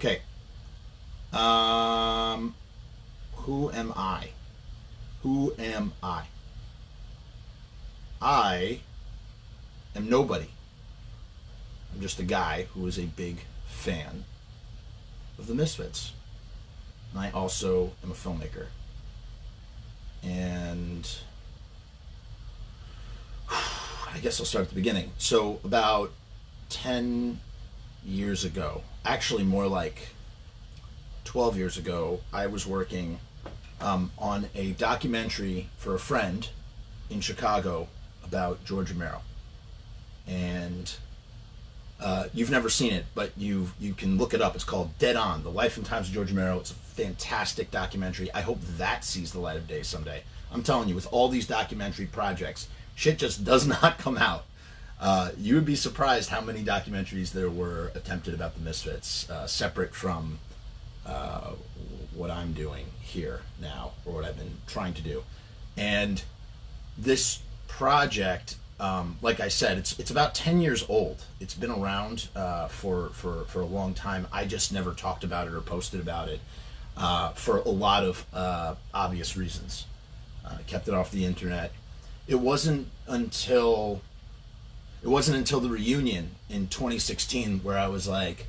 Okay. Who am I? Who am I? I am nobody. I'm just a guy who is a big fan of the Misfits. And I also am a filmmaker. And I guess I'll start at the beginning. So about 10 years ago, actually more like 12 years ago, I was working on a documentary for a friend in Chicago about George Romero. And you've never seen it, but you can look it up. It's called Dead On, The Life and Times of George Romero. It's a fantastic documentary. I hope that sees the light of day someday. I'm telling you, with all these documentary projects, shit just does not come out. You would be surprised how many documentaries there were attempted about the Misfits, separate from what I'm doing here now, or what I've been trying to do. And this project, like I said, it's about 10 years old. It's been around for a long time. I just never talked about it or posted about it for a lot of obvious reasons. I kept it off the internet. It wasn't until the reunion in 2016 where I was like,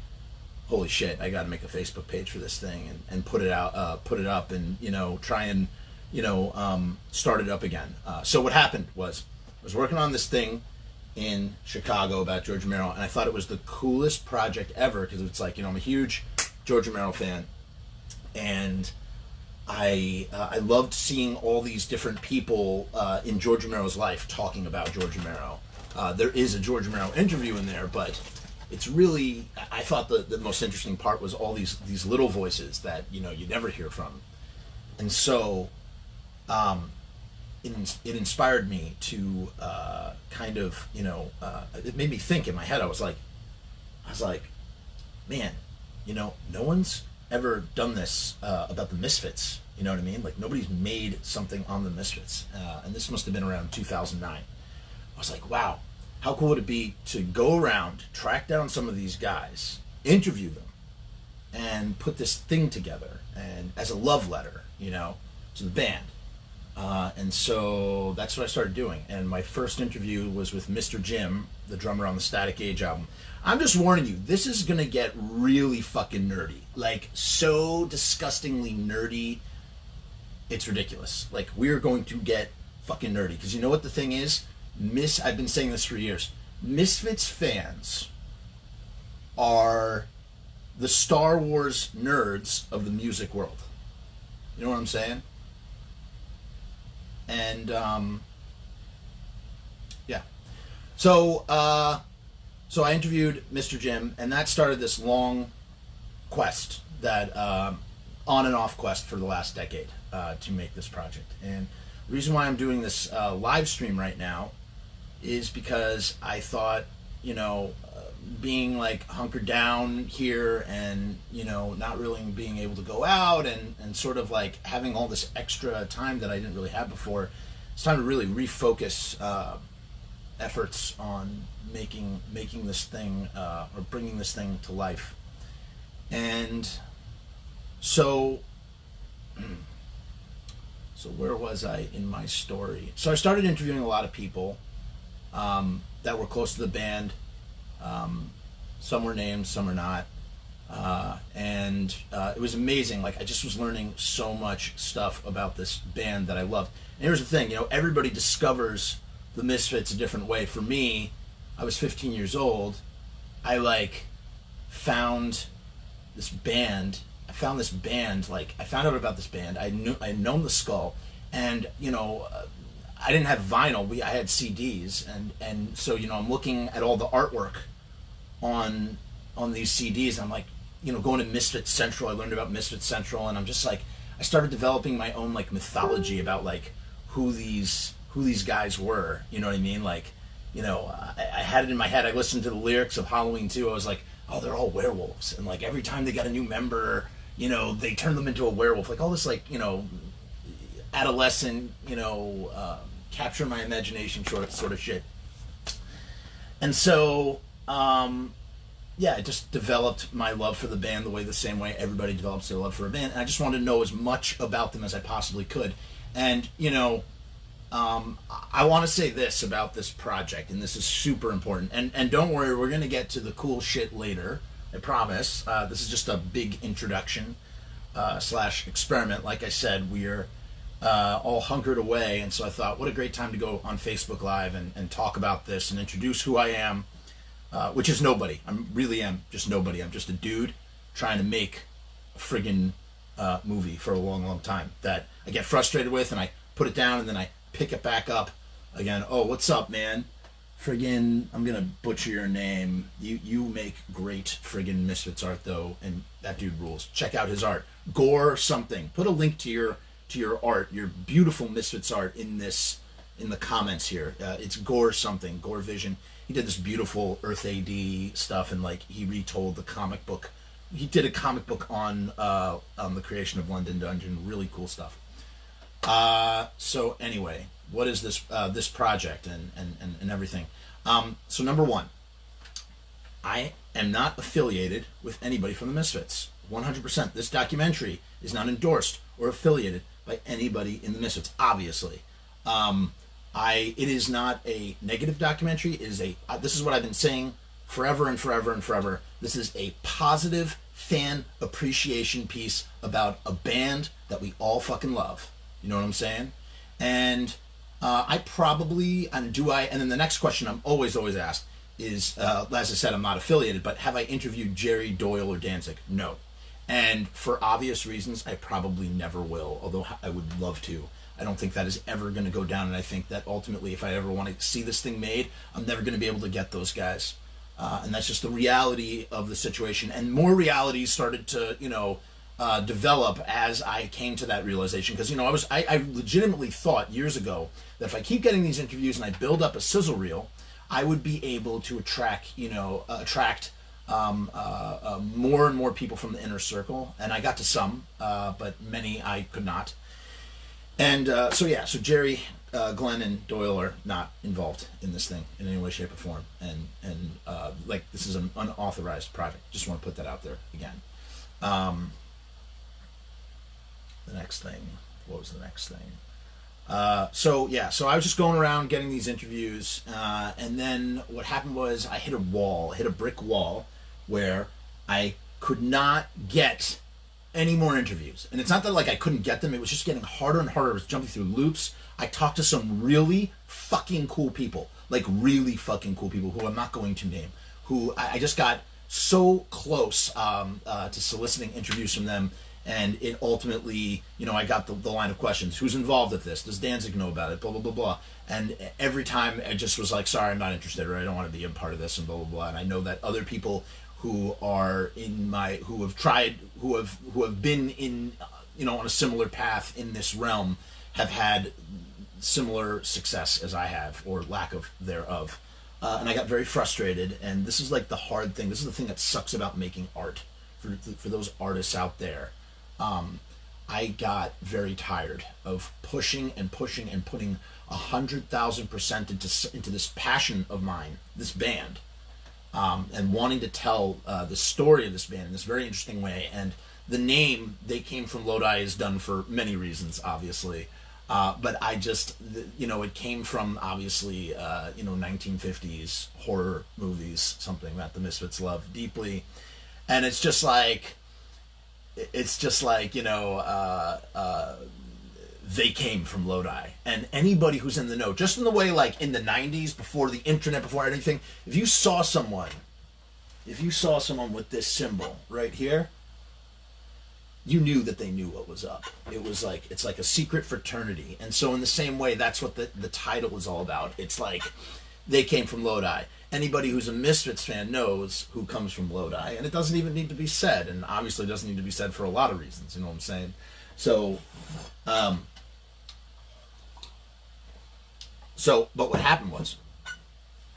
holy shit, I got to make a Facebook page for this thing and put it up and, try and, start it up again. So what happened was I was working on this thing in Chicago about George Romero, and I thought it was the coolest project ever because it's like, I'm a huge George Romero fan, and I loved seeing all these different people in George Romero's life talking about George Romero. There is a George Romero interview in there, but it's really, I thought the most interesting part was all these little voices that, you never hear from. And so it inspired me to kind of, it made me think in my head. I was like, man, no one's ever done this about the Misfits. You know what I mean? Like, nobody's made something on the Misfits. And this must have been around 2009. I was like, wow, how cool would it be to go around, track down some of these guys, interview them, and put this thing together and as a love letter, to the band. And so that's what I started doing. And my first interview was with Mr. Jim, the drummer on the Static Age album. I'm just warning you, this is going to get really fucking nerdy. Like, so disgustingly nerdy, it's ridiculous. Like, we're going to get fucking nerdy. Because you know what the thing is? I've been saying this for years. Misfits fans are the Star Wars nerds of the music world. You know what I'm saying? And yeah. So I interviewed Mr. Jim, and that started this long quest, that on and off quest for the last decade to make this project. And the reason why I'm doing this live stream right now is because I thought, being like hunkered down here and, not really being able to go out and sort of like having all this extra time that I didn't really have before, it's time to really refocus efforts on making this thing or bringing this thing to life. And so where was I in my story? So I started interviewing a lot of people that were close to the band. Some were named, some are not. And it was amazing. Like, I just was learning so much stuff about this band that I loved. And here's the thing, everybody discovers the Misfits a different way. For me, I was 15 years old. I found this band. I found out about this band. I had known the Skull, and I didn't have vinyl. I had CDs, and so I'm looking at all the artwork on these CDs. I'm like, going to Misfit Central. I learned about Misfit Central, and I'm just like, I started developing my own mythology about who these guys were. You know what I mean? I had it in my head. I listened to the lyrics of Halloween 2. I was like, oh, they're all werewolves, and every time they got a new member, they turn them into a werewolf. All this adolescent, capture my imagination sort of shit. And so yeah, it just developed my love for the band the same way everybody develops their love for a band. And I just wanted to know as much about them as I possibly could. And, I want to say this about this project, and this is super important. And don't worry, we're going to get to the cool shit later. I promise. This is just a big introduction slash experiment. Like I said, we're all hunkered away, and so I thought, what a great time to go on Facebook Live and talk about this and introduce who I am, which is nobody. I really am just nobody. I'm just a dude trying to make a friggin' movie for a long, long time that I get frustrated with, and I put it down, and then I pick it back up again. Oh, what's up, man? Friggin', I'm gonna butcher your name. You make great friggin' Misfits art though, and that dude rules. Check out his art. Gore something. Put a link to your art, your beautiful Misfits art in the comments here. It's Gore something, Gore Vision. He did this beautiful Earth AD stuff, and like he retold the comic book. He did a comic book on the creation of London Dungeon. Really cool stuff. So anyway, what is this project and everything? So number one, I am not affiliated with anybody from the Misfits. 100%. This documentary is not endorsed or affiliated by anybody in the Misfits, obviously. It is not a negative documentary. It is this is what I've been saying forever and forever and forever. This is a positive fan appreciation piece about a band that we all fucking love. You know what I'm saying? And and then the next question I'm always asked is, as I said, I'm not affiliated, but have I interviewed Jerry, Doyle, or Danzig? No. And for obvious reasons, I probably never will, although I would love to. I don't think that is ever going to go down, and I think that ultimately, if I ever want to see this thing made, I'm never going to be able to get those guys. And that's just the reality of the situation. And more realities started to, develop as I came to that realization. Because, I legitimately thought years ago that if I keep getting these interviews and I build up a sizzle reel, I would be able to attract more and more people from the inner circle. And I got to some, but many I could not. And so Jerry, Glenn, and Doyle are not involved in this thing in any way, shape, or form. And this is an unauthorized project. Just want to put that out there again. The next thing. What was the next thing? So I was just going around getting these interviews, and then what happened was I hit a brick wall, where I could not get any more interviews. And it's not that I couldn't get them, it was just getting harder and harder. I was jumping through loops. I talked to some really fucking cool people, who I'm not going to name, who I just got so close to soliciting interviews from them. And it ultimately, I got the line of questions. Who's involved with this? Does Danzig know about it? Blah, blah, blah, blah. And every time I just was like, sorry, I'm not interested, or I don't want to be a part of this, and blah, blah, blah. And I know that other people who have been in, on a similar path in this realm have had similar success as I have, or lack of thereof. And I got very frustrated, and this is the hard thing. This is the thing that sucks about making art for those artists out there. I got very tired of pushing and putting 100,000% into this passion of mine, this band, and wanting to tell the story of this band in this very interesting way. And the name They Came From Lodi is done for many reasons, obviously. But I just, it came from, obviously, 1950s horror movies, something that the Misfits love deeply. And it's just they came from Lodi. And anybody who's in the know, just in the way, in the 90s, before the internet, before anything, if you saw someone with this symbol right here, you knew that they knew what was up. It was it's like a secret fraternity. And so in the same way, that's what the title is all about. It's They Came From Lodi. Anybody who's a Misfits fan knows who comes from Lodi, and it doesn't even need to be said, and obviously doesn't need to be said for a lot of reasons, you know what I'm saying? So, but what happened was,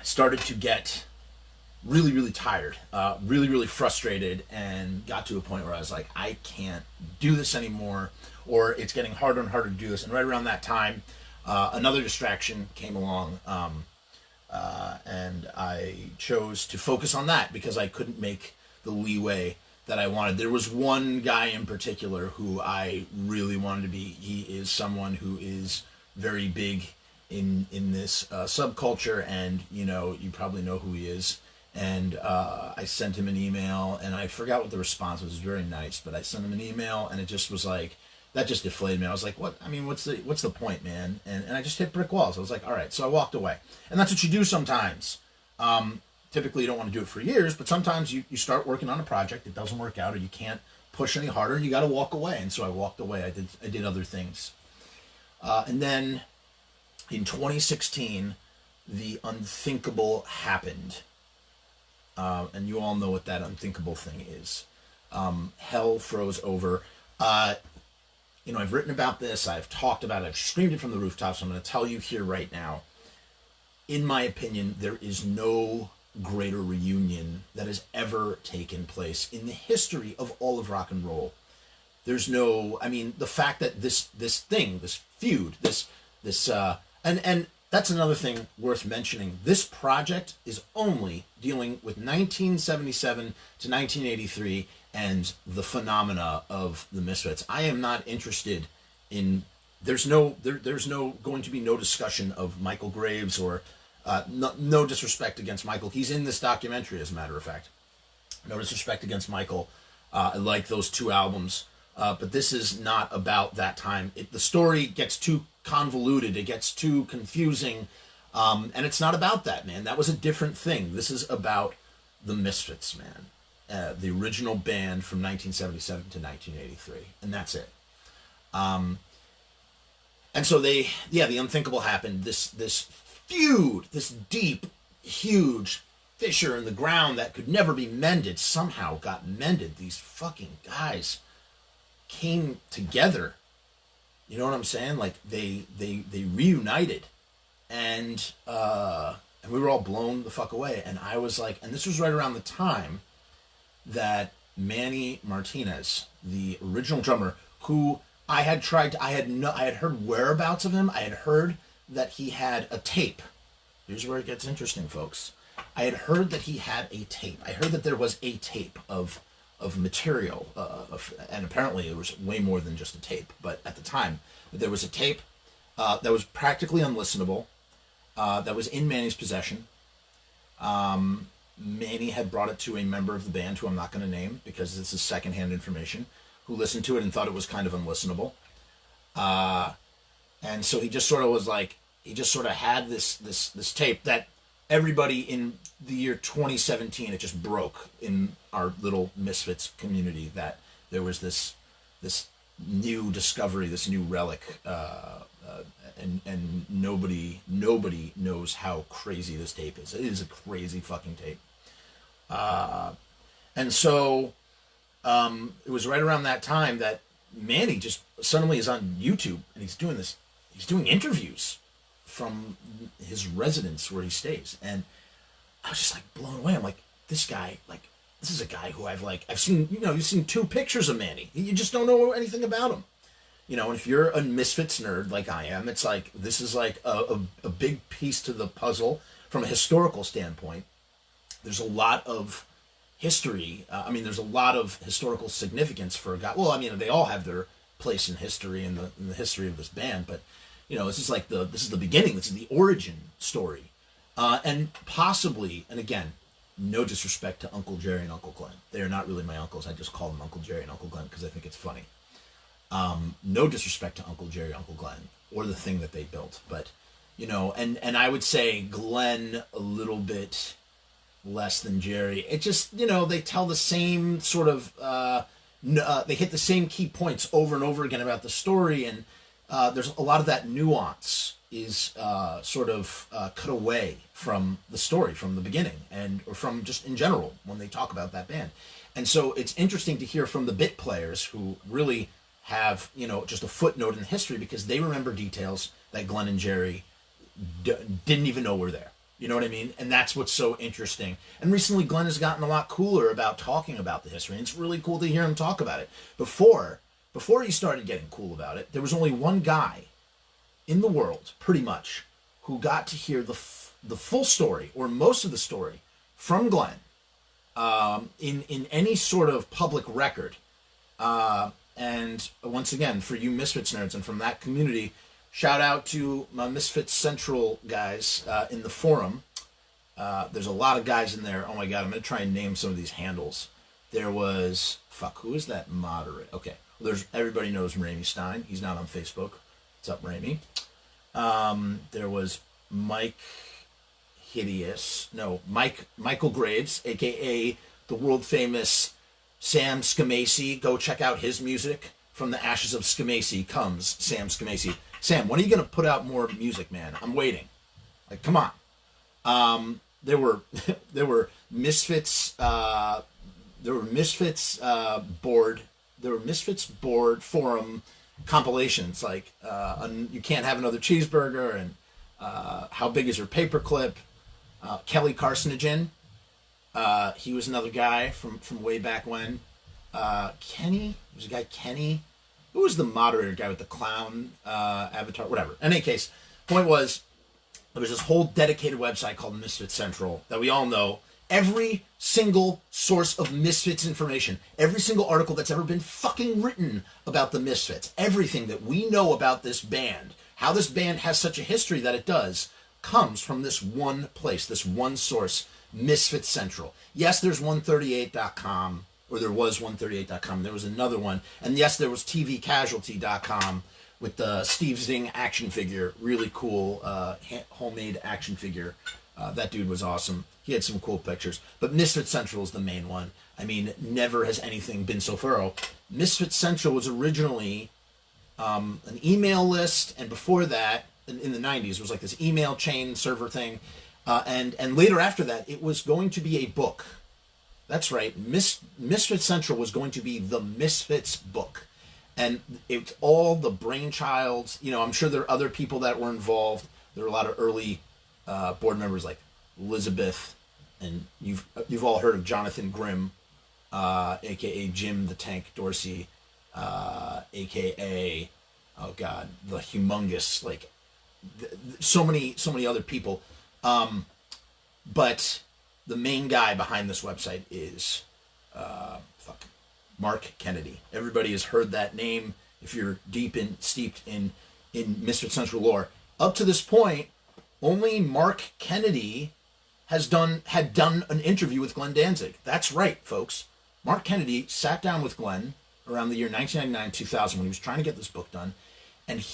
I started to get really, really tired, really, really frustrated, and got to a point where I was like, I can't do this anymore, or it's getting harder and harder to do this. And right around that time, another distraction came along. And I chose to focus on that because I couldn't make the leeway that I wanted. There was one guy in particular who I really wanted to be. He is someone who is very big in this subculture, and you probably know who he is. And I sent him an email, and I forgot what the response was. It was very nice, but I sent him an email, and it just was like, that just deflated me. I was like, what? I mean, what's the point, man? And I just hit brick walls. I was like, all right. So I walked away, and that's what you do sometimes. Typically, you don't want to do it for years, but sometimes you start working on a project, it doesn't work out, or you can't push any harder, and you got to walk away. And so I walked away. I did other things, and then in 2016, the unthinkable happened. And you all know what that unthinkable thing is. Hell froze over. I've written about this, I've talked about it, I've screamed it from the rooftops. I'm going to tell you here right now. In my opinion, there is no greater reunion that has ever taken place in the history of all of rock and roll. There's no, the fact that this feud, and that's another thing worth mentioning. This project is only dealing with 1977 to 1983 and the phenomena of the Misfits. I am not interested in. There's going to be no discussion of Michael Graves or no disrespect against Michael. He's in this documentary, as a matter of fact. No disrespect against Michael. I like those two albums, but this is not about that time. The story gets too convoluted, it gets too confusing, and it's not about that, man. That was a different thing. This is about the Misfits, man. The original band from 1977 to 1983, and that's it. And so the unthinkable happened. This feud, this deep, huge fissure in the ground that could never be mended, somehow got mended. These fucking guys came together. You know what I'm saying? Like they reunited, and we were all blown the fuck away. And I was like, and this was right around the time that Manny Martinez, the original drummer, who I had heard whereabouts of him. I had heard that he had a tape. Here's where it gets interesting, folks. I had heard that he had a tape. I heard that there was a tape of material, and apparently it was way more than just a tape, but at the time there was a tape that was practically unlistenable, that was in Manny's possession. Manny had brought it to a member of the band, who I'm not going to name because this is secondhand information, who listened to it and thought it was kind of unlistenable, and so he just sort of had this tape that everybody in the year 2017, it just broke in our little Misfits community that there was this new discovery, this new relic, and nobody knows how crazy this tape is. It is a crazy fucking tape. And so it was right around that time that Manny just suddenly is on YouTube, and he's doing interviews from his residence where he stays, and I was just like blown away. I'm like, this is a guy who I've seen. You've seen 2 pictures of Manny. You just don't know anything about him. And if you're a Misfits nerd like I am, it's like this is like a big piece to the puzzle from a historical standpoint. There's a lot of history. There's a lot of historical significance for a guy. Well, they all have their place in history in the history of this band, but this is the beginning. This is the origin story, and possibly, and again, no disrespect to Uncle Jerry and Uncle Glenn. They are not really my uncles. I just call them Uncle Jerry and Uncle Glenn because I think it's funny. No disrespect to Uncle Jerry, Uncle Glenn, or the thing that they built, but and I would say Glenn a little bit less than Jerry. It just they tell the same sort of they hit the same key points over and over again about the story, and there's a lot of that nuance is sort of cut away from the story from the beginning, or from just in general when they talk about that band. And so it's interesting to hear from the bit players who really have just a footnote in history, because they remember details that Glenn and Jerry didn't even know were there. You know what I mean? And that's what's so interesting. And recently Glenn has gotten a lot cooler about talking about the history, and it's really cool to hear him talk about it. Before he started getting cool about it, there was only one guy in the world, pretty much, who got to hear the full story or most of the story from Glenn in any sort of public record. And once again, for you Misfits nerds and from that community, shout out to my Misfit Central guys in the forum. There's a lot of guys in there. Oh my god, I'm going to try and name some of these handles. There was... Fuck, who is that moderator? Okay, well, everybody knows Ramey Stein. He's not on Facebook. What's up, Ramey? There was Michael Graves, a.k.a. the world-famous Sam Scamacy. Go check out his music. From the ashes of Scamacy comes Sam Scamacy. Sam, when are you going to put out more music, man? I'm waiting. Like, come on. There were Misfits. There were Misfits board forum compilations like You Can't Have Another Cheeseburger and How Big Is Your Paperclip. Kelly Carcinogen. He was another guy from way back when. Kenny. There's a guy Kenny. Who was the moderator guy with the clown avatar? Whatever. In any case, point was, there was this whole dedicated website called Misfit Central that we all know. Every single source of Misfits information, every single article that's ever been fucking written about the Misfits, everything that we know about this band, how this band has such a history that it does, comes from this one place, this one source, Misfit Central. Yes, there's 138.com, or there was 138.com. There was another one. And yes, there was tvcasualty.com with the Steve Zing action figure. Really cool homemade action figure. That dude was awesome. He had some cool pictures. But Misfit Central is the main one. I mean, never has anything been so thorough. Misfit Central was originally an email list, and before that, in the 90s, it was like this email chain server thing. And later after that, it was going to be a book. That's right. Misfit Central was going to be the Misfits book. And it's all the brainchilds. You know, I'm sure there are other people that were involved. There were a lot of early board members like Elizabeth, and you've all heard of Jonathan Grimm, a.k.a. Jim the Tank Dorsey, a.k.a. oh god, the humongous, like, so many other people. But the main guy behind this website is Mark Kennedy. Everybody has heard that name if you're steeped in Misfit Central lore. Up to this point, only Mark Kennedy had done an interview with Glenn Danzig. That's right, folks. Mark Kennedy sat down with Glenn around the year 1999-2000 when he was trying to get this book done, and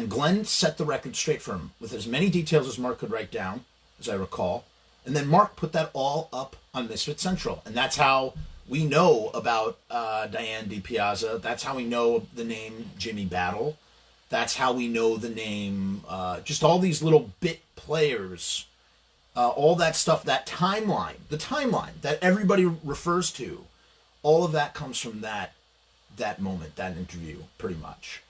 Glenn set the record straight for him with as many details as Mark could write down, as I recall. And then Mark put that all up on Misfit Central. And that's how we know about Diane DiPiazza. That's how we know the name Jimmy Battle. That's how we know the name, just all these little bit players, all that stuff, that timeline, the timeline that everybody refers to. All of that comes from that moment, that interview, pretty much.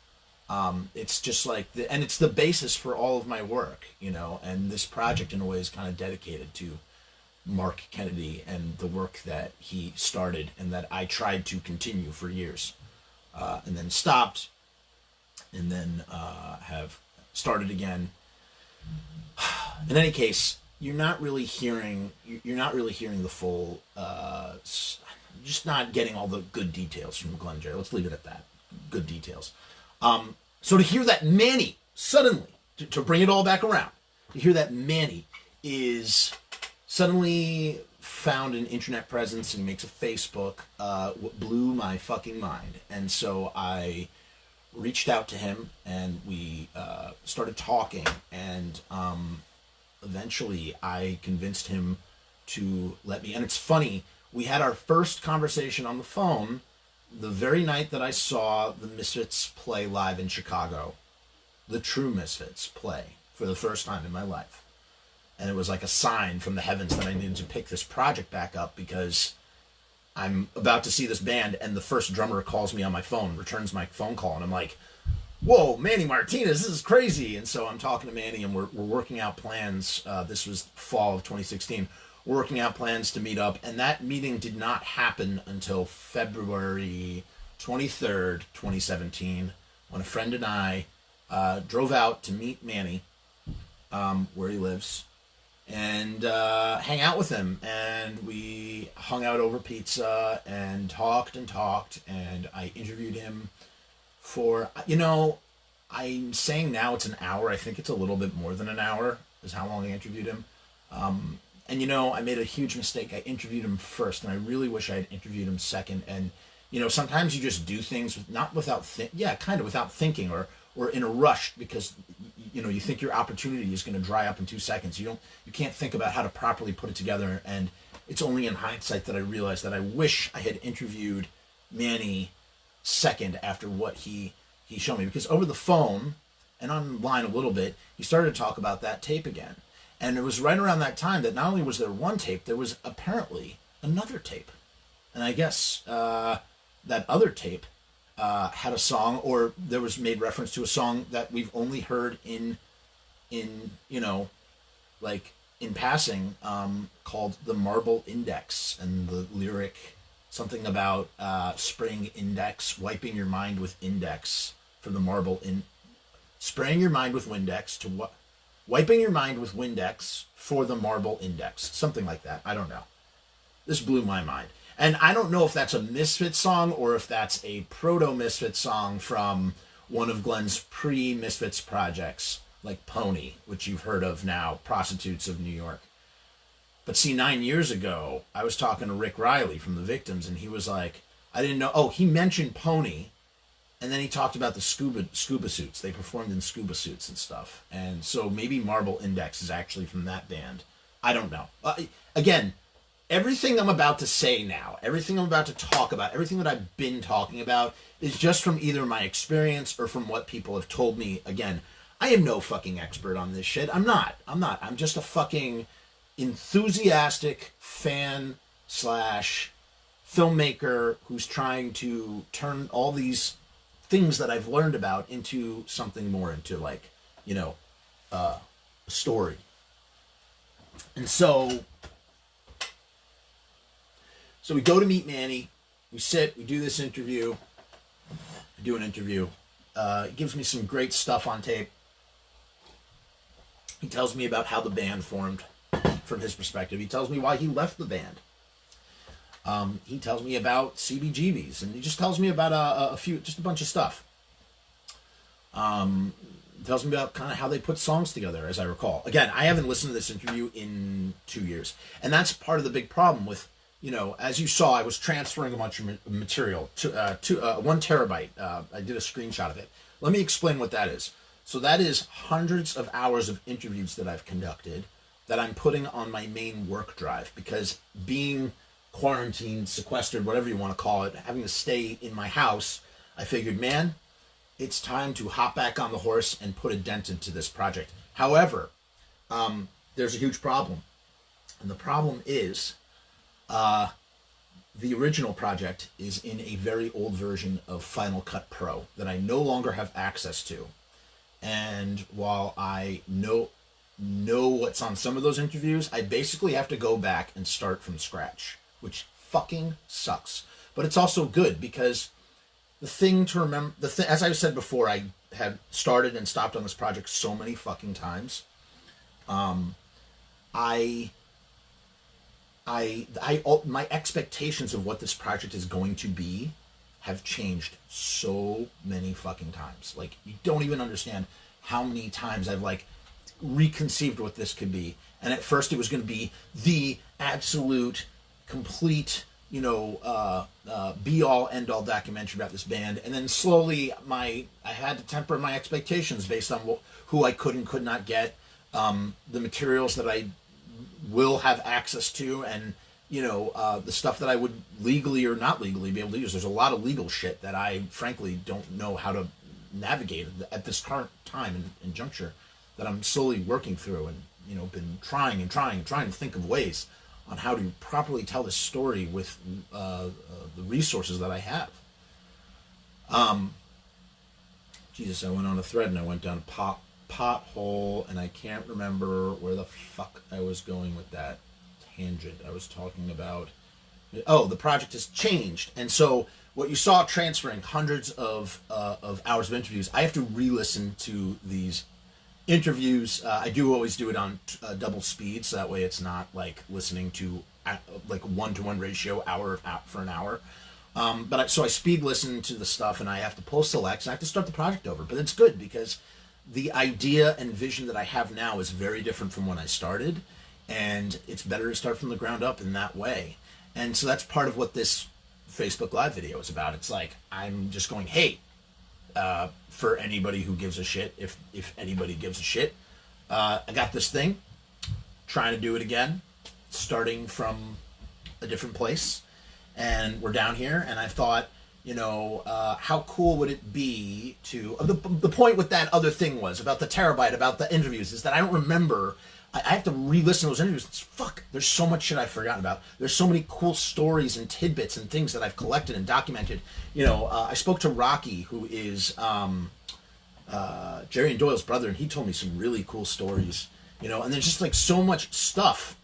It's just like, and it's the basis for all of my work, you know, and this project in a way is kind of dedicated to Mark Kennedy and the work that he started and that I tried to continue for years, and then stopped, and then have started again. In any case, you're not really hearing the full, just not getting all the good details from Glenn J. Let's leave it at that. Good details. So to hear that Manny, suddenly, to bring it all back around, to hear that Manny is suddenly found an internet presence and makes a Facebook, blew my fucking mind. And so I reached out to him, and we started talking, and eventually I convinced him to let me, and it's funny, we had our first conversation on the phone the very night that I saw the Misfits play live in Chicago, the true Misfits play for the first time in my life. And it was like a sign from the heavens that I needed to pick this project back up, because I'm about to see this band, and the first drummer calls me on my phone, returns my phone call, and I'm like, whoa, Manny Martinez, this is crazy. And so I'm talking to Manny, and we're working out plans. This was fall of 2016. We're working out plans to meet up, and that meeting did not happen until February 23rd, 2017, when a friend and I drove out to meet Manny where he lives, and hang out with him. And we hung out over pizza and talked, and I interviewed him for, I'm saying now it's an hour. I think it's a little bit more than an hour is how long I interviewed him. And I made a huge mistake. I interviewed him first, and I really wish I had interviewed him second. And sometimes you just do things not without without thinking, or in a rush, because you think your opportunity is going to dry up in 2 seconds. You can't think about how to properly put it together. And it's only in hindsight that I realized that I wish I had interviewed Manny second after what he showed me, because over the phone and online a little bit, he started to talk about that tape again. And it was right around that time that not only was there one tape, there was apparently another tape. And I guess that other tape had a song, or there was made reference to a song that we've only heard in passing, called The Marble Index. And the lyric, something about spraying index, wiping your mind with index for the marble spraying your mind with Windex to what? Wiping your mind with Windex for the marble index. Something like that. I don't know. This blew my mind. And I don't know if that's a Misfit song or if that's a proto-Misfit song from one of Glenn's pre-Misfits projects, like Pony, which you've heard of now, Prostitutes of New York. But see, 9 years ago, I was talking to Rick Riley from The Victims, and he was like, I didn't know. Oh, he mentioned Pony. And then he talked about the scuba suits. They performed in scuba suits and stuff. And so maybe Marble Index is actually from that band. I don't know. Again, everything I'm about to say now, everything I'm about to talk about, everything that I've been talking about is just from either my experience or from what people have told me. Again, I am no fucking expert on this shit. I'm not. I'm just a fucking enthusiastic fan / filmmaker who's trying to turn all these things that I've learned about into something more, into a story. And so we go to meet Manny, we sit, we do this interview, I do an interview, he gives me some great stuff on tape. He tells me about how the band formed from his perspective. He tells me why he left the band. He tells me about CBGBs, and he just tells me about a bunch of stuff. Tells me about kind of how they put songs together, as I recall. Again, I haven't listened to this interview in 2 years, and that's part of the big problem with, as you saw, I was transferring a bunch of material to 1 terabyte. I did a screenshot of it. Let me explain what that is. So that is hundreds of hours of interviews that I've conducted that I'm putting on my main work drive, because being quarantined, sequestered, whatever you want to call it, having to stay in my house, I figured, man, it's time to hop back on the horse and put a dent into this project. However, there's a huge problem. And the problem is the original project is in a very old version of Final Cut Pro that I no longer have access to. And while I know what's on some of those interviews, I basically have to go back and start from scratch, which fucking sucks. But it's also good, because the thing to remember, as I said before, I have started and stopped on this project so many fucking times. My expectations of what this project is going to be have changed so many fucking times. Like, you don't even understand how many times I've reconceived what this could be. And at first it was going to be the absolute complete, be-all, end-all documentary about this band. And then slowly I had to temper my expectations based on who I could and could not get, the materials that I will have access to, and, the stuff that I would legally or not legally be able to use. There's a lot of legal shit that I, frankly, don't know how to navigate at this current time and juncture, that I'm slowly working through, and, been trying to think of ways on how to properly tell this story with the resources that I have. Jesus, I went on a thread and I went down pothole, and I can't remember where the fuck I was going with that tangent. I was talking about, the project has changed, and so what you saw transferring hundreds of hours of interviews, I have to re-listen to these interviews, I do always do it on double speed, so that way it's not like listening to like 1-to-1 ratio hour for an hour. So I speed listen to the stuff, and I have to pull selects, and I have to start the project over. But it's good because the idea and vision that I have now is very different from when I started, and it's better to start from the ground up in that way. And so that's part of what this Facebook Live video is about. It's like I'm just going, hey, for anybody who gives a shit, if anybody gives a shit, I got this thing, trying to do it again, starting from a different place, and we're down here, and I thought, how cool would it be to... The point with that other thing was, about the terabyte, about the interviews, is that I don't remember... I have to re-listen to those interviews. Fuck, there's so much shit I've forgotten about. There's so many cool stories and tidbits and things that I've collected and documented. I spoke to Rocky, who is Jerry and Doyle's brother, and he told me some really cool stories. And there's just like so much stuff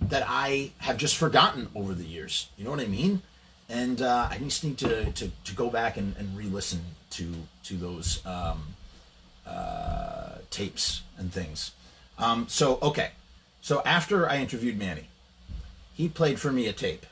that I have just forgotten over the years. You know what I mean? And I just need to go back and re-listen to those tapes and things. So after I interviewed Manny, he played for me a tape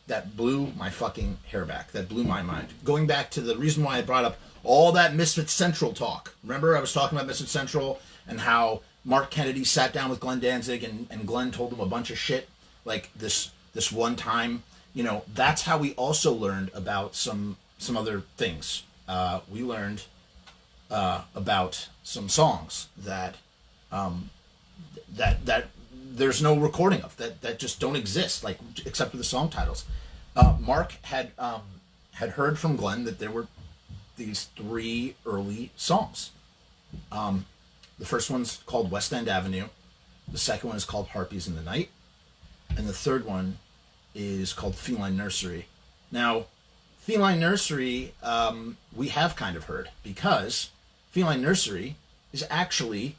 that blew my fucking hair back, that blew my mind. Going back to the reason why I brought up all that Misfit Central talk. Remember I was talking about Misfit Central and how Mark Kennedy sat down with Glenn Danzig and Glenn told him a bunch of shit, like this one time. That's how we also learned about some other things. We learned about some songs that there's no recording of, that just don't exist, like except for the song titles. Mark had heard from Glenn that there were these 3 early songs. The first one's called West End Avenue, the second one is called Harpies in the Night, and the third one is called Feline Nursery. Now, Feline Nursery, we have kind of heard, because Feline Nursery is actually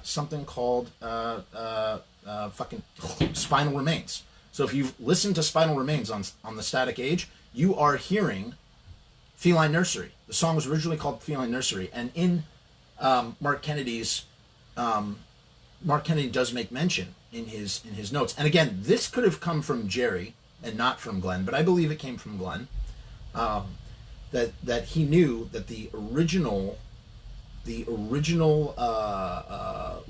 something called fucking Spinal Remains. So if you've listened to Spinal Remains on the Static Age, you are hearing Feline Nursery. The song was originally called Feline Nursery, and in Mark Kennedy does make mention in his notes. And again, this could have come from Jerry and not from Glenn, but I believe it came from Glenn. That he knew that the original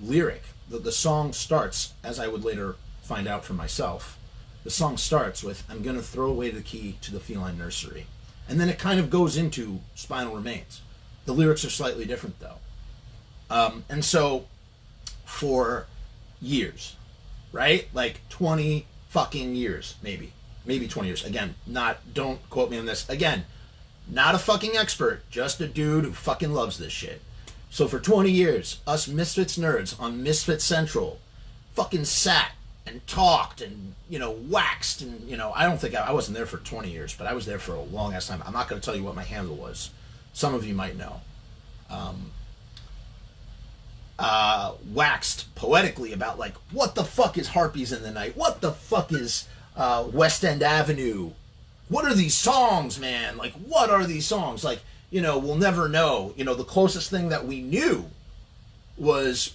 lyric, the song starts, as I would later find out for myself, the song starts with, I'm going to throw away the key to the Feline Nursery. And then it kind of goes into Spinal Remains. The lyrics are slightly different, though. And so, for years, right? Like 20 fucking years, maybe 20 years. Again, don't quote me on this. Again, not a fucking expert, just a dude who fucking loves this shit. So for 20 years, us Misfits nerds on Misfit Central fucking sat and talked and, waxed and, I don't think I wasn't there for 20 years, but I was there for a long ass time. I'm not going to tell you what my handle was. Some of you might know. Waxed poetically about, like, what the fuck is Harpies in the Night? What the fuck is West End Avenue? What are these songs, man? Like, what are these songs? Like, we'll never know. The closest thing that we knew was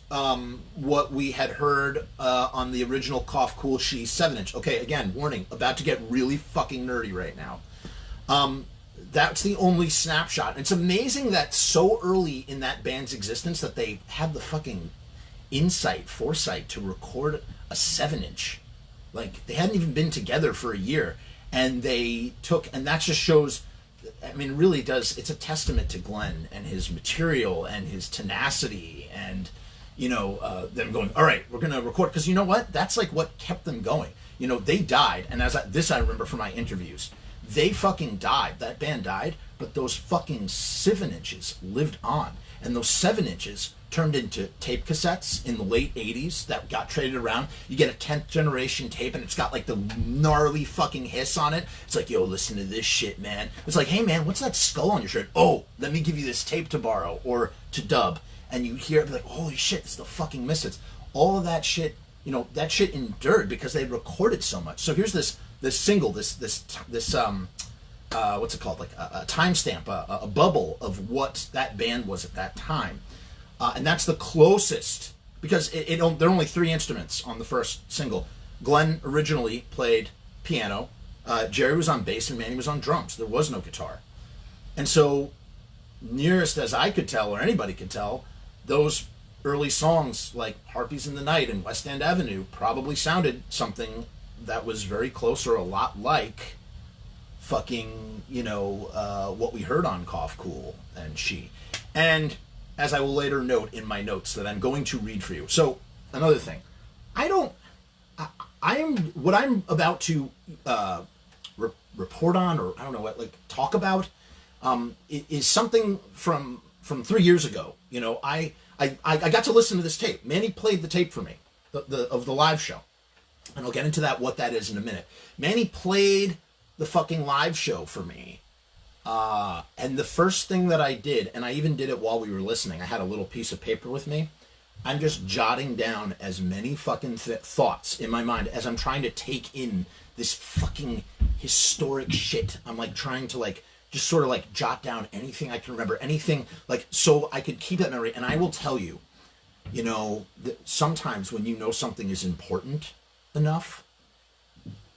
what we had heard on the original Cough Cool She 7-inch. Okay, again, warning, about to get really fucking nerdy right now. That's the only snapshot. It's amazing that so early in that band's existence that they had the fucking foresight to record a 7-inch. Like, they hadn't even been together for a year. And they took, and that just shows, really does, it's a testament to Glenn and his material and his tenacity and, them going, all right, we're going to record. Because you know what? That's like what kept them going. They died. And I remember from my interviews, they fucking died. That band died, but those fucking 7-inches lived on. And those 7-inches turned into tape cassettes in the late 80s that got traded around. You get a 10th generation tape and it's got like the gnarly fucking hiss on it. It's like, yo, listen to this shit, man. It's like, hey man, what's that skull on your shirt? Oh, let me give you this tape to borrow or to dub. And you hear it like, holy shit, it's the fucking Misfits. All of that shit, that shit endured because they recorded so much. So here's this single, this what's it called? Like a timestamp, a bubble of what that band was at that time. and that's the closest, because there are only 3 instruments on the first single. Glenn originally played piano, Jerry was on bass, and Manny was on drums. There was no guitar. And so, nearest as I could tell, or anybody could tell, those early songs like Harpies in the Night and West End Avenue probably sounded something that was very close or a lot like fucking, what we heard on Cough Cool and She. And as I will later note in my notes that I'm going to read for you. So, another thing. What I'm about to report on, or I don't know what, talk about, is something from 3 years ago. I got to listen to this tape. Manny played the tape for me, of the live show. And I'll get into what that is in a minute. Manny played the fucking live show for me. And the first thing that I did, and I even did it while we were listening, I had a little piece of paper with me. I'm just jotting down as many fucking thoughts in my mind as I'm trying to take in this fucking historic shit. I'm trying to just sort of jot down anything I can remember, anything so I could keep that memory. And I will tell you, that sometimes when you know something is important enough,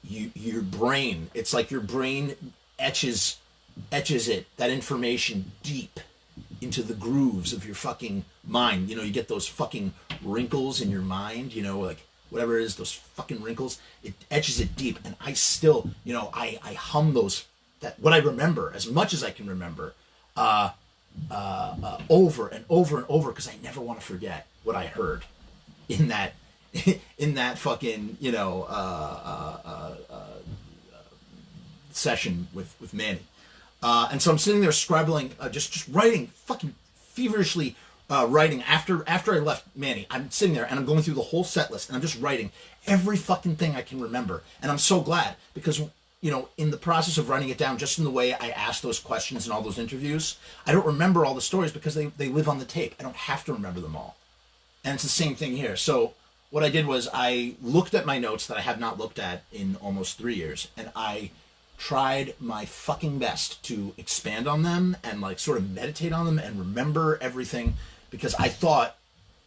your brain, it's like your brain etches that information deep into the grooves of your fucking mind. You get those fucking wrinkles in your mind, whatever it is, those fucking wrinkles, it etches it deep. And I still, I hum those, what I remember, as much as I can remember, over and over and over, because I never want to forget what I heard in that fucking, session with Manny. And so I'm sitting there scribbling, just writing, fucking feverishly writing. After I left Manny, I'm sitting there and I'm going through the whole set list, and I'm just writing every fucking thing I can remember. And I'm so glad, because, in the process of writing it down, just in the way I asked those questions in all those interviews, I don't remember all the stories because they live on the tape. I don't have to remember them all. And it's the same thing here. So what I did was I looked at my notes that I have not looked at in almost 3 years, and I tried my fucking best to expand on them and sort of meditate on them and remember everything, because I thought,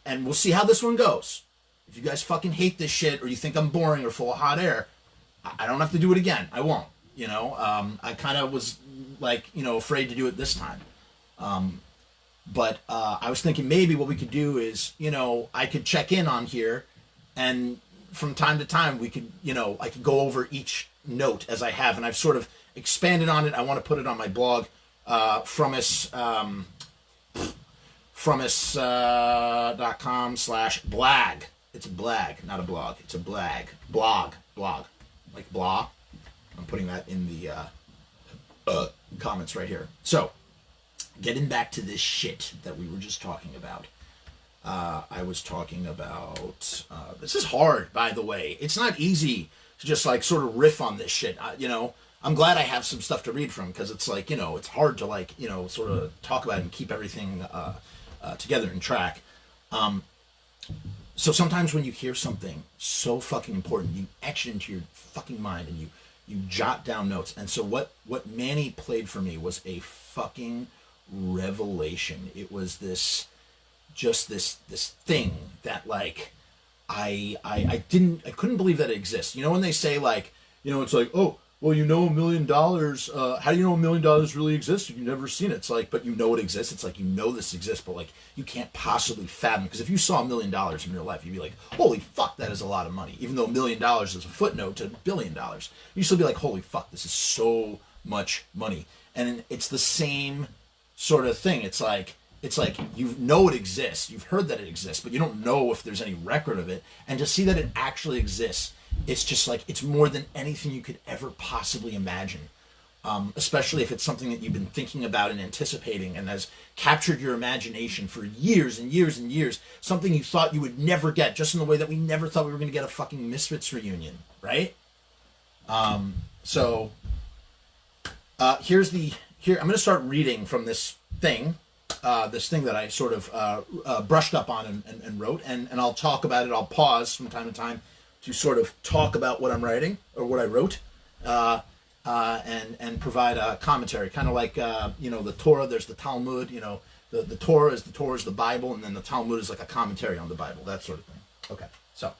and we'll see how this one goes. If you guys fucking hate this shit, or you think I'm boring or full of hot air, I don't have to do it again. I won't, I kind of was afraid to do it this time. But I was thinking maybe what we could do is, I could check in on here, and from time to time we could, I could go over each note as I have, and I've sort of expanded on it. I want to put it on my blog, Frumess.com/blag. It's a blag, not a blog. It's a blag. Blog. Like blah. I'm putting that in the comments right here. So, getting back to this shit that we were just talking about. I was talking about... this is hard, by the way. It's not easy to just sort of riff on this shit. I'm glad I have some stuff to read from, because it's it's hard to sort of talk about it and keep everything together and track. So sometimes when you hear something so fucking important, you etch it into your fucking mind, and you jot down notes. And so what Manny played for me was a fucking revelation. It was this thing that I couldn't believe that it exists. When they say it's oh, well, $1 million, how do you know $1 million really exists if you've never seen it? It's but you know it exists. It's this exists, but you can't possibly fathom, because if you saw $1 million in real life, you'd be like, holy fuck, that is a lot of money. Even though $1 million is a footnote to $1 billion, you still be like, holy fuck, this is so much money. And it's the same sort of thing. It's like you know it exists, you've heard that it exists, but you don't know if there's any record of it. And to see that it actually exists, it's just it's more than anything you could ever possibly imagine. Especially if it's something that you've been thinking about and anticipating and has captured your imagination for years and years and years. Something you thought you would never get, just in the way that we never thought we were going to get a fucking Misfits reunion, right? So I'm going to start reading from this thing that I sort of brushed up on and wrote, and I'll talk about it. I'll pause from time to time to sort of talk about what I'm writing, or what I wrote, and provide a commentary, kind of like the Torah. There's the Talmud, the Torah is the Bible, and then the Talmud is like a commentary on the Bible, that sort of thing. Okay, so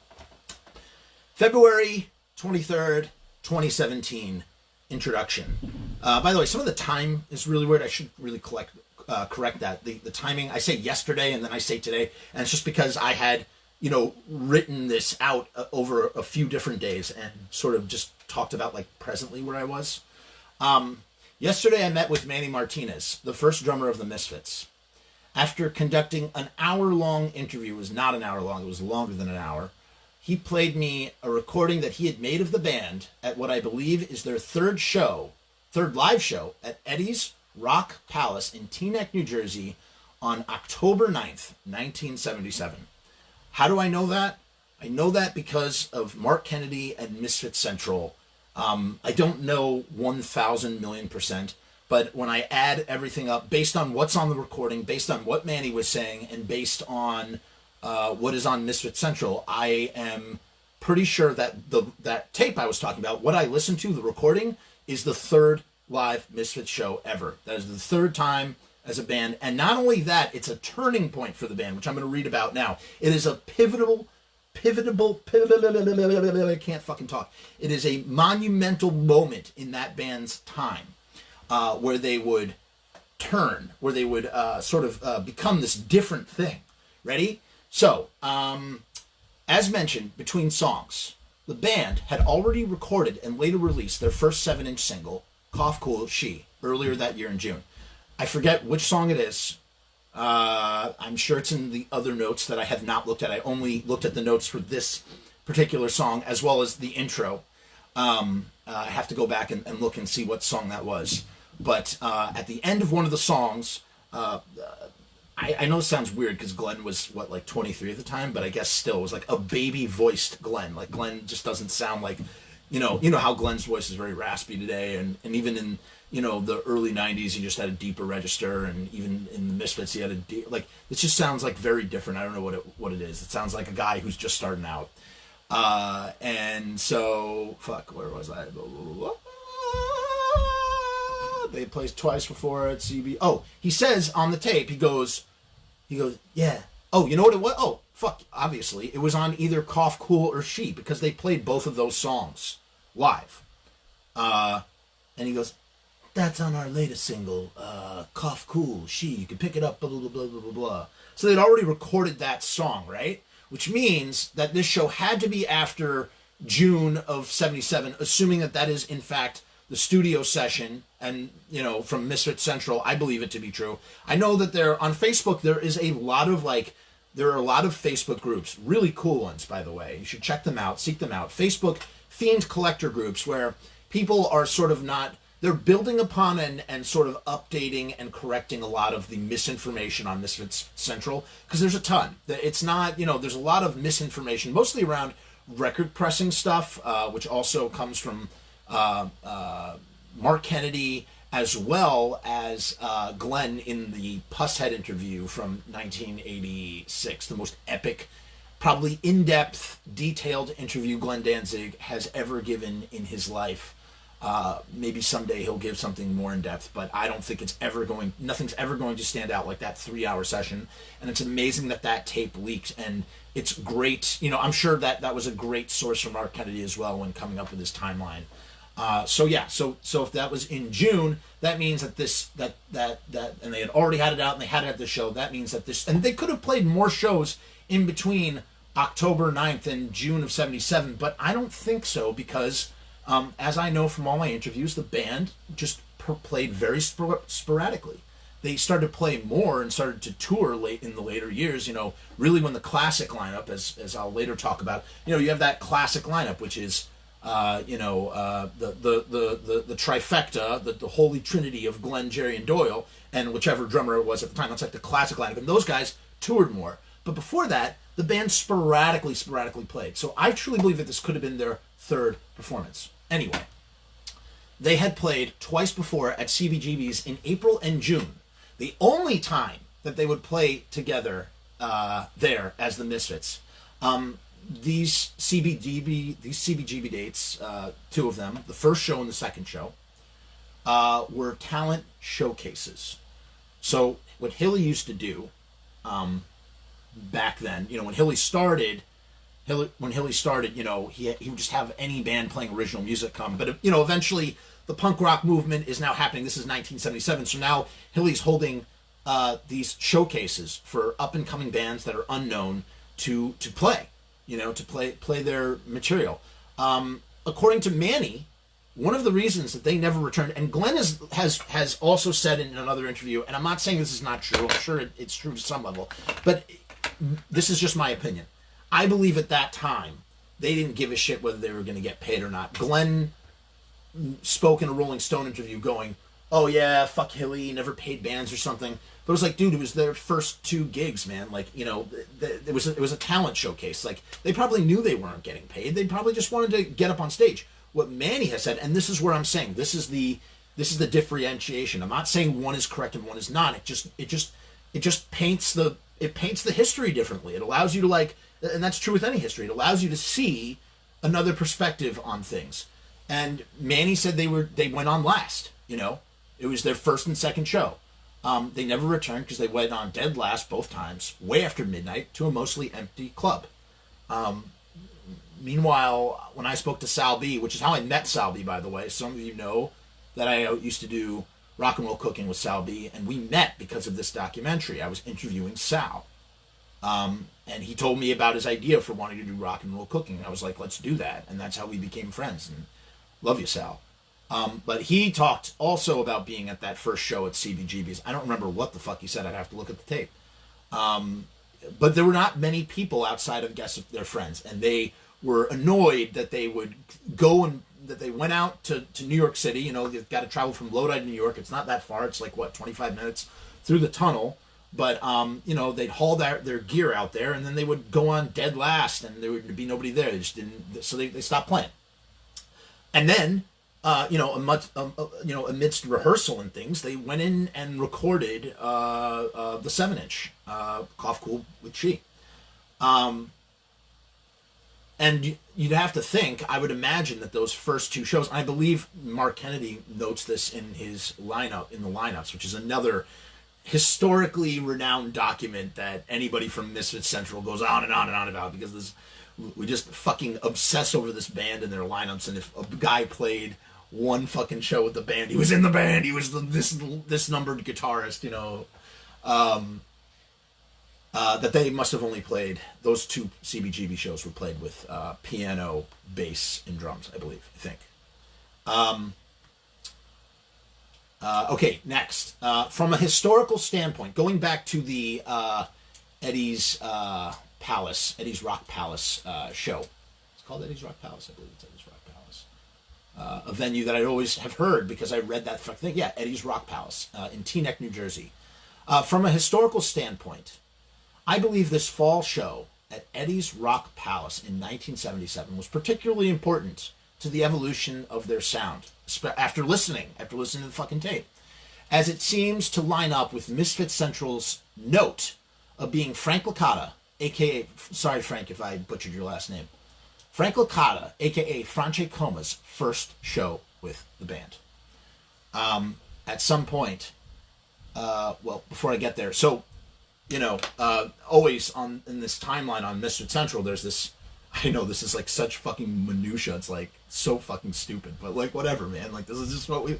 February 23rd, 2017, introduction. By the way, some of the time is really weird. I should really correct that. The timing, I say yesterday and then I say today, and it's just because I had, written this out over a few different days and sort of just talked about like presently where I was. Yesterday I met with Manny Martinez, the first drummer of the Misfits. After conducting an hour-long interview, it was not an hour long, it was longer than an hour, he played me a recording that he had made of the band at what I believe is their third live show at Eddie's Rock Palace in Teaneck, New Jersey on October 9th, 1977. How do I know that? I know that because of Mark Kennedy and Misfit Central. I don't know 1,000 million %, but when I add everything up, based on what's on the recording, based on what Manny was saying, and based on what is on Misfit Central, I am pretty sure that that tape I was talking about, what I listened to, the recording, is the third live Misfit show ever. That is the third time as a band, and not only that, it's a turning point for the band, which I'm going to read about now. It is a pivotal, I can't fucking talk. It is a monumental moment in that band's time, where they would turn, where they would sort of become this different thing. Ready? So, as mentioned, between songs, the band had already recorded and later released their first 7-inch single, Cough Cool She, earlier that year in June. I forget which song it is. I'm sure it's in the other notes that I have not looked at. I only looked at the notes for this particular song, as well as the intro. I have to go back and look and see what song that was. But at the end of one of the songs, I know it sounds weird because Glenn was, 23 at the time, but I guess still it was like a baby-voiced Glenn. Like, Glenn just doesn't sound like, you know how Glenn's voice is very raspy today, and even in, the early 90s, he just had a deeper register, and even in the Misfits, he had it just sounds like very different. I don't know what it is. It sounds like a guy who's just starting out. And so, where was I? They played twice before at CB. Oh, he says on the tape, he goes, yeah. Oh, you know what it was? Oh, obviously. It was on either Cough Cool or She, because they played both of those songs live. And he goes, that's on our latest single, Cough Cool She. You can pick it up, blah, blah, blah, blah, blah, blah. So they'd already recorded that song, right? Which means that this show had to be after June of 77, assuming that is, in fact, the studio session, and, from Misfit Central, I believe it to be true. I know that on Facebook, there are a lot of Facebook groups, really cool ones, by the way. You should check them out, seek them out. Facebook themed collector groups where people are sort of they're building upon and sort of updating and correcting a lot of the misinformation on Misfit Central, because there's a ton. It's not, there's a lot of misinformation, mostly around record pressing stuff, which also comes from Mark Kennedy, as well as Glenn in the Pusshead interview from 1986, the most epic, probably in-depth, detailed interview Glenn Danzig has ever given in his life. Maybe someday he'll give something more in-depth, but I don't think nothing's ever going to stand out like that 3-hour session. And it's amazing that tape leaked, and it's great. I'm sure that was a great source for Mark Kennedy as well when coming up with his timeline. So if that was in June, that means that and they had already had it out, and they had it at the show. That means that and they could have played more shows in between October 9th and June of 77, but I don't think so, because as I know from all my interviews, the band just played very sporadically. They started to play more and started to tour late in the later years, really when the classic lineup, as I'll later talk about, you have that classic lineup, which is the trifecta, the holy trinity of Glenn, Jerry, and Doyle, and whichever drummer it was at the time. That's like the classic lineup, and those guys toured more. But before that, the band sporadically played. So I truly believe that this could have been their third performance. Anyway, they had played twice before at CBGB's in April and June. The only time that they would play together there as the Misfits. These CBGB dates, two of them, the first show and the second show, were talent showcases. So what Hilly used to do back then, when Hilly started, he would just have any band playing original music come. But eventually the punk rock movement is now happening. This is 1977, so now Hilly's holding these showcases for up and coming bands that are unknown to play, to play their material. According to Manny, one of the reasons that they never returned, and Glenn has also said in another interview, and I'm not saying this is not true, I'm sure it's true to some level, but this is just my opinion. I believe at that time, they didn't give a shit whether they were going to get paid or not. Glenn spoke in a Rolling Stone interview going, oh yeah, fuck Hilly, never paid bands or something. But it was like, dude, it was their first 2 gigs, man. Like, it was a talent showcase. Like, they probably knew they weren't getting paid. They probably just wanted to get up on stage. What Manny has said, and this is where I'm saying, this is the differentiation. I'm not saying one is correct and one is not. It just paints the history differently. It allows you to, like, and that's true with any history. It allows you to see another perspective on things. And Manny said they went on last. It was their first and second show. They never returned because they went on dead last both times, way after midnight, to a mostly empty club. Meanwhile, when I spoke to Sal B, which is how I met Sal B, by the way, some of you know that I used to do rock and roll cooking with Sal B, and we met because of this documentary. I was interviewing Sal. And he told me about his idea for wanting to do rock and roll cooking. I was like, let's do that. And that's how we became friends. And love you, Sal. But he talked also about being at that first show at CBGB's. I don't remember what the fuck he said. I'd have to look at the tape. But there were not many people outside of, I guess, their friends. And they were annoyed that they would go and that they went out to New York City. You've got to travel from Lodi to New York. It's not that far. It's like, 25 minutes through the tunnel. But, they'd haul their gear out there, and then they would go on dead last, and there would be nobody there. They just didn't, so they stopped playing. And then, amidst rehearsal and things, they went in and recorded the 7-inch, Cough Cool with She. And you'd have to think, I would imagine that those first 2 shows, I believe Mark Kennedy notes this in his lineups, which is another historically renowned document that anybody from Misfit Central goes on and on and on about, because we just fucking obsess over this band and their lineups. And if a guy played one fucking show with the band, he was in the band, he was this numbered guitarist, that they must have only played, those 2 CBGB shows were played with piano, bass, and drums, I think. Okay, next. From a historical standpoint, going back to the Eddie's Rock Palace show. It's called Eddie's Rock Palace, I believe it's Eddie's Rock Palace. A venue that I always have heard because I read that thing. Yeah, Eddie's Rock Palace in Teaneck, New Jersey. From a historical standpoint, I believe this fall show at Eddie's Rock Palace in 1977 was particularly important to the evolution of their sound. After listening to the fucking tape, as it seems to line up with Misfit Central's note of being Frank Licata, aka, sorry Frank if I butchered your last name, Frank Licata, aka Franche Coma's first show with the band. At some point, before I get there, so, always in this timeline on Misfit Central, there's this, I know this is like such fucking minutia. It's like so fucking stupid, but like whatever, man. Like this is what I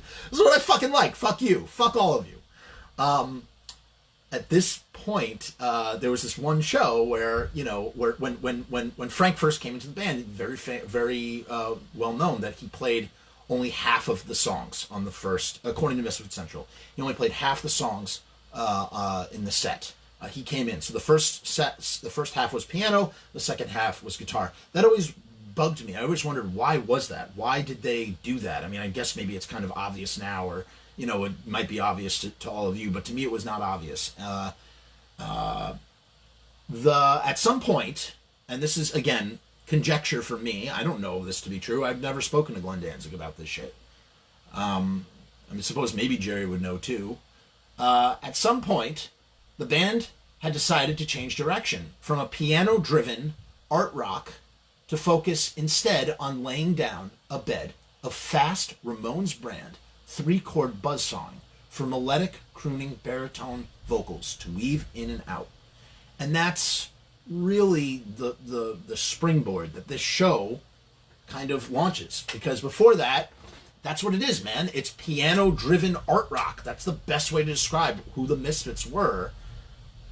fucking like. Fuck you. Fuck all of you. At this point, there was this one show where when Frank first came into the band, very well known that he played only half of the songs on the first, according to Misfit Central. He only played half the songs in the set. He came in. So the first half was piano, the second half was guitar. That always bugged me. I always wondered, why was that? Why did they do that? I mean, I guess maybe it's kind of obvious now, or, it might be obvious to all of you, but to me it was not obvious. At some point, and this is, again, conjecture for me, I don't know this to be true. I've never spoken to Glenn Danzig about this shit. I suppose maybe Jerry would know too. At some point, the band had decided to change direction from a piano-driven art rock to focus instead on laying down a bed of fast Ramones brand 3-chord buzzsawing for melodic, crooning, baritone vocals to weave in and out. And that's really the springboard that this show kind of launches. Because before that, that's what it is, man. It's piano-driven art rock. That's the best way to describe who the Misfits were.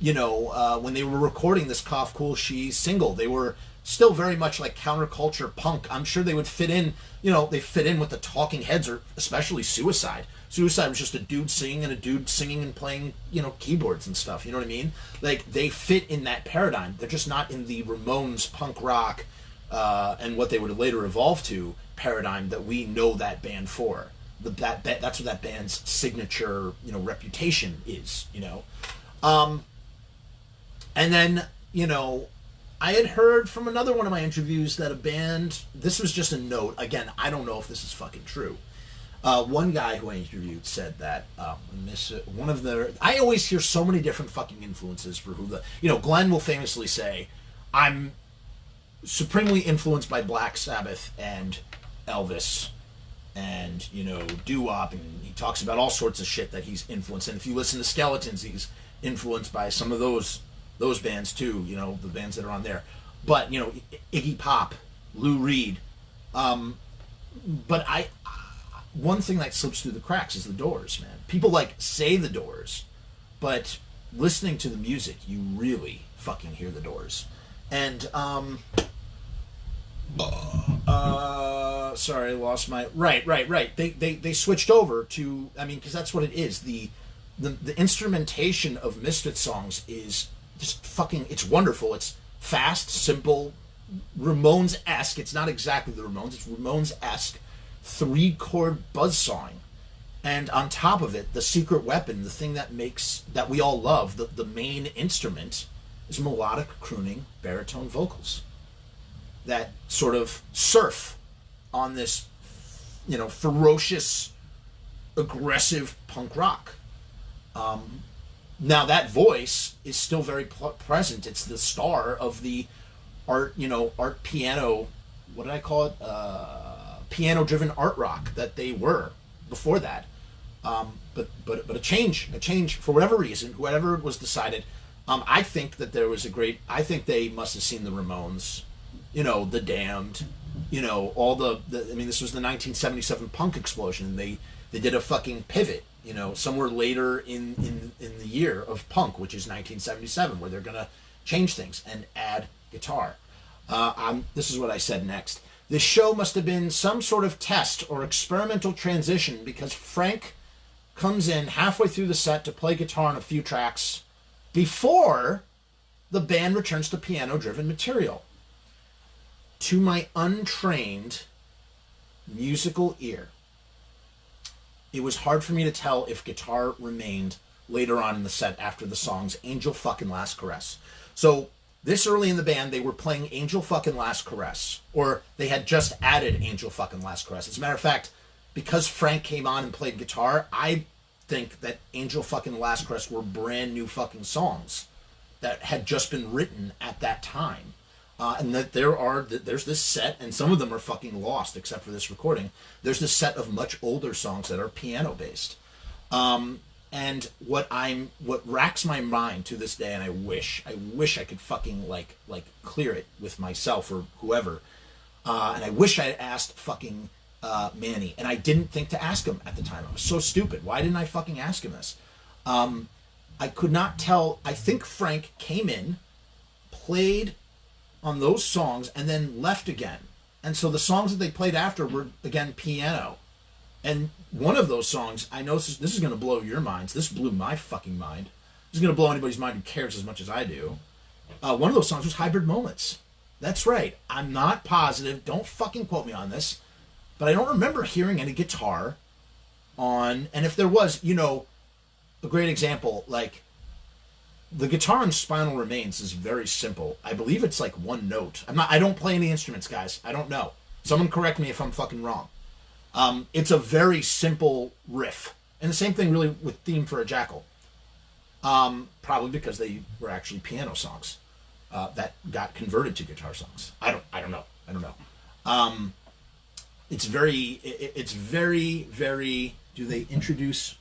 You know, when they were recording this Cough Cool She single, they were still very much like counterculture punk. I'm sure they would fit in, you know, they fit in with the Talking Heads, or especially Suicide. Suicide was just a dude singing and playing, you know, keyboards and stuff. You know what I mean? Like, they fit in that paradigm. They're just not in the Ramones punk rock and what they would later evolve to paradigm that we know that band for. That's what that band's signature, you know, reputation is, you know. And then, you know, I had heard from another one of my interviews that a band, this was just a note, again, I don't know if this is fucking true. One guy who I interviewed said that one of their, I always hear so many different fucking influences for who the, you know, Glenn will famously say, I'm supremely influenced by Black Sabbath and Elvis and, you know, doo-wop, and he talks about all sorts of shit that he's influenced. And if you listen to Skeletons, he's influenced by some of those bands too, you know, the bands that are on there. But, you know, Iggy Pop, Lou Reed. But one thing that slips through the cracks is the Doors, man. People like say the Doors, but listening to the music, you really fucking hear the Doors. And sorry, I lost my right. They switched over to, I mean, because that's what it is. The instrumentation of Misfit songs is just fucking, it's wonderful. It's fast, simple, Ramones-esque. It's not exactly the Ramones. It's Ramones-esque 3-chord buzzsawing. And on top of it, the secret weapon, the thing that makes, that we all love, the main instrument, is melodic, crooning, baritone vocals that sort of surf on this, you know, ferocious, aggressive punk rock. Now that voice is still very present. It's the star of the art piano, what did I call it? Piano-driven art rock that they were before that. But a change for whatever reason, whatever was decided. I think that there was I think they must have seen the Ramones, you know, the Damned, you know, all the I mean, this was the 1977 punk explosion, and they did a fucking pivot, you know, somewhere later in the year of punk, which is 1977, where they're gonna change things and add guitar. This is what I said next. This show must have been some sort of test or experimental transition, because Frank comes in halfway through the set to play guitar on a few tracks before the band returns to piano-driven material. To my untrained musical ear, it was hard for me to tell if guitar remained later on in the set after the song's Angel Fucking Last Caress. So this early in the band, they were playing Angel Fucking Last Caress, or they had just added Angel Fucking Last Caress. As a matter of fact, because Frank came on and played guitar, I think that Angel Fucking Last Caress were brand new fucking songs that had just been written at that time. And that there's this set, and some of them are fucking lost except for this recording. There's this set of much older songs that are piano based. And what racks my mind to this day, and I wish I could fucking like clear it with myself or whoever. And I wish I had asked fucking Manny, and I didn't think to ask him at the time. I was so stupid. Why didn't I fucking ask him this? I could not tell. I think Frank came in, played on those songs, and then left again. And so the songs that they played after were, again, piano. And one of those songs, I know this is going to blow your minds. This blew my fucking mind. This is going to blow anybody's mind who cares as much as I do. One of those songs was Hybrid Moments. That's right. I'm not positive. Don't fucking quote me on this. But I don't remember hearing any guitar on... And if there was, you know, a great example, like... The guitar on Spinal Remains is very simple. I believe it's like one note. I don't play any instruments, guys. I don't know. Someone correct me if I'm fucking wrong. It's a very simple riff. And the same thing really with Theme for a Jackal. Probably because they were actually piano songs that got converted to guitar songs. I don't know. It's very, very... Do they introduce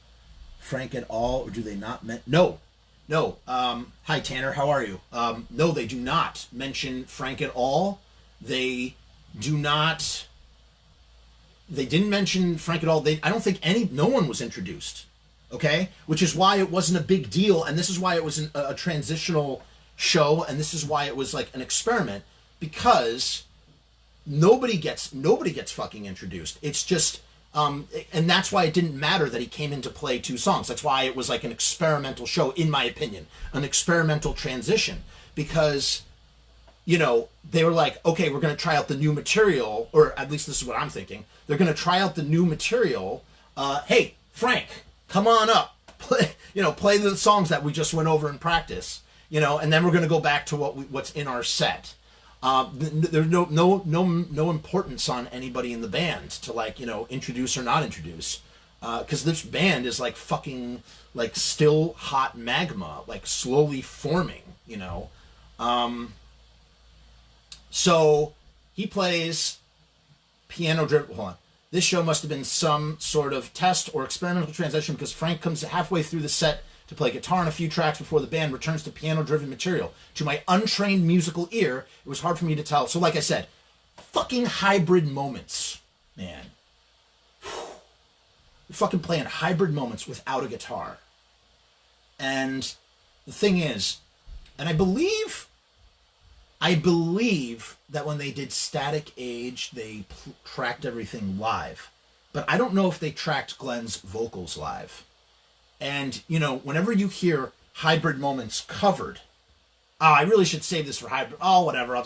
Frank at all, or do they not? No. No. Hi, Tanner. How are you? No, they do not mention Frank at all. They do not. They didn't mention Frank at all. I don't think no one was introduced. Okay? Which is why it wasn't a big deal, and this is why it was a transitional show, and this is why it was like an experiment, because nobody gets fucking introduced. It's just, and that's why it didn't matter that he came in to play 2 songs. That's why it was like an experimental show, in my opinion, an experimental transition, because, you know, they were like, okay, we're going to try out the new material, or at least this is what I'm thinking. They're going to try out the new material. Hey, Frank, come on up, play the songs that we just went over in practice, and then we're going to go back to what's in our set. There's no importance on anybody in the band to introduce or not introduce, because this band is like fucking like still hot magma, like slowly forming, So he plays piano driven. Hold on. This show must have been some sort of test or experimental transition, because Frank comes halfway through the set to play guitar on a few tracks before the band returns to piano-driven material. To my untrained musical ear, it was hard for me to tell. So like I said, fucking hybrid moments, man. You're fucking playing hybrid moments without a guitar. And the thing is, and I believe that when they did Static Age, they tracked everything live. But I don't know if they tracked Glenn's vocals live. And, whenever you hear hybrid moments covered, I really should save this for hybrid. Oh, whatever. I'll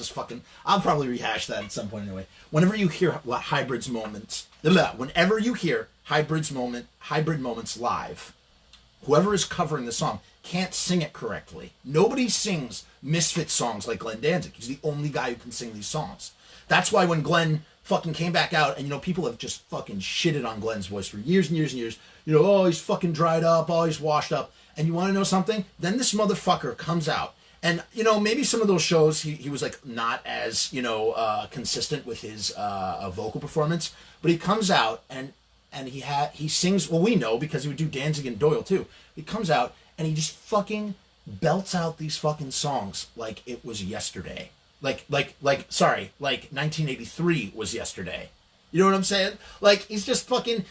probably rehash that at some point anyway. Whenever you hear hybrid moments live, whoever is covering the song can't sing it correctly. Nobody sings Misfit songs like Glenn Danzig. He's the only guy who can sing these songs. That's why when Glenn fucking came back out, and people have just fucking shitted on Glenn's voice for years and years and years. Oh, he's fucking dried up, oh, he's washed up. And you want to know something? Then this motherfucker comes out, and maybe some of those shows he was like not as consistent with his vocal performance, but he comes out and he sings. Well, we know because he would do Danzig and Doyle too. He comes out and he just fucking belts out these fucking songs like it was yesterday. Like 1983 was yesterday. You know what I'm saying? Like, he's just fucking,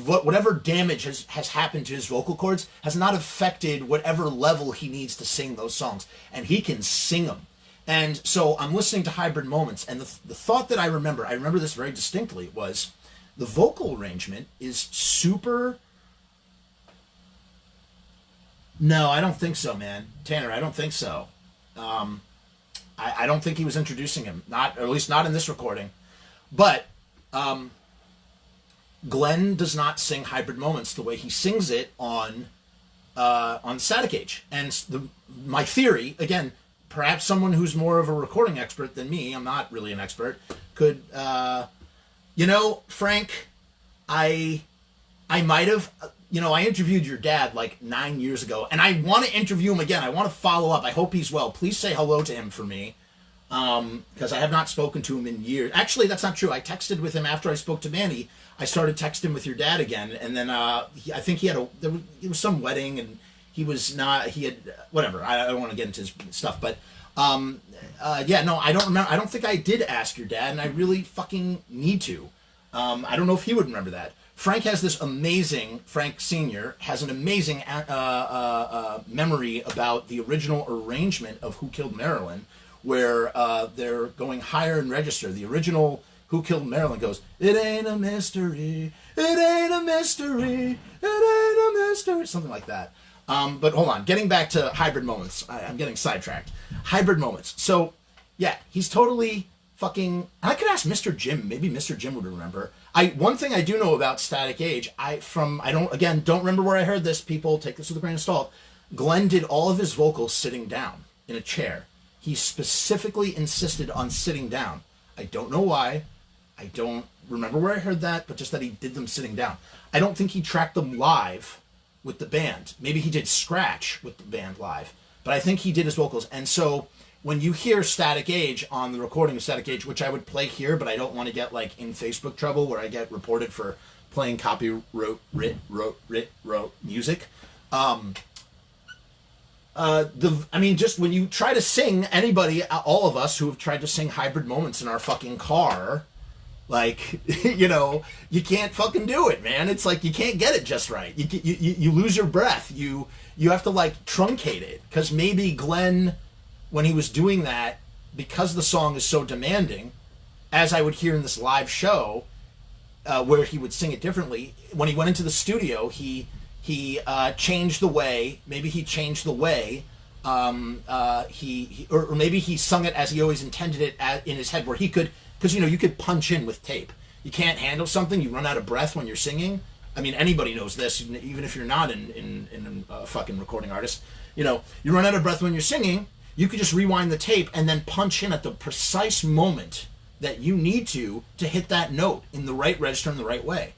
whatever damage has happened to his vocal cords has not affected whatever level he needs to sing those songs. And he can sing them. And so I'm listening to Hybrid Moments, and the thought that I remember this very distinctly, was the vocal arrangement is super... No, I don't think so, man. Tanner, I don't think so. I don't think he was introducing him, or at least not in this recording. But Glenn does not sing Hybrid Moments the way he sings it on Static Age. And my theory, again, perhaps someone who's more of a recording expert than me, I'm not really an expert, could, Frank, I might have... I interviewed your dad like 9 years ago, and I want to interview him again. I want to follow up. I hope he's well. Please say hello to him for me, because I have not spoken to him in years. Actually, that's not true. I texted with him after I spoke to Manny. I started texting with your dad again, and then I think it was some wedding, and whatever. I don't want to get into his stuff, but no, I don't remember. I don't think I did ask your dad, and I really fucking need to. I don't know if he would remember that. Frank Sr. has an amazing memory about the original arrangement of Who Killed Marilyn, where they're going higher in register. The original Who Killed Marilyn goes, "It ain't a mystery, it ain't a mystery, it ain't a mystery," something like that. But hold on, getting back to Hybrid Moments. I'm getting sidetracked. Hybrid Moments. So, yeah, he's totally fucking... I could ask Mr. Jim. Maybe Mr. Jim would remember. One thing I do know about Static Age, I don't remember where I heard this, people, take this with a grain of salt. Glenn did all of his vocals sitting down in a chair. He specifically insisted on sitting down. I don't know why. I don't remember where I heard that, but just that he did them sitting down. I don't think he tracked them live with the band. Maybe he did scratch with the band live, but I think he did his vocals. And so when you hear Static Age on the recording of Static Age, which I would play here, but I don't want to get like in Facebook trouble where I get reported for playing copyright music. Just when you try to sing, anybody, all of us who have tried to sing Hybrid Moments in our fucking car, like, you can't fucking do it, man. It's like you can't get it just right. You lose your breath. You have to like truncate it, because maybe Glenn, when he was doing that, because the song is so demanding, as I would hear in this live show, where he would sing it differently, when he went into the studio, he changed the way. Maybe he changed the way. Or maybe he sung it as he always intended it in his head, where he could, because you could punch in with tape. You can't handle something. You run out of breath when you're singing. I mean, anybody knows this, even if you're not in a fucking recording artist. You run out of breath when you're singing. You could just rewind the tape and then punch in at the precise moment that you need to hit that note in the right register in the right way.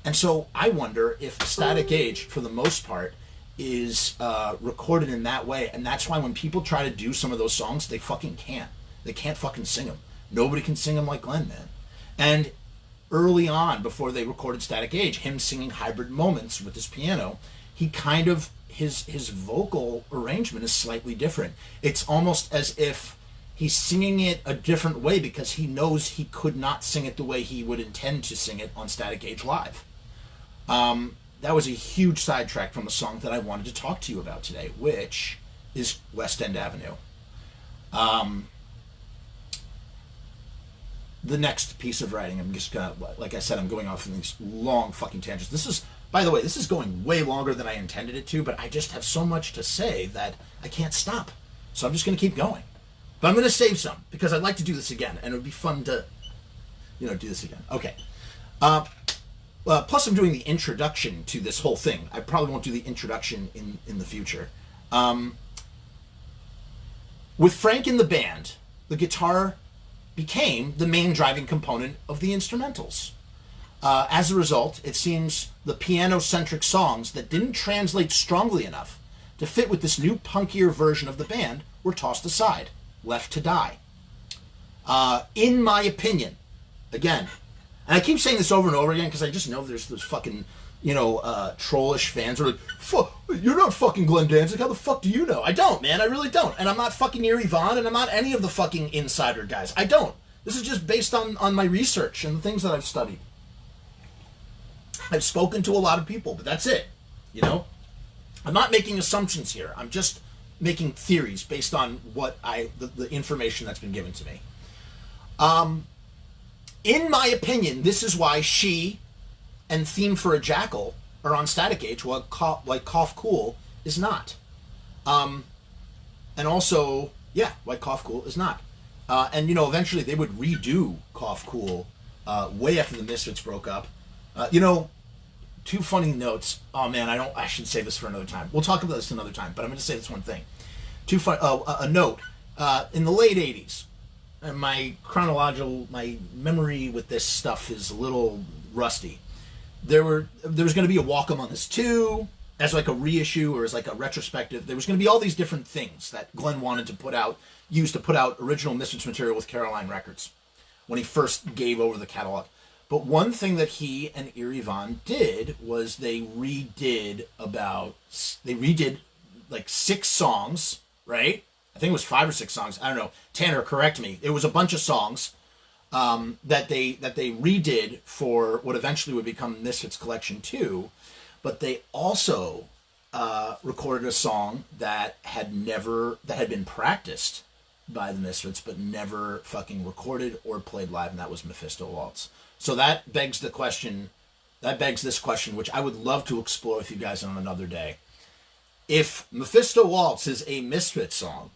And so I wonder if Static Age, for the most part, is recorded in that way. And that's why when people try to do some of those songs, they fucking can't. They can't fucking sing them. Nobody can sing them like Glenn, man. And early on, before they recorded Static Age, him singing Hybrid Moments with his piano, he kind of, his vocal arrangement is slightly different. It's almost as if he's singing it a different way because he knows he could not sing it the way he would intend to sing it on Static Age Live. That was a huge sidetrack from the song that I wanted to talk to you about today, which is West End Avenue. The next piece of writing, I'm just gonna, like I said, I'm going off in these long fucking tangents. This is, by the way, this is going way longer than I intended it to, but I just have so much to say that I can't stop. So I'm just gonna keep going. But I'm gonna save some, because I'd like to do this again, and it would be fun to, do this again. Okay. Plus I'm doing the introduction to this whole thing. I probably won't do the introduction in the future. With Frank in the band, the guitar became the main driving component of the instrumentals. As a result, it seems the piano-centric songs that didn't translate strongly enough to fit with this new punkier version of the band were tossed aside, left to die. In my opinion, again, and I keep saying this over and over again because I just know there's those fucking, trollish fans who are like, you're not fucking Glenn Danzig, how the fuck do you know? I don't, man, I really don't. And I'm not fucking EVILIVE, and I'm not any of the fucking insider guys. I don't. This is just based on my research and the things that I've studied. I've spoken to a lot of people, but that's it, I'm not making assumptions here. I'm just making theories based on what the information that's been given to me. In my opinion, this is why She and Theme for a Jackal are on Static Age, while Cough Cool is not. And also, why Cough Cool is not. And eventually they would redo Cough Cool way after the Misfits broke up. Two funny notes. Oh man, I should save this for another time. We'll talk about this another time, but I'm going to say this one thing. A note. In the late 80s, and my memory with this stuff is a little rusty. There was going to be a Walk Among Us 2 as like a reissue or as like a retrospective. There was going to be all these different things that Glenn wanted to use to put out original Misfits material with Caroline Records when he first gave over the catalog. But one thing that he and Eerie Von did was they redid like 6 songs, right? I think it was 5 or 6 songs. I don't know. Tanner, correct me. It was a bunch of songs that they redid for what eventually would become Misfits Collection 2. But they also recorded a song that had been practiced by the Misfits, but never fucking recorded or played live, and that was Mephisto Waltz. So that begs this question, which I would love to explore with you guys on another day. If Mephisto Waltz is a Misfits song,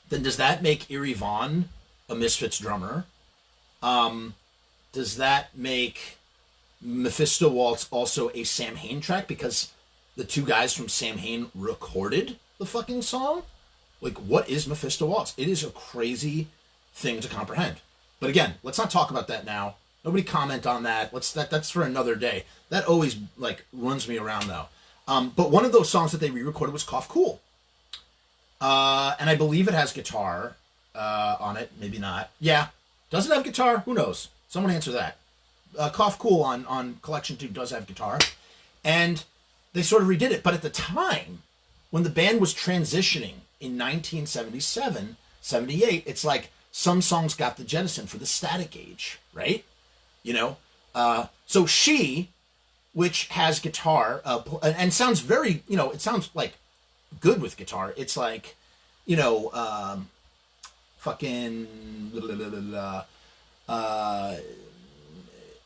then does that make Eerie Von a Misfits drummer? Does that make Mephisto Waltz also a Samhain track because the two guys from Samhain recorded the fucking song? Like, what is Mephisto Waltz? It is a crazy thing to comprehend. But again, let's not talk about that now. Nobody comment on that. That's for another day. That always runs me around though. But one of those songs that they re-recorded was Cough Cool. And I believe it has guitar on it. Maybe not. Yeah. Does it have guitar? Who knows? Someone answer that. Cough Cool on Collection 2 does have guitar. And they sort of redid it. But at the time, when the band was transitioning in 1977, 78, it's like some songs got the jettison for the static age, right? You know? So She, which has guitar, and sounds very, you know, it sounds like good with guitar. It's like, you know, fucking...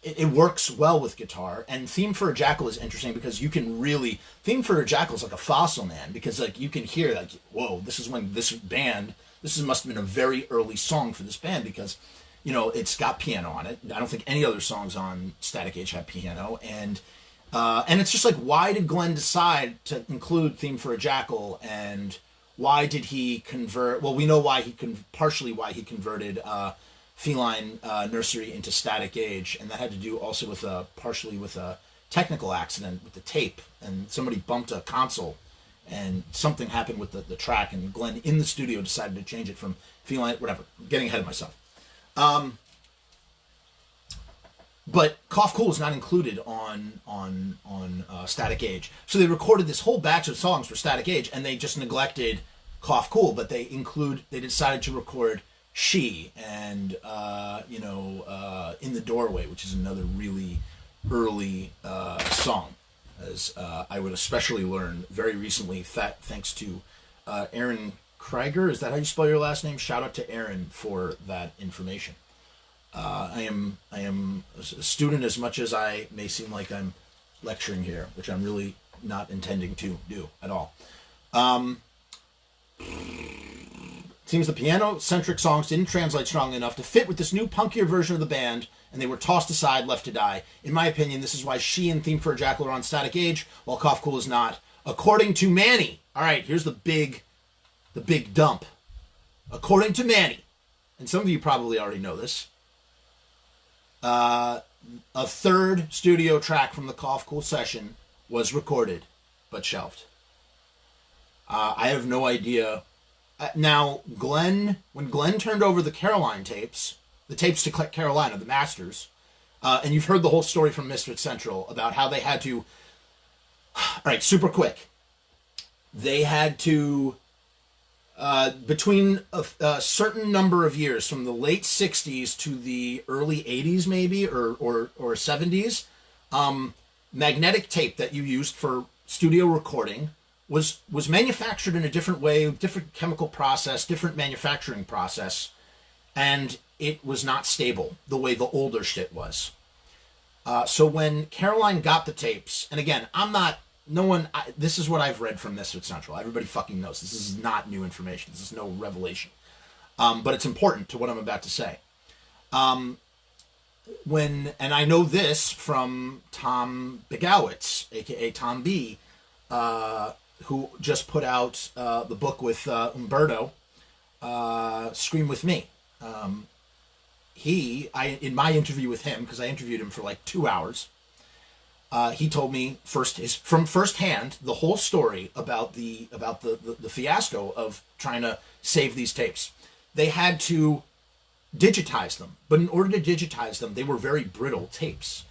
it works well with guitar. And Theme for a Jackal is interesting because you can really... Theme for a Jackal is like a fossil, man, because like you can hear like, whoa, this is when this band... must have been a very early song for this band because, you know, it's got piano on it. I don't think any other songs on Static Age have piano. And it's just like, why did Glenn decide to include Theme for a Jackal? And why did he convert... Well, we know why partially why he converted... Feline Nursery into Static Age, and that had to do also with partially with a technical accident with the tape, and somebody bumped a console, and something happened with the track, and Glenn in the studio decided to change it from Feline, whatever. I'm getting ahead of myself. But Cough Cool is not included on Static Age, so they recorded this whole batch of songs for Static Age, and they just neglected Cough Cool, but they decided to record She and In the Doorway, which is another really early song, as I would especially learn very recently thanks to Aaron Krieger. Is that how you spell your last name? Shout out to Aaron for that information. I am a student as much as I may seem like I'm lecturing here, which I'm really not intending to do at all. Seems the piano-centric songs didn't translate strongly enough to fit with this new punkier version of the band, and they were tossed aside, left to die. In my opinion, this is why She and Theme for a Jackal are on Static Age, while Cough Cool is not. According to Manny. All right, here's the big dump. According to Manny, and some of you probably already know this, a third studio track from the Cough Cool session was recorded, but shelved. I have no idea... Now, when Glenn turned over the Caroline tapes, the tapes to Carolina, the masters, and you've heard the whole story from Misfit Central about how they had to... All right, super quick. They had to, between a certain number of years, from the late 60s to the early 80s maybe, or 70s, magnetic tape that you used for studio recording was manufactured in a different way, different chemical process, different manufacturing process, and it was not stable the way the older shit was. So when Caroline got the tapes, and again, this is what I've read from Misfit Central. Everybody fucking knows. This is not new information. This is no revelation. But it's important to what I'm about to say. And I know this from Tom Begowitz, aka Tom B., who just put out the book with Umberto, Scream With Me. In my interview with him, because I interviewed him for like 2 hours, he told me from firsthand the whole story about the fiasco of trying to save these tapes. They had to digitize them, but in order to digitize them, they were very brittle tapes.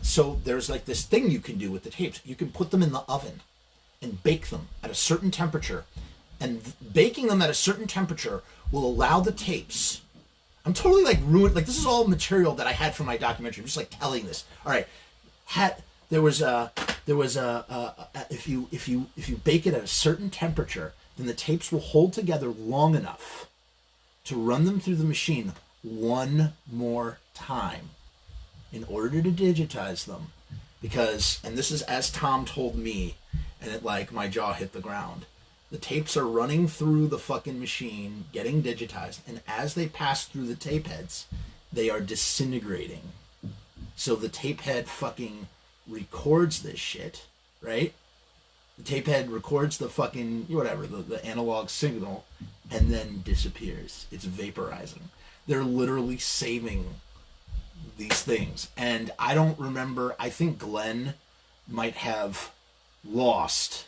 So there's like this thing you can do with the tapes. You can put them in the oven and bake them at a certain temperature. And baking them at a certain temperature will allow the tapes... I'm totally like ruined. Like, this is all material that I had from my documentary. I'm just like telling this. All right. If you bake it at a certain temperature, then the tapes will hold together long enough to run them through the machine one more time in order to digitize them. Because, and this is as Tom told me, and it like my jaw hit the ground. The tapes are running through the fucking machine, getting digitized, and as they pass through the tape heads, they are disintegrating. So the tape head fucking records this shit, right? The tape head records the fucking, whatever, the analog signal, and then disappears. It's vaporizing. They're literally saving these things. And I don't remember, I think Glenn might have lost,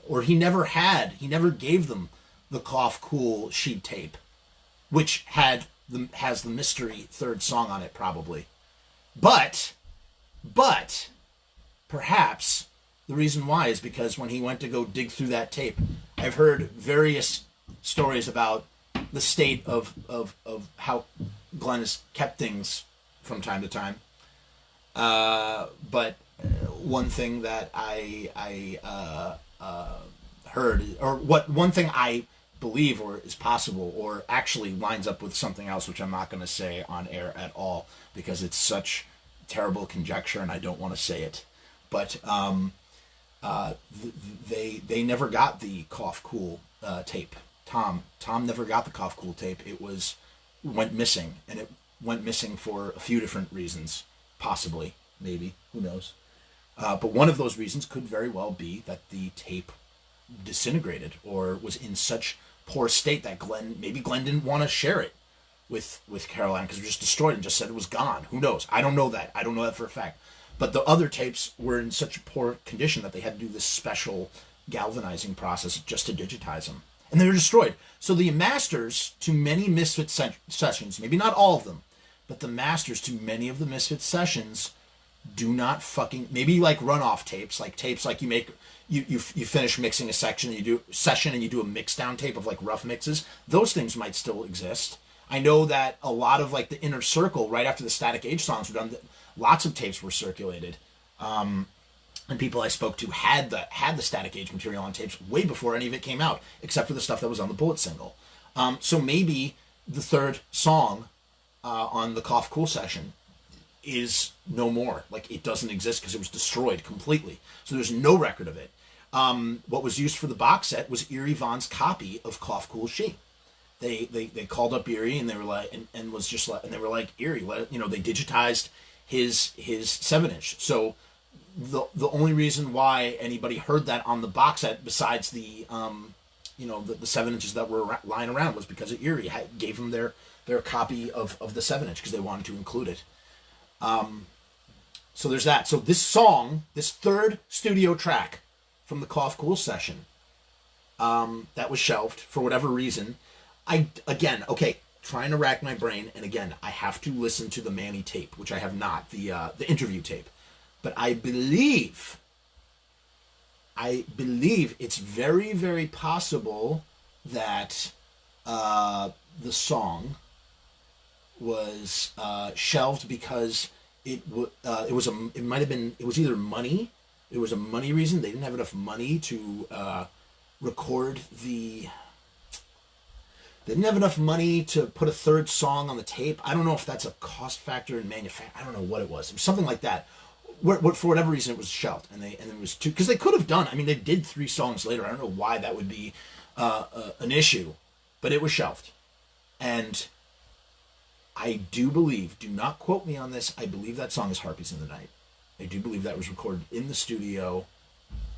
or he never gave them the Cough Cool sheet tape, which had has the mystery third song on it, probably. But perhaps the reason why is because when he went to go dig through that tape, I've heard various stories about the state of how Glenn has kept things from time to time. But one thing that I heard, or one thing I believe or is possible or actually lines up with something else, which I'm not going to say on air at all because it's such terrible conjecture and I don't want to say it. But they never got the Cough Cool tape. Tom never got the Cough Cool tape. It went missing, and it went missing for a few different reasons, possibly, maybe, who knows. But one of those reasons could very well be that the tape disintegrated or was in such poor state that Glenn didn't want to share it with Caroline because it was just destroyed and just said it was gone. Who knows? I don't know that. I don't know that for a fact. But the other tapes were in such a poor condition that they had to do this special galvanizing process just to digitize them. And they were destroyed. So the masters to many Misfit sessions, maybe not all of them, but the masters to many of the Misfit sessions do not fucking, maybe like runoff tapes like you make, you finish mixing a section and you do a mix down tape of like rough mixes. Those things might still exist. I know that a lot of like the Inner Circle right after the Static Age songs were done, lots of tapes were circulated. And people I spoke to had the Static Age material on tapes way before any of it came out, except for the stuff that was on the Bullet single. So maybe the third song on the Cough Cool session is no more. Like, it doesn't exist because it was destroyed completely. So there's no record of it. What was used for the box set was Eerie Vaughn's copy of Cough Cool She. They called up Eerie and they were like, and was just like, and they were like, Eerie, they digitized his 7-inch. So the only reason why anybody heard that on the box set besides the 7 inches that were lying around was because Eerie gave them their copy of the 7-inch because they wanted to include it. So there's that. So this song, this third studio track from the Cough Cool session, that was shelved for whatever reason. Trying to rack my brain, and again, I have to listen to the Manny tape, which I have not, the interview tape. But I believe it's very, very possible that the song was shelved because it was either money. It was a money reason. They didn't have enough money to record the. They didn't have enough money to put a third song on the tape. I don't know if that's a cost factor in manufacturing. I don't know what it was. It was something like that. For whatever reason, it was shelved, and it was two because they could have done. I mean, they did 3 songs later. I don't know why that would be an issue, but it was shelved, and I do believe. Do not quote me on this. I believe that song is "Harpies in the Night." I do believe that was recorded in the studio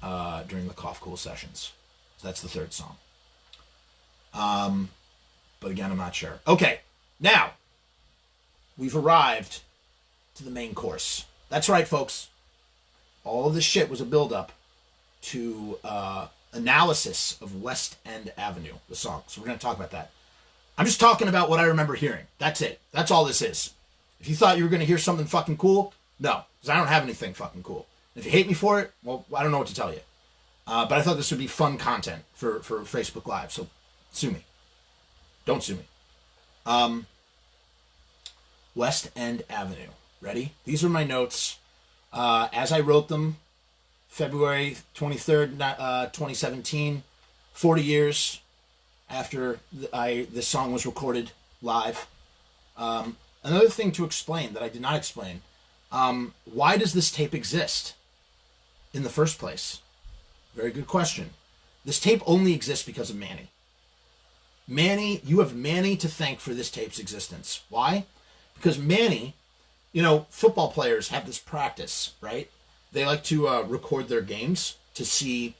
during the Cough Cool sessions. So that's the third song. But again, I'm not sure. Okay, now we've arrived to the main course. That's right, folks. All of this shit was a build-up to analysis of West End Avenue, the song. So we're going to talk about that. I'm just talking about what I remember hearing. That's it. That's all this is. If you thought you were going to hear something fucking cool, no, because I don't have anything fucking cool. If you hate me for it, well, I don't know what to tell you. But I thought this would be fun content for Facebook Live, so sue me. Don't sue me. West End Avenue. Ready? These are my notes. As I wrote them, February 23rd, 2017, 40 years after this song was recorded live. Another thing to explain that I did not explain, why does this tape exist in the first place? Very good question. This tape only exists because of Manny. Manny, you have Manny to thank for this tape's existence. Why? Because Manny, football players have this practice, right? They like to record their games to see,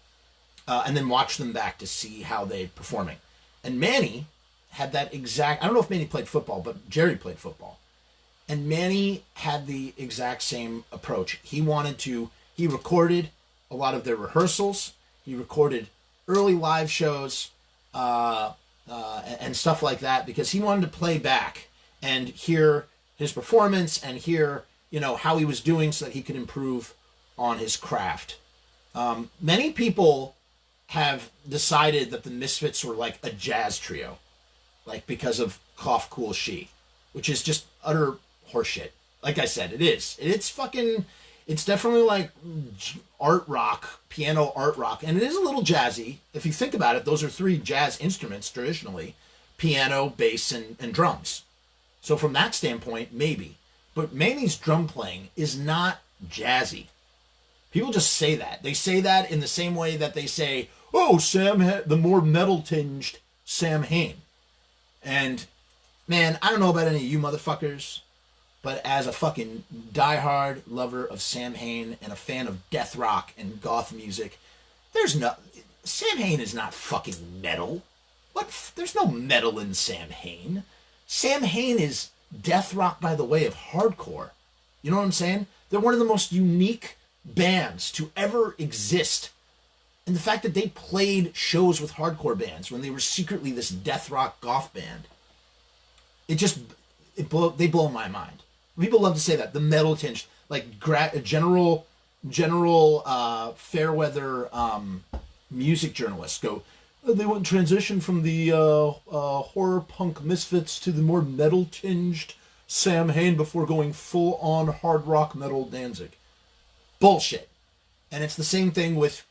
and then watch them back to see how they're performing. And Manny had that exact, I don't know if Manny played football, but Jerry played football. And Manny had the exact same approach. He recorded a lot of their rehearsals. He recorded early live shows, and stuff like that because he wanted to play back and hear his performance and hear, how he was doing so that he could improve on his craft. Many people have decided that the Misfits were like a jazz trio, like because of Cough Cool She, which is just utter horseshit. Like I said, it is. It's definitely like art rock, piano art rock, and it is a little jazzy. If you think about it, those are three jazz instruments traditionally: piano, bass, and drums. So from that standpoint, maybe. But Manny's drum playing is not jazzy. People just say that. They say that in the same way that they say, oh, the more metal-tinged Samhain. And, man, I don't know about any of you motherfuckers, but as a fucking diehard lover of Samhain and a fan of death rock and goth music, Samhain is not fucking metal. There's no metal in Samhain. Samhain is death rock by the way of hardcore. You know what I'm saying? They're one of the most unique bands to ever exist. And the fact that they played shows with hardcore bands when they were secretly this death rock goth band, they blow my mind. People love to say that. The metal tinge, like general fair weather music journalists go, they went transition from the horror punk Misfits to the more metal tinged Samhain before going full on hard rock metal Danzig. Bullshit. And it's the same thing with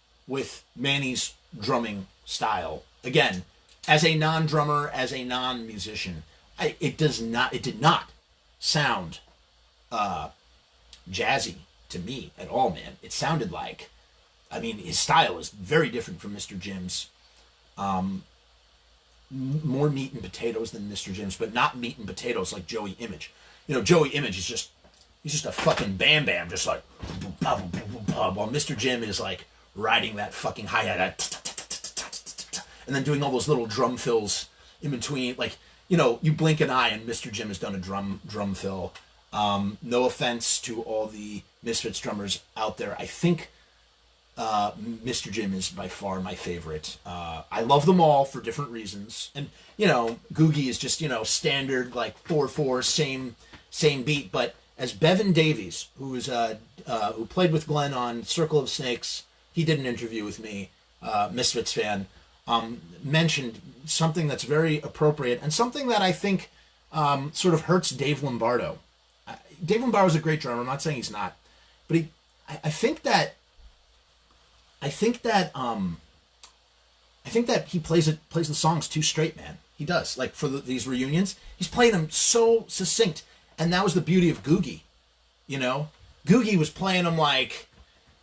Manny's drumming style. Again, as a non-drummer, as a non-musician, it did not sound jazzy to me at all, man. It sounded like, his style is very different from Mr. Jim's. More meat and potatoes than Mr. Jim's, but not meat and potatoes like Joey Image. Joey Image is he's just a fucking bam bam, just like, while Mr. Jim is like riding that fucking hi-hat, and then doing all those little drum fills in between, like, you blink an eye and Mr. Jim has done a drum fill. No offense to all the Misfits drummers out there. I think Mr. Jim is by far my favorite. I love them all for different reasons. And, Googie is just, standard, like 4/4, same beat. But as Bevan Davies, who played with Glenn on Circle of Snakes, he did an interview with me, Misfits fan, mentioned something that's very appropriate and something that I think sort of hurts Dave Lombardo. Dave Lombardo's a great drummer. I'm not saying he's not. But I think that he plays the songs too straight, man. He does. Like for these reunions, he's playing them so succinct, and that was the beauty of Googie. Googie was playing them like,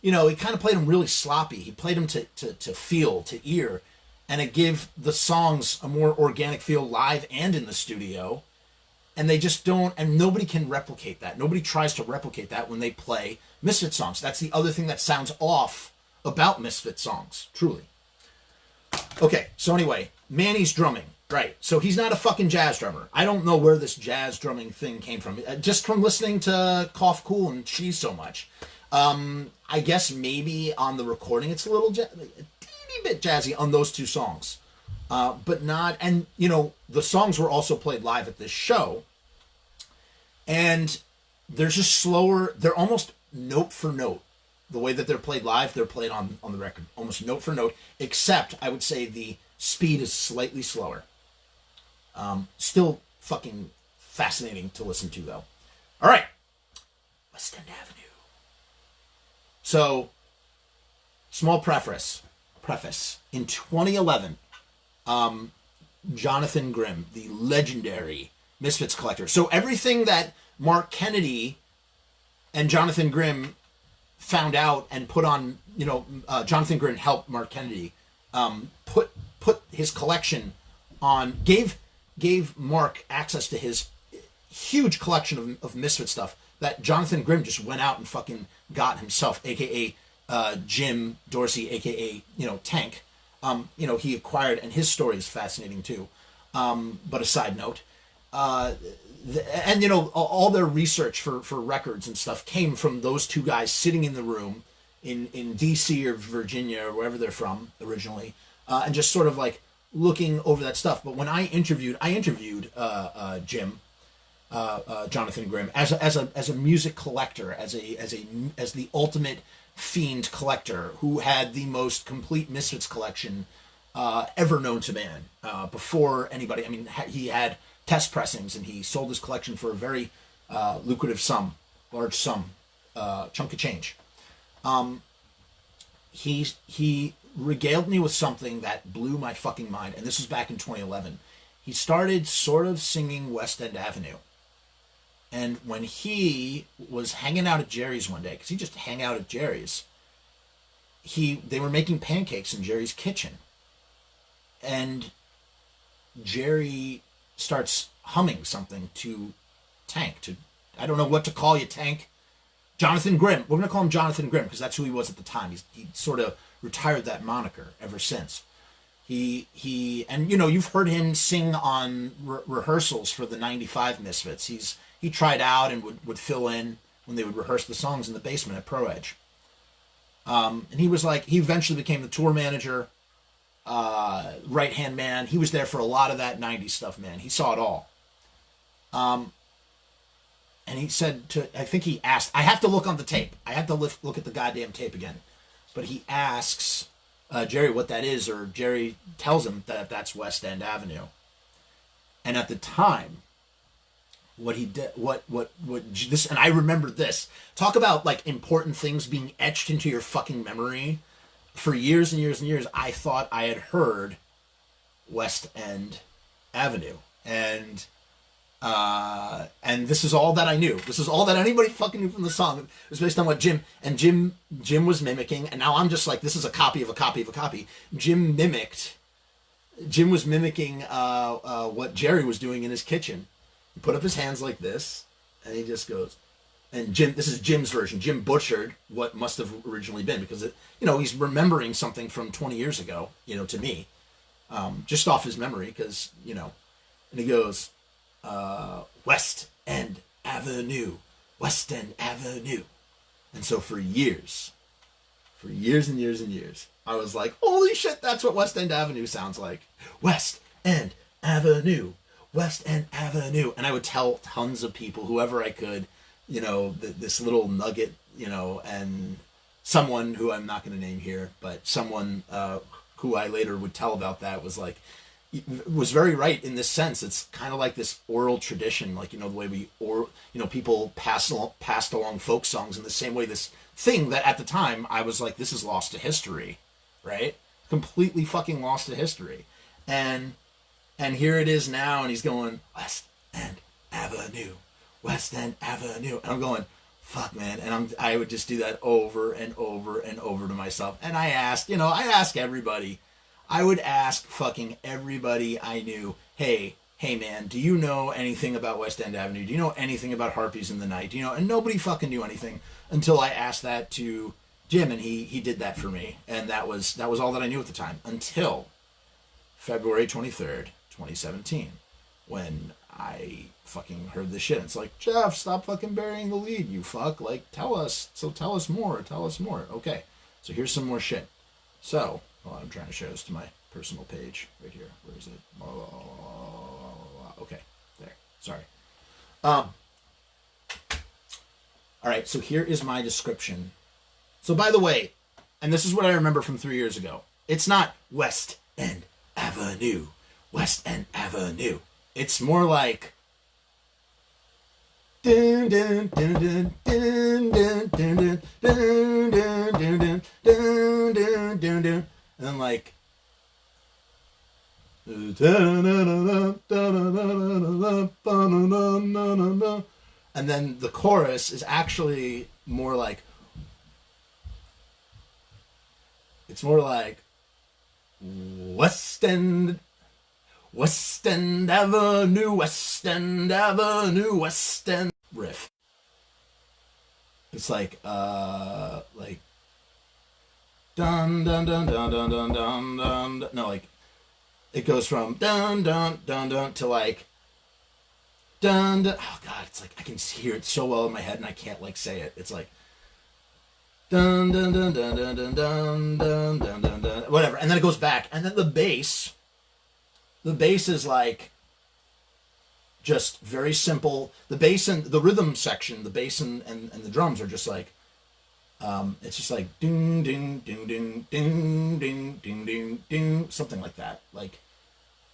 he kind of played them really sloppy. He played them to feel, to ear, and it gave the songs a more organic feel live and in the studio. And they just don't, and nobody can replicate that. Nobody tries to replicate that when they play Misfit songs. That's the other thing that sounds off about Misfit songs, truly. Okay, so anyway, Manny's drumming, right? So he's not a fucking jazz drummer. I don't know where this jazz drumming thing came from. Just from listening to Cough Cool and Cheese so much. I guess maybe on the recording it's a little a teeny bit jazzy on those two songs. But not, and the songs were also played live at this show, and they're just slower. They're almost note for note. The way that they're played live, they're played on the record, almost note for note, except I would say the speed is slightly slower. Still fucking fascinating to listen to, though. All right, West End Avenue. So, small preface. In 2011, Jonathan Grimm, the legendary Misfits collector. So everything that Mark Kennedy and Jonathan Grimm found out and put on, Jonathan Grimm helped Mark Kennedy put his collection on, gave Mark access to his huge collection of Misfit stuff that Jonathan Grimm just went out and fucking got himself, aka Jim Dorsey, aka Tank. He acquired, and his story is fascinating too. But a side note, and all their research for records and stuff came from those two guys sitting in the room in DC or Virginia or wherever they're from originally, and just sort of like looking over that stuff. But when I interviewed Jim, Jonathan Grimm as a music collector, as the ultimate fiend collector who had the most complete Misfits collection ever known to man. Before anybody, I mean, he had test pressings and he sold his collection for a very lucrative sum, large sum, chunk of change. He regaled me with something that blew my fucking mind, and this was back in 2011. He started sort of singing West End Avenue. And when he was hanging out at Jerry's one day, because he just hang out at Jerry's, they were making pancakes in Jerry's kitchen. And Jerry starts humming something to Tank. I don't know what to call you, Tank. Jonathan Grimm. We're going to call him Jonathan Grimm because that's who he was at the time. He sort of retired that moniker ever since. And you know, you've heard him sing on rehearsals for the 95 Misfits. He tried out and would fill in when they would rehearse the songs in the basement at Pro Edge. And he eventually became the tour manager, right-hand man. He was there for a lot of that 90s stuff, man. He saw it all. And he said I think he asked, I have to look on the tape. I have to look at the goddamn tape again. But he asks Jerry what that is, or Jerry tells him that that's West End Avenue. And at the time, what he did, this, and I remember this. Talk about like important things being etched into your fucking memory. For years and years and years, I thought I had heard West End Avenue, and this is all that I knew. This is all that anybody fucking knew from the song. It was based on what Jim was mimicking, and now I'm just like, this is a copy of a copy of a copy. Jim was mimicking what Jerry was doing in his kitchen. He put up his hands like this, and he just goes, and this is Jim's version. Jim butchered what must have originally been, because he's remembering something from 20 years ago, to me, just off his memory, because, and he goes, West End Avenue, West End Avenue. And so for years and years and years, I was like, holy shit, that's what West End Avenue sounds like. West End Avenue, West End Avenue. And I would tell tons of people, whoever I could, this little nugget, and someone who I'm not going to name here, but someone who I later would tell about that was very right in this sense. It's kind of like this oral tradition, like, the way people passed along folk songs in the same way. This thing that at the time I was like, this is lost to history, right? Completely fucking lost to history. And here it is now, and he's going, West End Avenue, West End Avenue. And I'm going, fuck, man. And I would just do that over and over and over to myself. And I asked everybody. I would ask fucking everybody I knew, hey man, do you know anything about West End Avenue? Do you know anything about Harpies in the Night? And nobody fucking knew anything until I asked that to Jim, and he did that for me. And that was all that I knew at the time, until February 23rd, 2017, when I fucking heard this shit. It's like, Jeff, stop fucking burying the lead, you fuck. Like, tell us more. Okay, so here's some more shit. So, I'm trying to share this to my personal page right here. Where is it? Okay, there. Sorry. All right, so here is my description. So, by the way, and this is what I remember from 3 years ago. It's not West End Avenue, West End Avenue. It's more like dun dun dun dun dun dun dun dun dun dun dun dun dun, and then like and then the chorus is actually more like, it's more like West End Avenue, West End Avenue, West End riff. It's like dun dun dun dun dun dun dun dun. No, like it goes from dun dun dun dun to like dun dun. Oh god, it's like I can hear it so well in my head and I can't like say it. It's like dun dun dun dun dun dun dun dun dun dun dun, whatever, and then it goes back, and then the bass is like just very simple. The bass and the rhythm section, the bass and the drums are just like, it's just like ding ding ding ding ding ding ding ding ding, something like that, like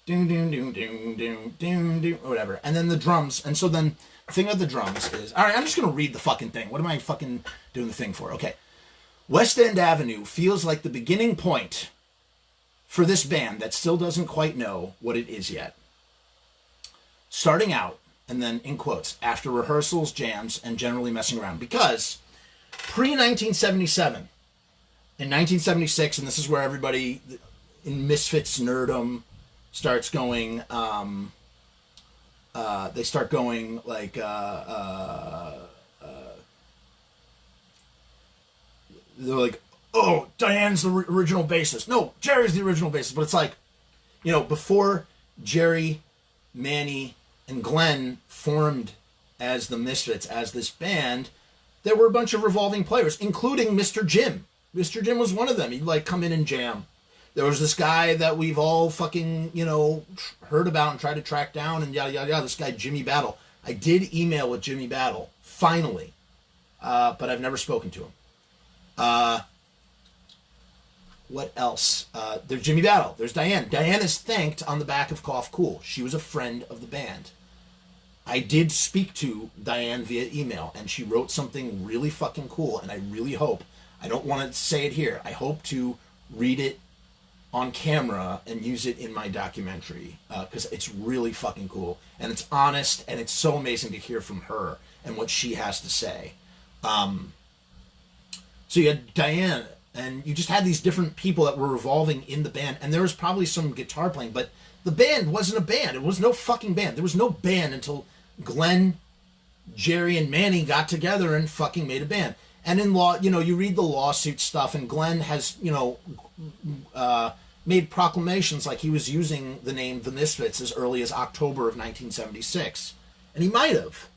ding ding ding ding ding ding ding, or whatever. And then the drums, and so then the thing of the drums is, all right, I'm just gonna read the fucking thing. What am I fucking doing the thing for? Okay, West End Avenue feels like the beginning point for this band that still doesn't quite know what it is yet. Starting out, and then in quotes, after rehearsals, jams, and generally messing around. Because pre-1977, in 1976, and this is where everybody in Misfits nerdom starts going, they start going like, they're like, oh, Diane's the original bassist. No, Jerry's the original bassist. But it's like, you know, before Jerry, Manny, and Glenn formed as the Misfits, as this band, there were a bunch of revolving players, including Mr. Jim. Mr. Jim was one of them. He'd like come in and jam. There was this guy that we've all fucking, you know, heard about and tried to track down and yada, yada, yada. This guy, Jimmy Battle. I did email with Jimmy Battle, finally. But I've never spoken to him. What else? There's Jimmy Battle. There's Diane. Diane is thanked on the back of Cough Cool. She was a friend of the band. I did speak to Diane via email, and she wrote something really fucking cool, and I really hope, I don't want to say it here, I hope to read it on camera and use it in my documentary, because it's really fucking cool, and it's honest, and it's so amazing to hear from her and what she has to say. So you had Diane, and you just had these different people that were revolving in the band, and there was probably some guitar playing, but the band wasn't a band. It was no fucking band. There was no band until Glenn, Jerry, and Manny got together and fucking made a band. And in law, you know, you read the lawsuit stuff, and Glenn has, you know, made proclamations like he was using the name The Misfits as early as October of 1976. And he might have.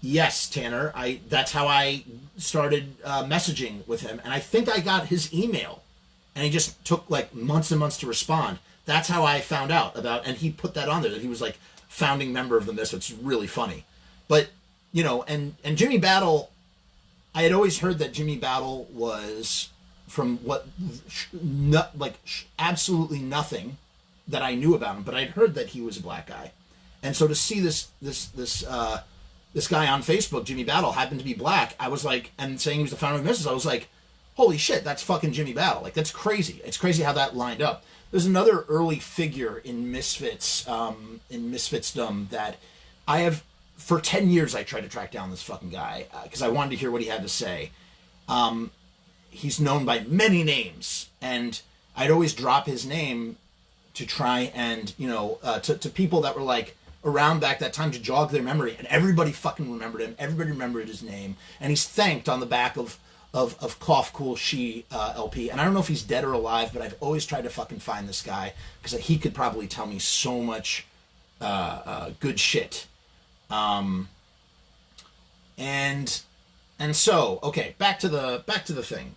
Yes, Tanner, that's how I started messaging with him. And I think I got his email. And he just took like months and months to respond. That's how I found out about, and he put that on there, that he was like founding member of the Misfits. It's really funny. But, you know, and Jimmy Battle, I had always heard that Jimmy Battle was from absolutely nothing that I knew about him, but I'd heard that he was a black guy. And so to see this guy on Facebook, Jimmy Battle, happened to be black, I was like, and saying he was the founder of Misfits, I was like, holy shit, that's fucking Jimmy Battle. Like, that's crazy. It's crazy how that lined up. There's another early figure in Misfits, in Misfitsdom, that I have, for 10 years, I tried to track down this fucking guy, because I wanted to hear what he had to say. He's known by many names, and I'd always drop his name to try and, you know, to people that were like, around back that time to jog their memory, and everybody fucking remembered him. Everybody remembered his name, and he's thanked on the back of Cough Cool She LP. And I don't know if he's dead or alive, but I've always tried to fucking find this guy because he could probably tell me so much good shit. And so, okay, back to the thing.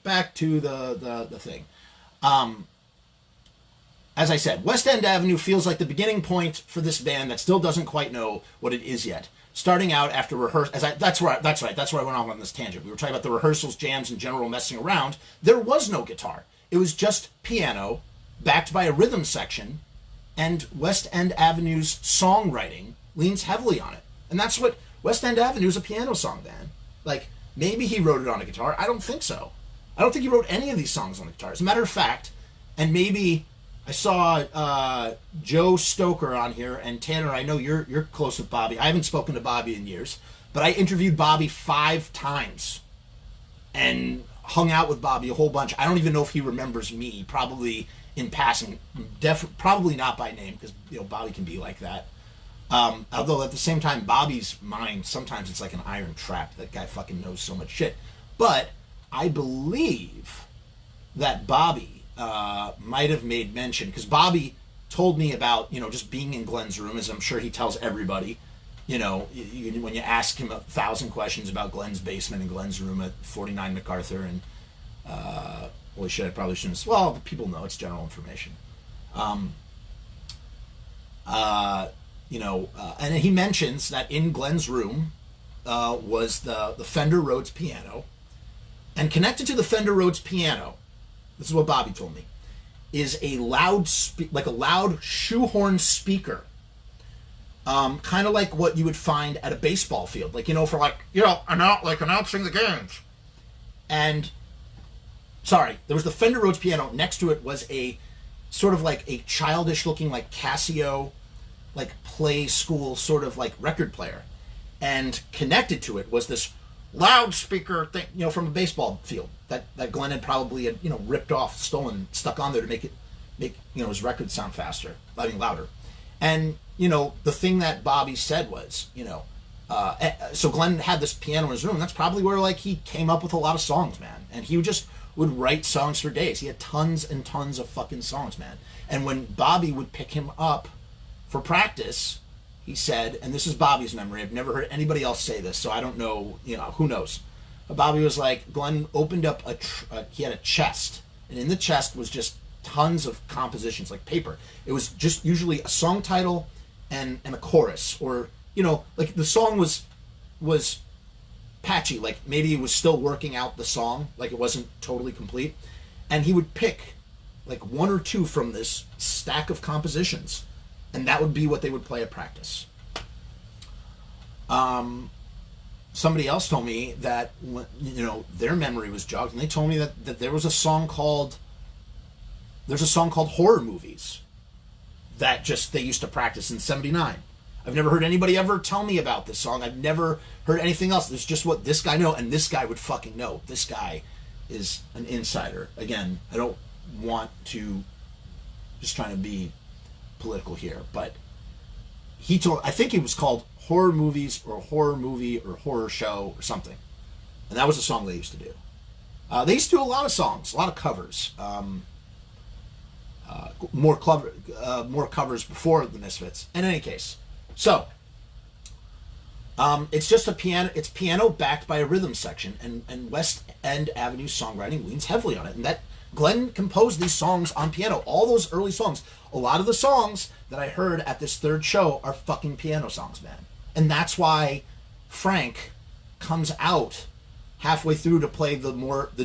As I said, West End Avenue feels like the beginning point for this band that still doesn't quite know what it is yet. Starting out after rehearsal, that's where I went off on this tangent. We were talking about the rehearsals, jams, and general messing around. There was no guitar. It was just piano, backed by a rhythm section, and West End Avenue's songwriting leans heavily on it. And that's what West End Avenue is, a piano song band. Like, maybe he wrote it on a guitar. I don't think so. I don't think he wrote any of these songs on the guitar. As a matter of fact, and maybe I saw Joe Stoker on here, and Tanner, I know you're close with Bobby. I haven't spoken to Bobby in years, but I interviewed Bobby 5 times and hung out with Bobby a whole bunch. I don't even know if he remembers me, probably in passing. Probably not by name, because, you know, Bobby can be like that. Although at the same time, Bobby's mind, sometimes it's like an iron trap. That guy fucking knows so much shit. But I believe that Bobby might have made mention, because Bobby told me about, you know, just being in Glenn's room, as I'm sure he tells everybody, you know, when you ask him 1,000 questions about Glenn's basement and Glenn's room at 49 MacArthur, and holy shit, I probably shouldn't, well, people know, it's general information. And he mentions that in Glenn's room was the Fender Rhodes piano, and connected to the Fender Rhodes piano, this is what Bobby told me, is a loud like a loud shoehorn speaker, kind of like what you would find at a baseball field, like for like announcing the games. And sorry, there was the Fender Rhodes piano. Next to it was a sort of like a childish looking like Casio, like play school sort of like record player, and connected to it was this loudspeaker thing, from a baseball field that Glenn had probably ripped off, stolen, stuck on there to make his record sound faster, louder. And the thing that Bobby said was, so Glenn had this piano in his room. That's probably where like he came up with a lot of songs, man. And he would write songs for days. He had tons and tons of fucking songs, man. And when Bobby would pick him up for practice, he said, and this is Bobby's memory, I've never heard anybody else say this, so I don't know, who knows. But Bobby was like, Glenn opened up he had a chest, and in the chest was just tons of compositions, like paper. It was just usually a song title and a chorus, or, like the song was patchy, like maybe he was still working out the song, like it wasn't totally complete, and he would pick like one or two from this stack of compositions, and that would be what they would play at practice. Somebody else told me that their memory was jogged, and they told me that there was a song called Horror Movies that they used to practice in '79. I've never heard anybody ever tell me about this song. I've never heard anything else. It's just what this guy know, and this guy would fucking know. This guy is an insider. Again, I don't want to just trying to be political here, but I think it was called Horror Movies or Horror Movie or Horror Show or something, and that was a song they used to do. They used to do a lot of songs, a lot of covers, more covers before the Misfits. In any case, so it's just a piano. It's piano backed by a rhythm section, and West End Avenue songwriting leans heavily on it, and that Glenn composed these songs on piano. All those early songs, a lot of the songs that I heard at this third show are fucking piano songs, man. And that's why Frank comes out halfway through to play the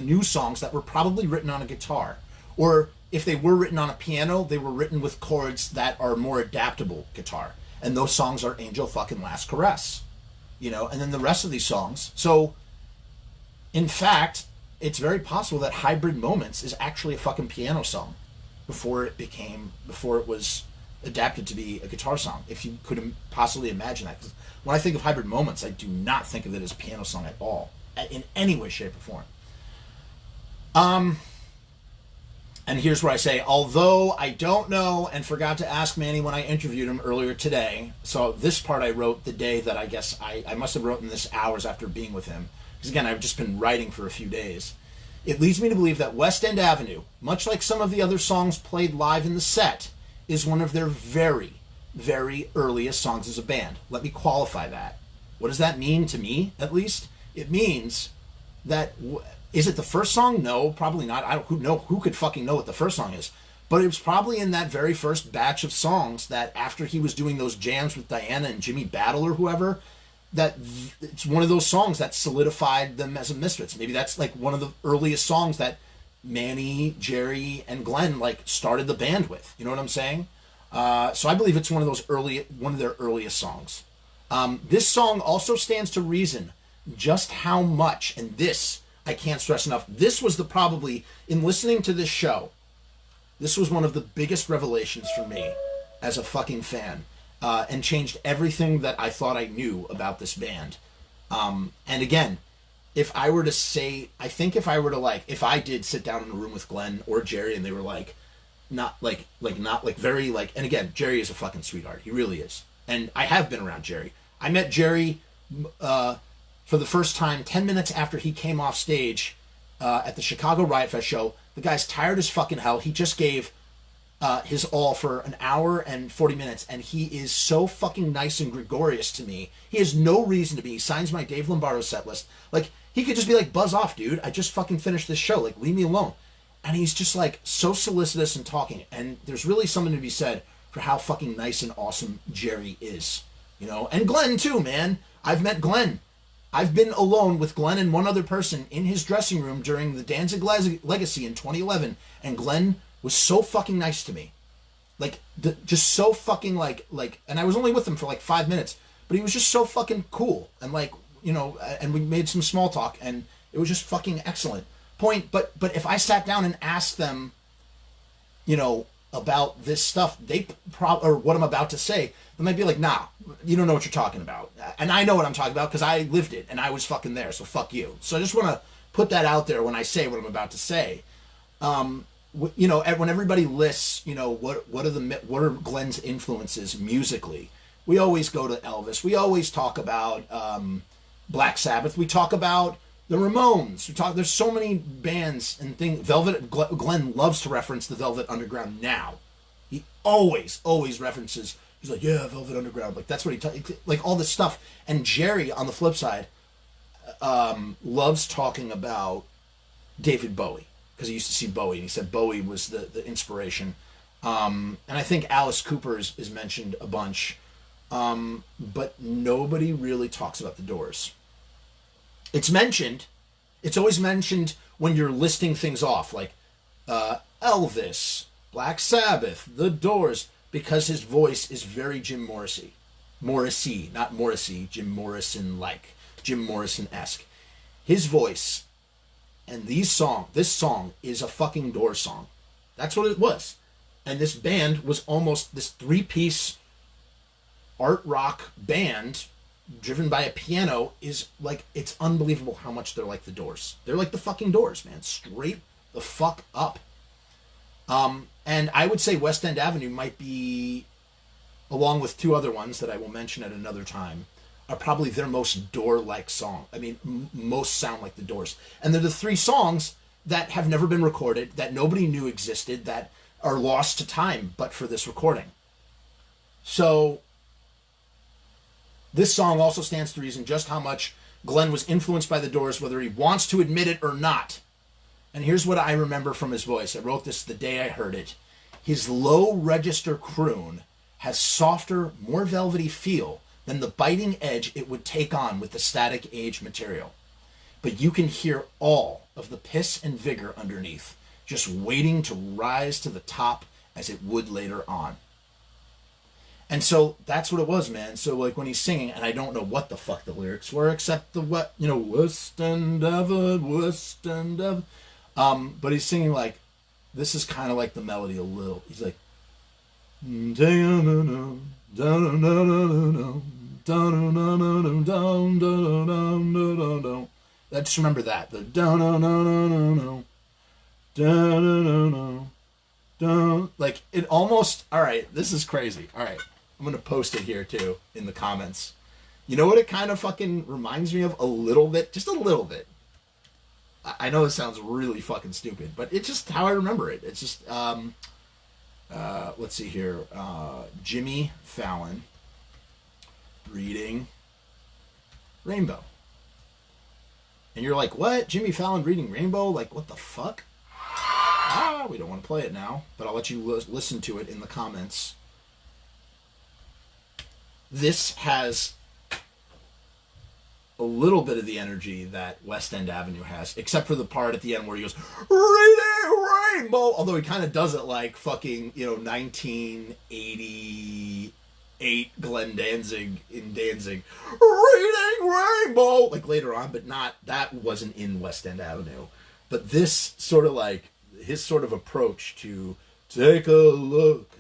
new songs that were probably written on a guitar, or if they were written on a piano, they were written with chords that are more adaptable guitar. And those songs are Angel fucking Last Caress, and then the rest of these songs. So, in fact, it's very possible that Hybrid Moments is actually a fucking piano song before it was adapted to be a guitar song, if you could possibly imagine that. 'Cause when I think of Hybrid Moments, I do not think of it as a piano song at all, in any way, shape, or form. And here's where I say, although I don't know and forgot to ask Manny when I interviewed him earlier today, so this part I wrote the day that I guess I must have written this hours after being with him, because again, I've just been writing for a few days. It leads me to believe that West End Avenue, much like some of the other songs played live in the set, is one of their very, very earliest songs as a band. Let me qualify that. What does that mean to me, at least? It means that... Is it the first song? No, probably not. Who could fucking know what the first song is? But it was probably in that very first batch of songs that after he was doing those jams with Diana and Jimmy Battle or whoever, that it's one of those songs that solidified them as a Misfits. Maybe that's like one of the earliest songs that Manny, Jerry, and Glenn like started the band with. You know what I'm saying? So I believe it's one of their earliest songs. This song also stands to reason just how much, and this I can't stress enough, this was probably, in listening to this show, this was one of the biggest revelations for me as a fucking fan, and changed everything that I thought I knew about this band. And again, if I were to say, I think if I did sit down in a room with Glenn or Jerry and they were like, not very, and again, Jerry is a fucking sweetheart. He really is. And I have been around Jerry. I met Jerry, for the first time 10 minutes after he came off stage at the Chicago Riot Fest show. The guy's tired as fucking hell. He just gave his all for an hour and 40 minutes, and he is so fucking nice and gregarious to me. He has no reason to be. He signs my Dave Lombardo set list. Like, he could just be like, buzz off, dude. I just fucking finished this show. Like, leave me alone. And he's just like so solicitous and talking. And there's really something to be said for how fucking nice and awesome Jerry is. You know, and Glenn too, man. I've met Glenn. I've been alone with Glenn and one other person in his dressing room during the Danzig Legacy in 2011, and Glenn was so fucking nice to me. Like, just so fucking like, and I was only with him for like 5 minutes, but he was just so fucking cool, and like, you know, and we made some small talk, and it was just fucking excellent. But if I sat down and asked them, you know, about this stuff, or what I'm about to say, they might be like, nah, you don't know what you're talking about. And I know what I'm talking about because I lived it and I was fucking there, so fuck you. So I just want to put that out there when I say what I'm about to say. You know, when everybody lists, you know, what are Glenn's influences musically? We always go to Elvis. We always talk about Black Sabbath. We talk about the Ramones. There's so many bands and things. Glenn loves to reference the Velvet Underground now. He always references. He's like, yeah, Velvet Underground. Like, that's what like all this stuff. And Jerry, on the flip side, loves talking about David Bowie, because he used to see Bowie, and he said Bowie was the inspiration. And I think Alice Cooper is mentioned a bunch, but nobody really talks about the Doors. It's mentioned. It's always mentioned when you're listing things off, like Elvis, Black Sabbath, the Doors, because his voice is very Jim Morrissey, not Morrissey, Jim Morrison-like, Jim Morrison-esque. His voice and this song is a fucking Doors song. That's what it was. And this band was almost this 3-piece art rock band driven by a piano. Is like, it's unbelievable how much they're like the Doors. They're like the fucking Doors, man. Straight the fuck up. And I would say West End Avenue might be, along with 2 other ones that I will mention at another time, are probably their most Door-like song. I mean, most sound like the Doors. And they're the 3 songs that have never been recorded, that nobody knew existed, that are lost to time but for this recording. So this song also stands to reason just how much Glenn was influenced by the Doors, whether he wants to admit it or not. And here's what I remember from his voice. I wrote this the day I heard it. His low register croon has softer, more velvety feel than the biting edge it would take on with the Static Age material. But you can hear all of the piss and vigor underneath, just waiting to rise to the top as it would later on. And so that's what it was, man. So like when he's singing, and I don't know what the fuck the lyrics were, except the what, you know, West End Avenue, West End Avenue. But he's singing like, this is kind of like the melody a little. He's like, I just remember that. Like, it almost, all right, this is crazy. All right, I'm going to post it here too in the comments. You know what it kind of fucking reminds me of a little bit? Just a little bit. I know it sounds really fucking stupid, but it's just how I remember it. It's just, let's see here. Jimmy Fallon reading Rainbow. And you're like, what? Jimmy Fallon reading Rainbow? Like, what the fuck? We don't want to play it now, but I'll let you listen to it in the comments. This has a little bit of the energy that West End Avenue has, except for the part at the end where he goes, reading Rainbow, although he kind of does it like fucking, you know, 1988 Glenn Danzig in Danzig, reading Rainbow, like later on, but not, that wasn't in West End Avenue. But this sort of like, his sort of approach to take a look,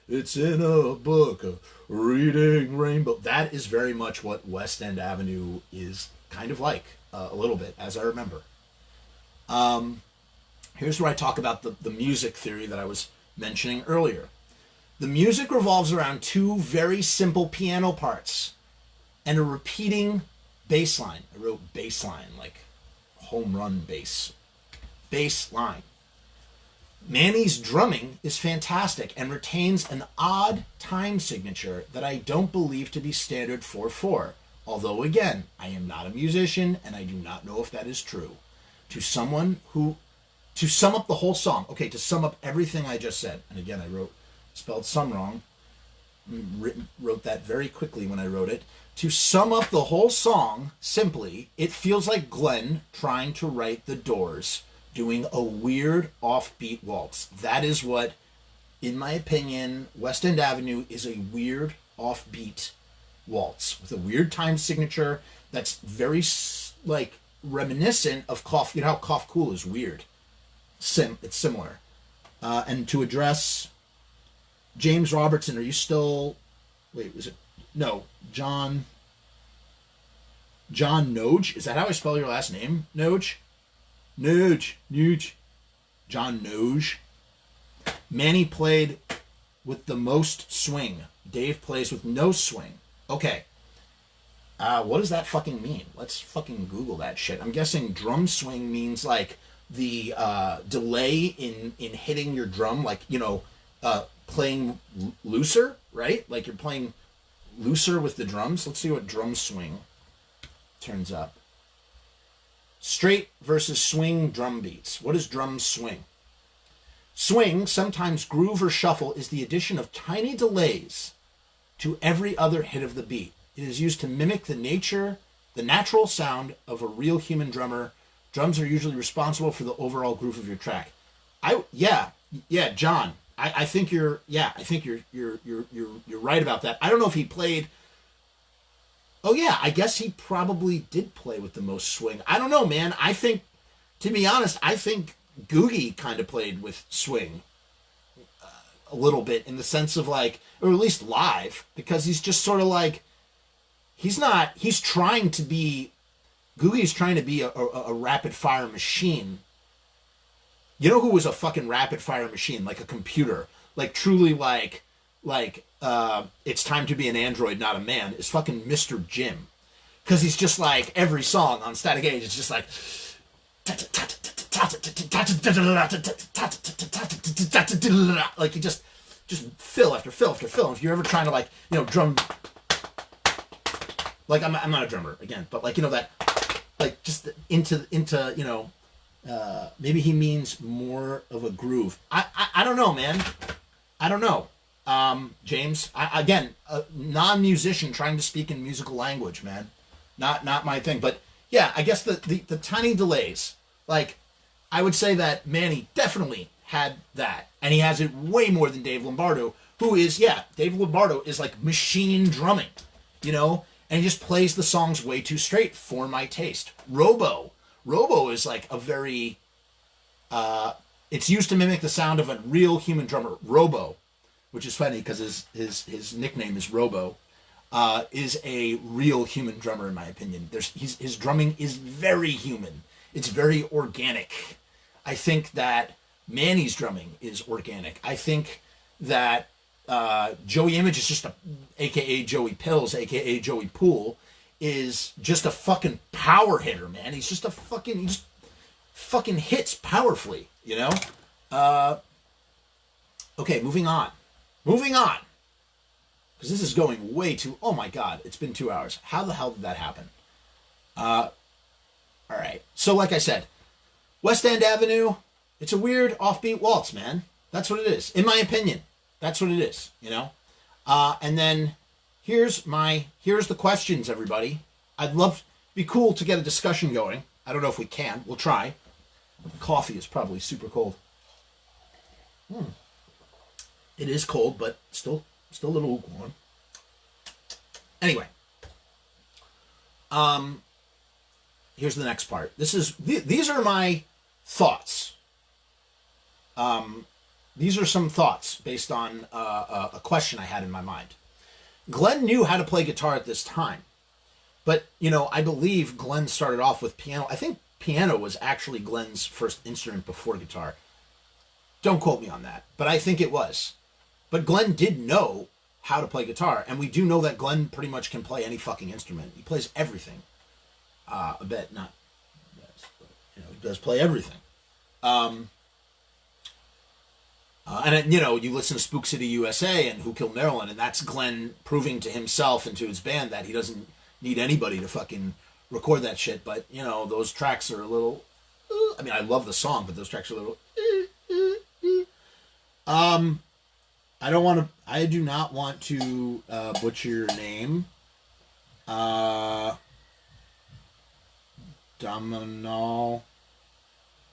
it's in a book, reading Rainbow, that is very much what West End Avenue is kind of like, a little bit, as I remember. Here's where I talk about the music theory that I was mentioning earlier. The music revolves around 2 very simple piano parts and a repeating bass line. I wrote bass line, like home run bass. Bass line. Manny's drumming is fantastic and retains an odd time signature that I don't believe to be standard 4/4. Although, again, I am not a musician and I do not know if that is true. To sum up the whole song, okay, to sum up everything I just said, and again, I spelled some wrong. Wrote that very quickly when I wrote it. To sum up the whole song, simply, it feels like Glenn trying to write The Doors, doing a weird offbeat waltz. That is what, in my opinion, West End Avenue is a weird offbeat waltz with a weird time signature that's very like reminiscent of Cough. You know how Cough Cool is weird. It's similar. And to address James Robertson, are you still? Wait, was it? No, John Noge. Is that how I spell your last name? Noge. John Noge. Manny played with the most swing. Dave plays with no swing. Okay. What does that fucking mean? Let's fucking Google that shit. I'm guessing drum swing means like the delay in hitting your drum, like, you know, playing looser, right? Like you're playing looser with the drums. Let's see what drum swing turns up. Straight versus swing drum beats. What is drum swing? Swing, sometimes groove or shuffle, is the addition of tiny delays to every other hit of the beat. It is used to mimic the natural sound of a real human drummer. Drums are usually responsible for the overall groove of your track. John. I think you're right about that. I don't know if he played. Oh yeah, I guess he probably did play with the most swing. I don't know, man. I think, to be honest, I think Googie kind of played with swing a little bit, in the sense of like, or at least live, because he's just sort of like, Googie's trying to be a rapid fire machine. You know who was a fucking rapid fire machine? Like a computer. Like truly like it's time to be an android, not a man, is fucking Mr. Jim. Because he's just like, every song on Static Age, it's just like, like you just fill after fill after fill. If you're ever trying to, like, you know, drum, like I'm not a drummer again, but like, you know, that, like, just into you know, maybe he means more of a groove. I don't know, man. I don't know. James, again, a non-musician trying to speak in musical language, man. Not my thing. But yeah, I guess the tiny delays, like, I would say that Manny definitely had that. And he has it way more than Dave Lombardo, who is, Dave Lombardo is like machine drumming, you know? And he just plays the songs way too straight for my taste. Robo is like a very, it's used to mimic the sound of a real human drummer. Robo, which is funny because his nickname is Robo, is a real human drummer in my opinion. His drumming is very human. It's very organic. I think that Manny's drumming is organic. I think that Joey Image is just aka Joey Pills, aka Joey Poole, is just a fucking power hitter, man. He just fucking hits powerfully, you know? Okay, moving on. Because this is going way too, oh my God, it's been 2 hours. How the hell did that happen? All right. So like I said, West End Avenue, it's a weird offbeat waltz, man. That's what it is. In my opinion, that's what it is, you know? And then here's the questions, everybody. I'd love, be cool to get a discussion going. I don't know if we can. We'll try. The coffee is probably super cold. It is cold, but still a little lukewarm. Anyway. Here's the next part. These are my thoughts. These are some thoughts based on a question I had in my mind. Glenn knew how to play guitar at this time. But, you know, I believe Glenn started off with piano. I think piano was actually Glenn's first instrument before guitar. Don't quote me on that, but I think it was. But Glenn did know how to play guitar, and we do know that Glenn pretty much can play any fucking instrument. He plays everything. I bet not. But, you know, he does play everything. And, you know, you listen to Spook City USA and Who Killed Marilyn, and that's Glenn proving to himself and to his band that he doesn't need anybody to fucking record that shit. But, you know, those tracks are a little... I mean, I love the song, but those tracks are a little... I do not want to butcher your name. Domino.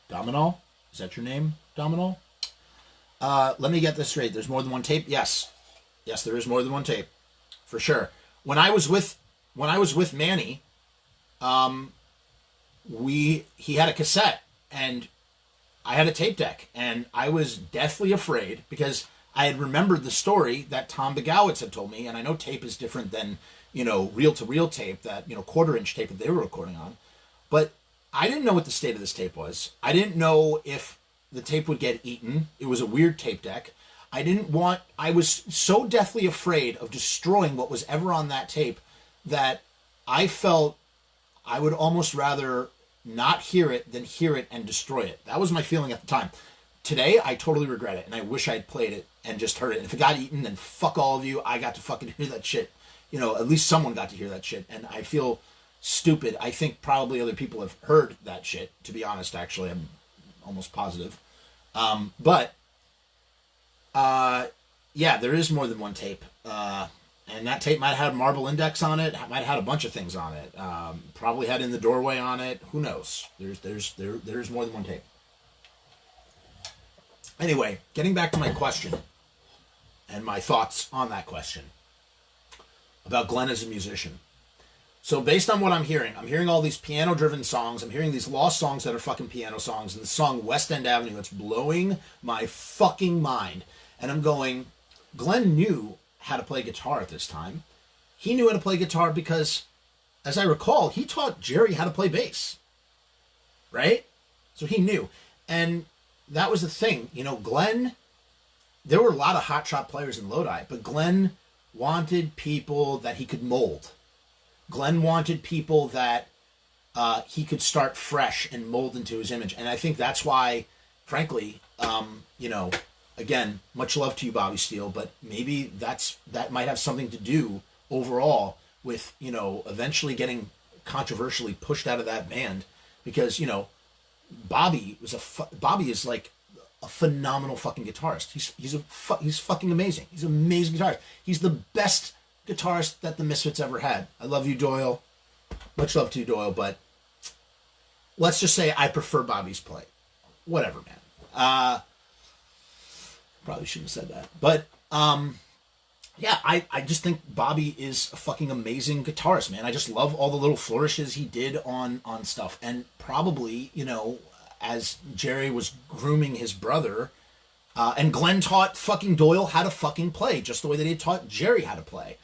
Domino? Is that your name? Domino? Let me get this straight. There's more than one tape? Yes. Yes, there is more than one tape. For sure. When I was with Manny, he had a cassette and I had a tape deck, and I was deathly afraid because I had remembered the story that Tom Begowitz had told me, and I know tape is different than, reel-to-reel tape, that, quarter-inch tape that they were recording on. But I didn't know what the state of this tape was. I didn't know if the tape would get eaten. It was a weird tape deck. I was so deathly afraid of destroying what was ever on that tape that I felt I would almost rather not hear it than hear it and destroy it. That was my feeling at the time. Today, I totally regret it, and I wish I had played it and just heard it. And if it got eaten, then fuck all of you. I got to fucking hear that shit. At least someone got to hear that shit, and I feel stupid. I think probably other people have heard that shit, to be honest, actually. I'm almost positive. Yeah, there is more than one tape. And that tape might have had Marble Index on it. Might have had a bunch of things on it. Probably had In the Doorway on it. Who knows? There's more than one tape. Anyway, getting back to my question and my thoughts on that question about Glenn as a musician. So based on what I'm hearing all these piano-driven songs. I'm hearing these lost songs that are fucking piano songs. And the song West End Avenue, that's blowing my fucking mind. And I'm going, Glenn knew how to play guitar at this time. He knew how to play guitar because, as I recall, he taught Jerry how to play bass. Right? So he knew. And that was the thing. Glenn, there were a lot of hotshot players in Lodi, but Glenn wanted people that he could mold. Glenn wanted people that he could start fresh and mold into his image. And I think that's why, frankly, again, much love to you, Bobby Steele, but maybe that might have something to do overall with, eventually getting controversially pushed out of that band because, Bobby is like a phenomenal fucking guitarist. He's fucking amazing. He's an amazing guitarist. He's the best guitarist that the Misfits ever had. I love you, Doyle. Much love to you, Doyle, but let's just say I prefer Bobby's play. Whatever, man. Probably shouldn't have said that. But, yeah, I just think Bobby is a fucking amazing guitarist, man. I just love all the little flourishes he did on stuff. And probably, as Jerry was grooming his brother, and Glenn taught fucking Doyle how to fucking play, just the way that he taught Jerry how to play.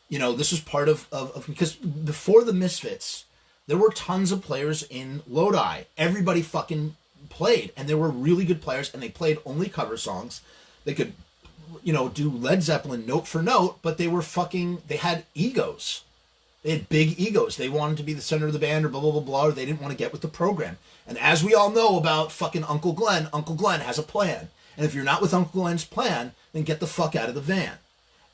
This was part of because before the Misfits, there were tons of players in Lodi. Everybody fucking played, and they were really good players, and they played only cover songs. They could, do Led Zeppelin note for note, but they had egos. They had big egos. They wanted to be the center of the band or blah, blah, blah, blah, or they didn't want to get with the program. And as we all know about fucking Uncle Glenn has a plan. And if you're not with Uncle Glenn's plan, then get the fuck out of the van.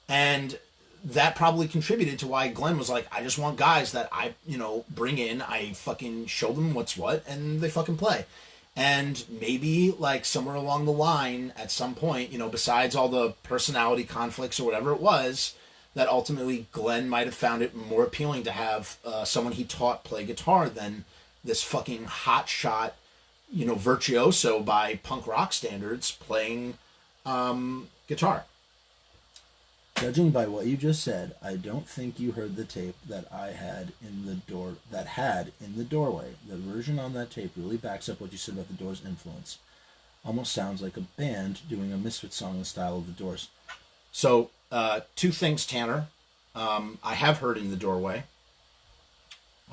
And that probably contributed to why Glenn was like, I just want guys that I, bring in, I fucking show them what's what, and they fucking play. And maybe, like, somewhere along the line, at some point, besides all the personality conflicts or whatever it was, that ultimately Glenn might have found it more appealing to have someone he taught play guitar than this fucking hotshot, virtuoso by punk rock standards playing guitar. Judging by what you just said, I don't think you heard the tape that had in the doorway. The version on that tape really backs up what you said about the Doors' influence. Almost sounds like a band doing a Misfit song in the style of the Doors. So, two things, Tanner. I have heard In the Doorway.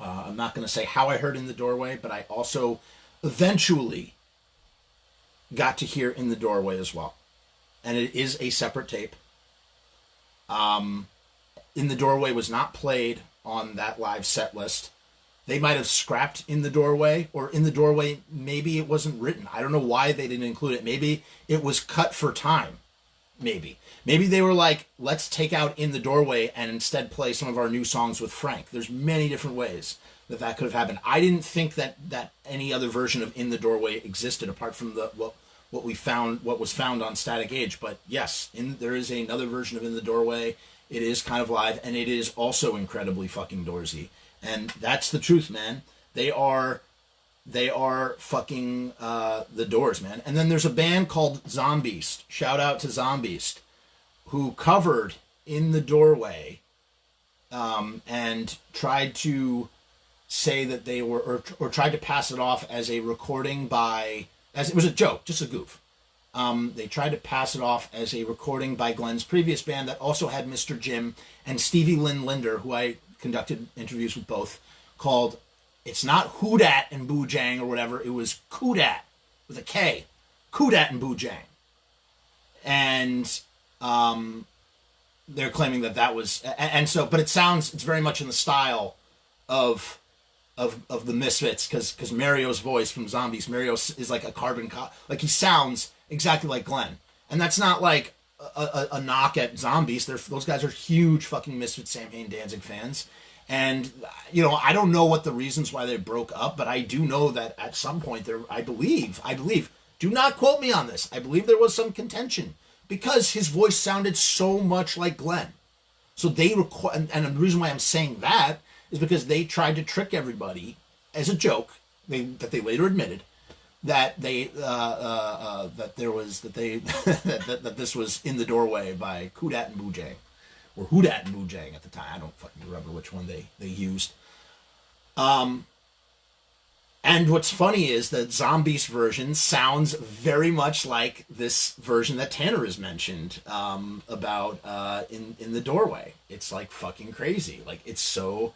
I'm not going to say how I heard In the Doorway, but I also eventually got to hear In the Doorway as well. And it is a separate tape. In the Doorway was not played on that live set list. They might have scrapped In the Doorway, or In the Doorway, maybe it wasn't written. I don't know why they didn't include it. Maybe it was cut for time. Maybe they were like, let's take out In the Doorway and instead play some of our new songs with Frank. There's many different ways that could have happened. I didn't think that any other version of In the Doorway existed apart from what was found on Static Age. But yes, there is another version of In the Doorway. It is kind of live, and it is also incredibly fucking doorsy. And that's the truth, man. They are fucking the Doors, man. And then there's a band called Zombeast. Shout out to Zombeast, who covered In the Doorway, and tried to say that they were, or tried to pass it off as a recording as it was a joke, just a goof. They tried to pass it off as a recording by Glenn's previous band that also had Mr. Jim and Stevie Lynn Linder, who I conducted interviews with both, called, it's not Hoodat and Boojang or whatever, it was Koodat with a K. Koodat and Boojang. And they're claiming that was, and so, but it's very much in the style of the Misfits, because Mario's voice from Zombies, Mario is like a carbon like he sounds exactly like Glenn. And that's not like a knock at Zombies. Those guys are huge fucking Misfit Samhain Danzig fans. And, I don't know what the reasons why they broke up, but I do know that at some point I believe, do not quote me on this, I believe there was some contention because his voice sounded so much like Glenn. So they and the reason why I'm saying that is because they tried to trick everybody as a joke, that they later admitted, that that this was In the Doorway by Koodat and Boojang, or Hoodat and Boojang at the time. I don't fucking remember which one they used. And what's funny is that Zombies version sounds very much like this version that Tanner has mentioned about in the Doorway. It's like fucking crazy. Like it's so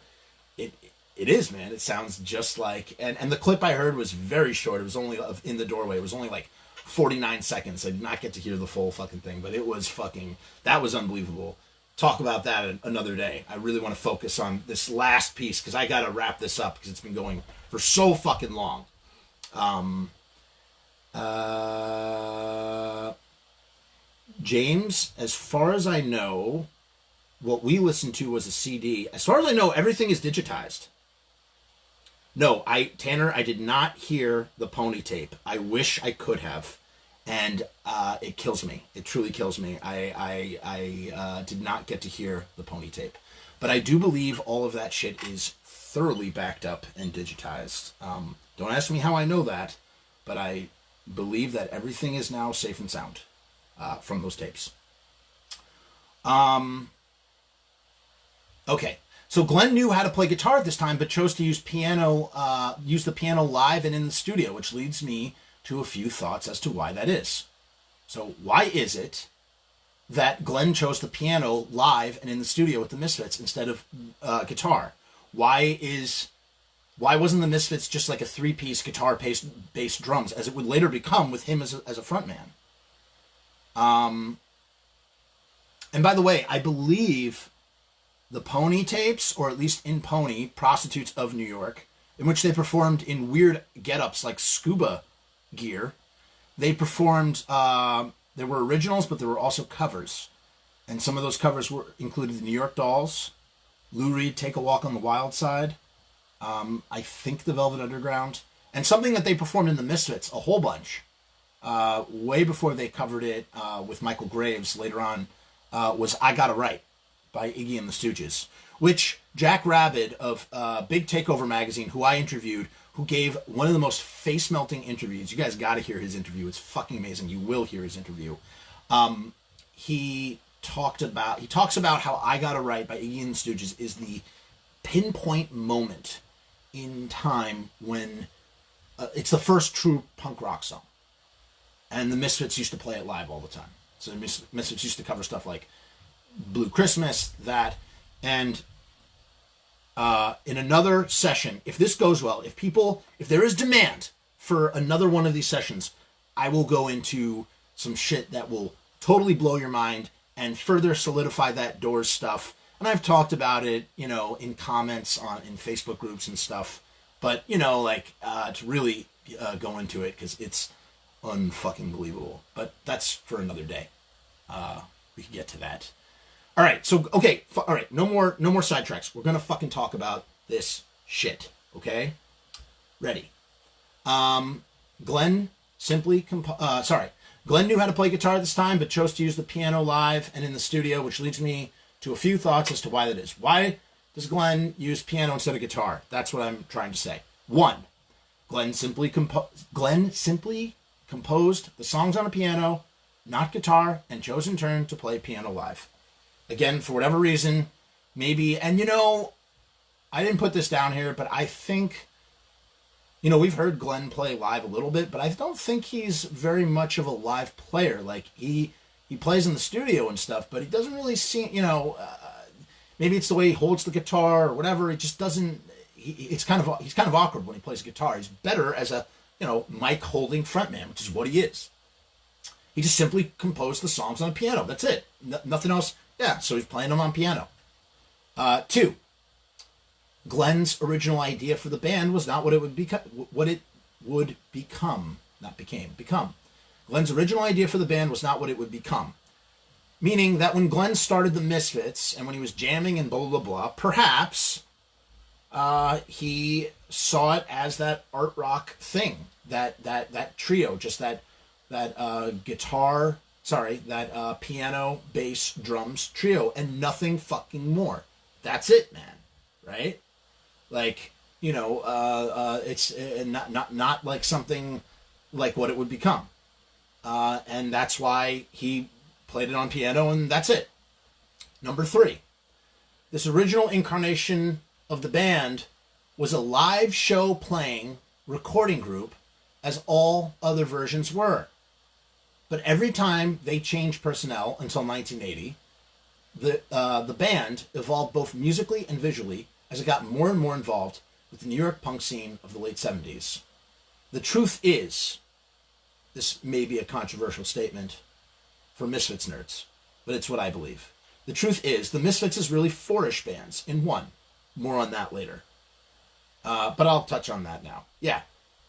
it is, man. It sounds just like, and the clip I heard was very short. It was only In the Doorway. It was only like 49 seconds. I did not get to hear the full fucking thing, but it was that was unbelievable. Talk about that another day. I really want to focus on this last piece because I got to wrap this up because it's been going for so fucking long. James, as far as I know, what we listened to was a CD. As far as I know, everything is digitized. No, Tanner, I did not hear the Pony tape. I wish I could have. And it kills me. It truly kills me. I did not get to hear the Pony tape. But I do believe all of that shit is thoroughly backed up and digitized. Don't ask me how I know that, but I believe that everything is now safe and sound from those tapes. Okay. So Glenn knew how to play guitar at this time, but chose to use the piano live and in the studio, which leads me to a few thoughts as to why that is. So why is it that Glenn chose the piano live and in the studio with the Misfits instead of guitar? Why wasn't the Misfits just like a three-piece guitar, bass, drums, as it would later become with him as a frontman? And by the way, I believe the Pony tapes, or at least in Pony, Prostitutes of New York, in which they performed in weird get-ups like scuba gear. They performed, there were originals, but there were also covers. And some of those covers included the New York Dolls, Lou Reed, Take a Walk on the Wild Side, I think the Velvet Underground, and something that they performed in the Misfits, a whole bunch, way before they covered it with Michael Graves later on, was I Got It Right by Iggy and the Stooges, which Jack Rabid of Big Takeover magazine, who I interviewed, who gave one of the most face-melting interviews. You guys got to hear his interview. It's fucking amazing. You will hear his interview. He talks about how I Got It Right by Iggy and the Stooges is the pinpoint moment in time when it's the first true punk rock song. And the Misfits used to play it live all the time. So the Misfits used to cover stuff like Blue Christmas, that, and in another session, if this goes well, if there is demand for another one of these sessions, I will go into some shit that will totally blow your mind and further solidify that Doors stuff. And I've talked about it, in comments in Facebook groups and stuff, but to really go into it, because it's unfucking believable. But that's for another day. We can get to that. All right, so, okay, all right, no more sidetracks. We're going to fucking talk about this shit, okay? Ready. Glenn Glenn knew how to play guitar at this time, but chose to use the piano live and in the studio, which leads me to a few thoughts as to why that is. Why does Glenn use piano instead of guitar? That's what I'm trying to say. One, Glenn simply composed the songs on a piano, not guitar, and chose in turn to play piano live. Again, for whatever reason, maybe, and I didn't put this down here, but I think, we've heard Glenn play live a little bit, but I don't think he's very much of a live player. Like, he plays in the studio and stuff, but he doesn't really seem, maybe it's the way he holds the guitar or whatever. It just doesn't, he's kind of awkward when he plays guitar. He's better as a, mic holding frontman, which is what he is. He just simply composed the songs on a piano. That's it. Nothing else. Yeah, so he's playing them on piano. Two, Glenn's original idea for the band was not what it would become. Glenn's original idea for the band was not what it would become. Meaning that when Glenn started the Misfits and when he was jamming and blah, blah, blah, perhaps he saw it as that art rock thing, that trio, just that piano, bass, drums trio, and nothing fucking more. That's it, man. Right? Like, it's not like something like what it would become. And that's why he played it on piano, and that's it. Number three, this original incarnation of the band was a live show playing recording group, as all other versions were. But every time they changed personnel until 1980, the band evolved both musically and visually as it got more and more involved with the New York punk scene of the late 70s. The truth is, this may be a controversial statement for Misfits nerds, but it's what I believe. The truth is, the Misfits is really four-ish bands in one. More on that later. But I'll touch on that now. Yeah,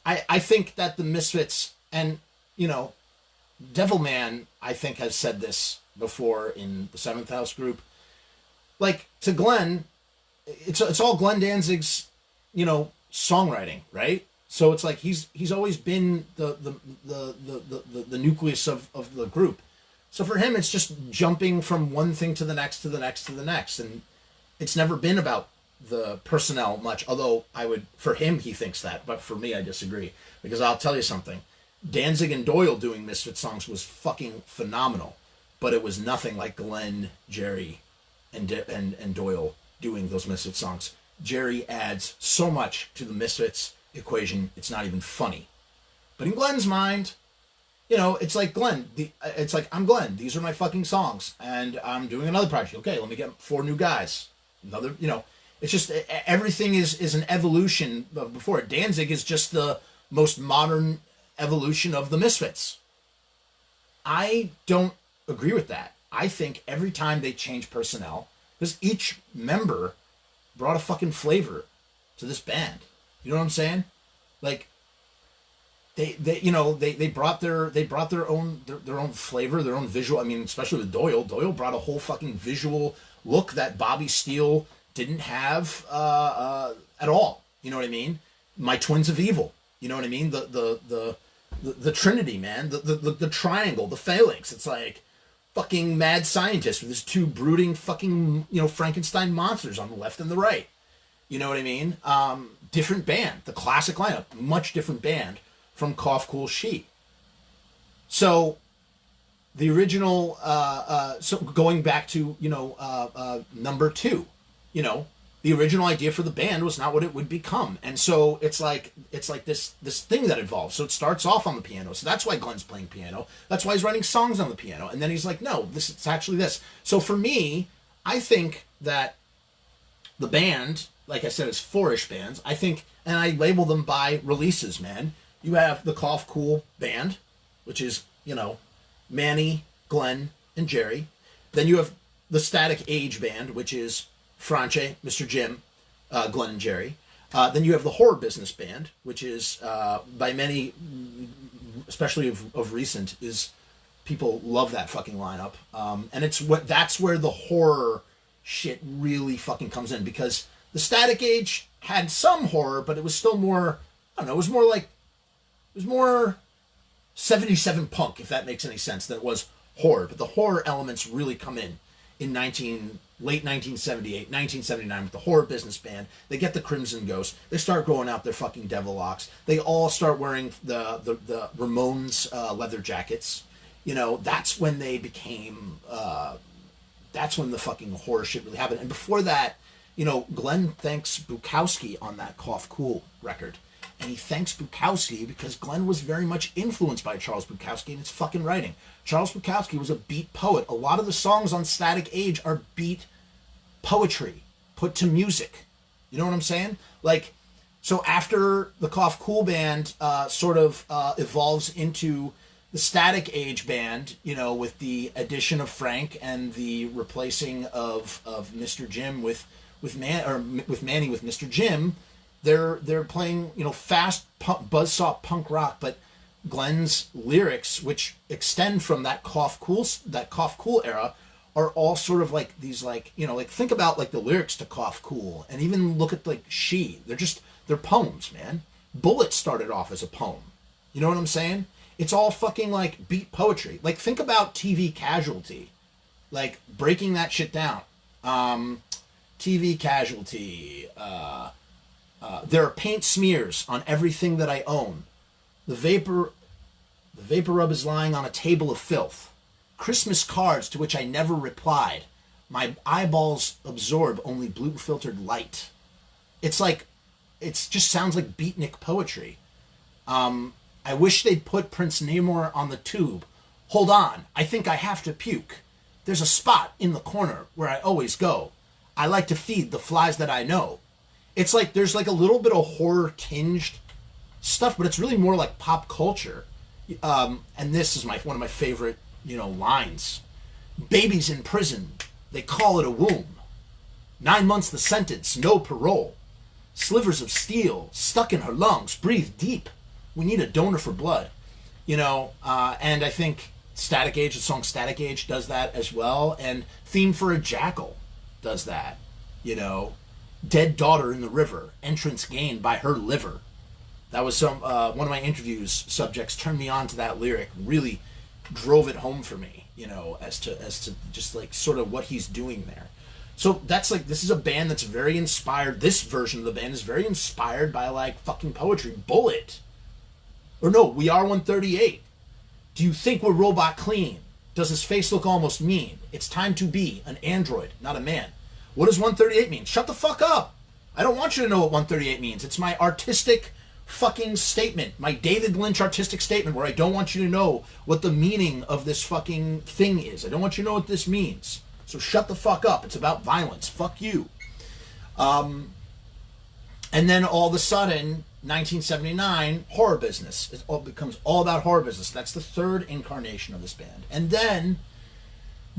I think that the Misfits, and, Devilman, I think, has said this before in the Seventh House group. Like, to Glenn, it's all Glenn Danzig's, songwriting, right? So it's like he's always been the nucleus of the group. So for him, it's just jumping from one thing to the next, to the next, to the next. And it's never been about the personnel much, although for him, he thinks that. But for me, I disagree. Because I'll tell you something. Danzig and Doyle doing Misfit songs was fucking phenomenal. But it was nothing like Glenn, Jerry, and Doyle doing those Misfit songs. Jerry adds so much to the Misfits equation, it's not even funny. But in Glenn's mind, it's like Glenn. It's like, I'm Glenn. These are my fucking songs. And I'm doing another project. Okay, let me get 4 new guys. Another, it's just, everything is an evolution of before. Danzig is just the most modern evolution of the Misfits. I don't agree with that. I think every time they change personnel, because each member brought a fucking flavor to this band. You know what I'm saying? Like, they brought their own flavor, their own visual. I mean, especially with Doyle. Doyle brought a whole fucking visual look that Bobby Steele didn't have at all. You know what I mean? My Twins of Evil. You know what I mean? The Trinity, man. The triangle, the phalanx. It's like fucking mad scientist with his 2 brooding fucking, Frankenstein monsters on the left and the right. You know what I mean? Different band. The classic lineup. Much different band from Cough Cool Sheet. So the original, so going back to, number 2, the original idea for the band was not what it would become. And so it's like this thing that evolves. So it starts off on the piano. So that's why Glenn's playing piano. That's why he's writing songs on the piano. And then he's like, no, it's actually this. So for me, I think that the band, like I said, is 4-ish bands. I think, and I label them by releases, man. You have the Cough Cool band, which is, Manny, Glenn, and Jerry. Then you have the Static Age band, which is Franche, Mr. Jim, Glenn and Jerry. Then you have the Horror Business band, which is, by many, especially of recent, is people love that fucking lineup. And that's where the horror shit really fucking comes in, because the Static Age had some horror, but it was still more, I don't know, it was more 77 punk, if that makes any sense, than it was horror. But the horror elements really come in late 1978, 1979 with the Horror Business Band. They get the Crimson Ghost. They start growing out their fucking devil locks. They all start wearing the Ramones leather jackets. You know, that's when they became, that's when the fucking horror shit really happened. And before that, you know, Glenn thanks Bukowski on that Cough Cool record. And he thanks Bukowski because Glenn was very much influenced by Charles Bukowski in his fucking writing. Charles Bukowski was a beat poet. A lot of the songs on Static Age are beat poetry put to music. You know what I'm saying? Like, so after the Cough Cool band sort of evolves into the Static Age band, you know, with the addition of Frank and the replacing of Mr. Jim with Manny with Mr. Jim, they're playing, you know, fast buzzsaw punk rock, but Glenn's lyrics, which extend from that Cough Cool era, are all sort of like these, like, you know, like think about like the lyrics to Cough Cool, and even look at like they're poems, man. Bullet started off as a poem. You know what I'm saying? It's all fucking like beat poetry. Like think about TV Casualty, like breaking that shit down. TV Casualty. There are paint smears on everything that I own. The vapor rub is lying on a table of filth. Christmas cards to which I never replied. My eyeballs absorb only blue-filtered light. It's like, it just sounds like beatnik poetry. I wish they'd put Prince Namor on the tube. Hold on, I think I have to puke. There's a spot in the corner where I always go. I like to feed the flies that I know. It's like there's like a little bit of horror tinged stuff, but it's really more like pop culture. And this is one of my favorite, you know, lines. Babies in prison, they call it a womb. 9 months the sentence, no parole. Slivers of steel stuck in her lungs, breathe deep. We need a donor for blood. You know, and I think Static Age, the song Static Age does that as well. And Theme for a Jackal does that, you know. Dead daughter in the river, entrance gained by her liver. That was one of my interviews subjects turned me on to that lyric, really drove it home for me, you know, as to just like sort of what he's doing there. So that's like, this is a band that's very inspired. This version of the band is very inspired by like fucking poetry. Bullet. Or no, We Are 138. Do you think we're robot clean? Does his face look almost mean? It's time to be an android, not a man. What does 138 mean? Shut the fuck up. I don't want you to know what 138 means. It's my artistic fucking statement. My David Lynch artistic statement where I don't want you to know what the meaning of this fucking thing is. I don't want you to know what this means. So shut the fuck up. It's about violence. Fuck you. And then all of a sudden, 1979, Horror Business. It becomes all about Horror Business. That's the third incarnation of this band. And then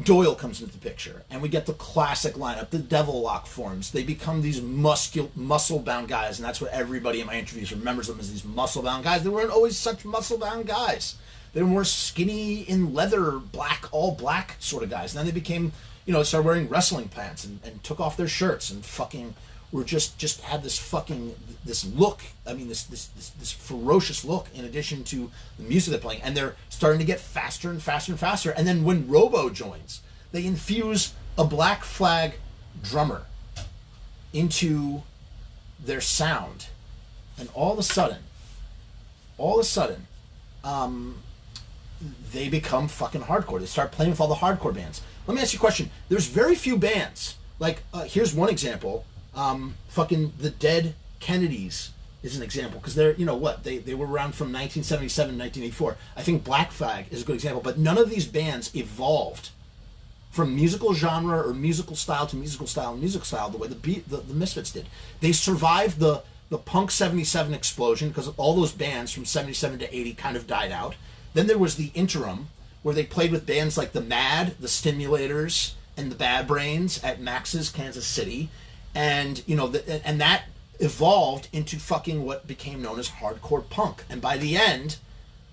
Doyle comes into the picture, and we get the classic lineup. The Devil Lock forms. They become these muscle-bound guys, and that's what everybody in my interviews remembers them as, these muscle-bound guys. They weren't always such muscle-bound guys. They were more skinny in leather, black, all black sort of guys. And then they became, you know, started wearing wrestling pants and took off their shirts and fucking were just had this fucking, this look. I mean, this ferocious look in addition to the music they're playing. And they're starting to get faster and faster and faster. And then when Robo joins, they infuse a Black Flag drummer into their sound. And all of a sudden, they become fucking hardcore. They start playing with all the hardcore bands. Let me ask you a question. There's very few bands. Like, here's one example. Fucking the Dead Kennedys is an example, because they're, you know what, they were around from 1977 to 1984. I think Black Flag is a good example, but none of these bands evolved from musical genre or musical style to musical style and musical style the way the Misfits did. They survived the Punk 77 explosion, because all those bands from 77 to 80 kind of died out. Then there was the interim, where they played with bands like the Mad, the Stimulators, and the Bad Brains at Max's Kansas City. And, you know, and that evolved into fucking what became known as hardcore punk. And by the end,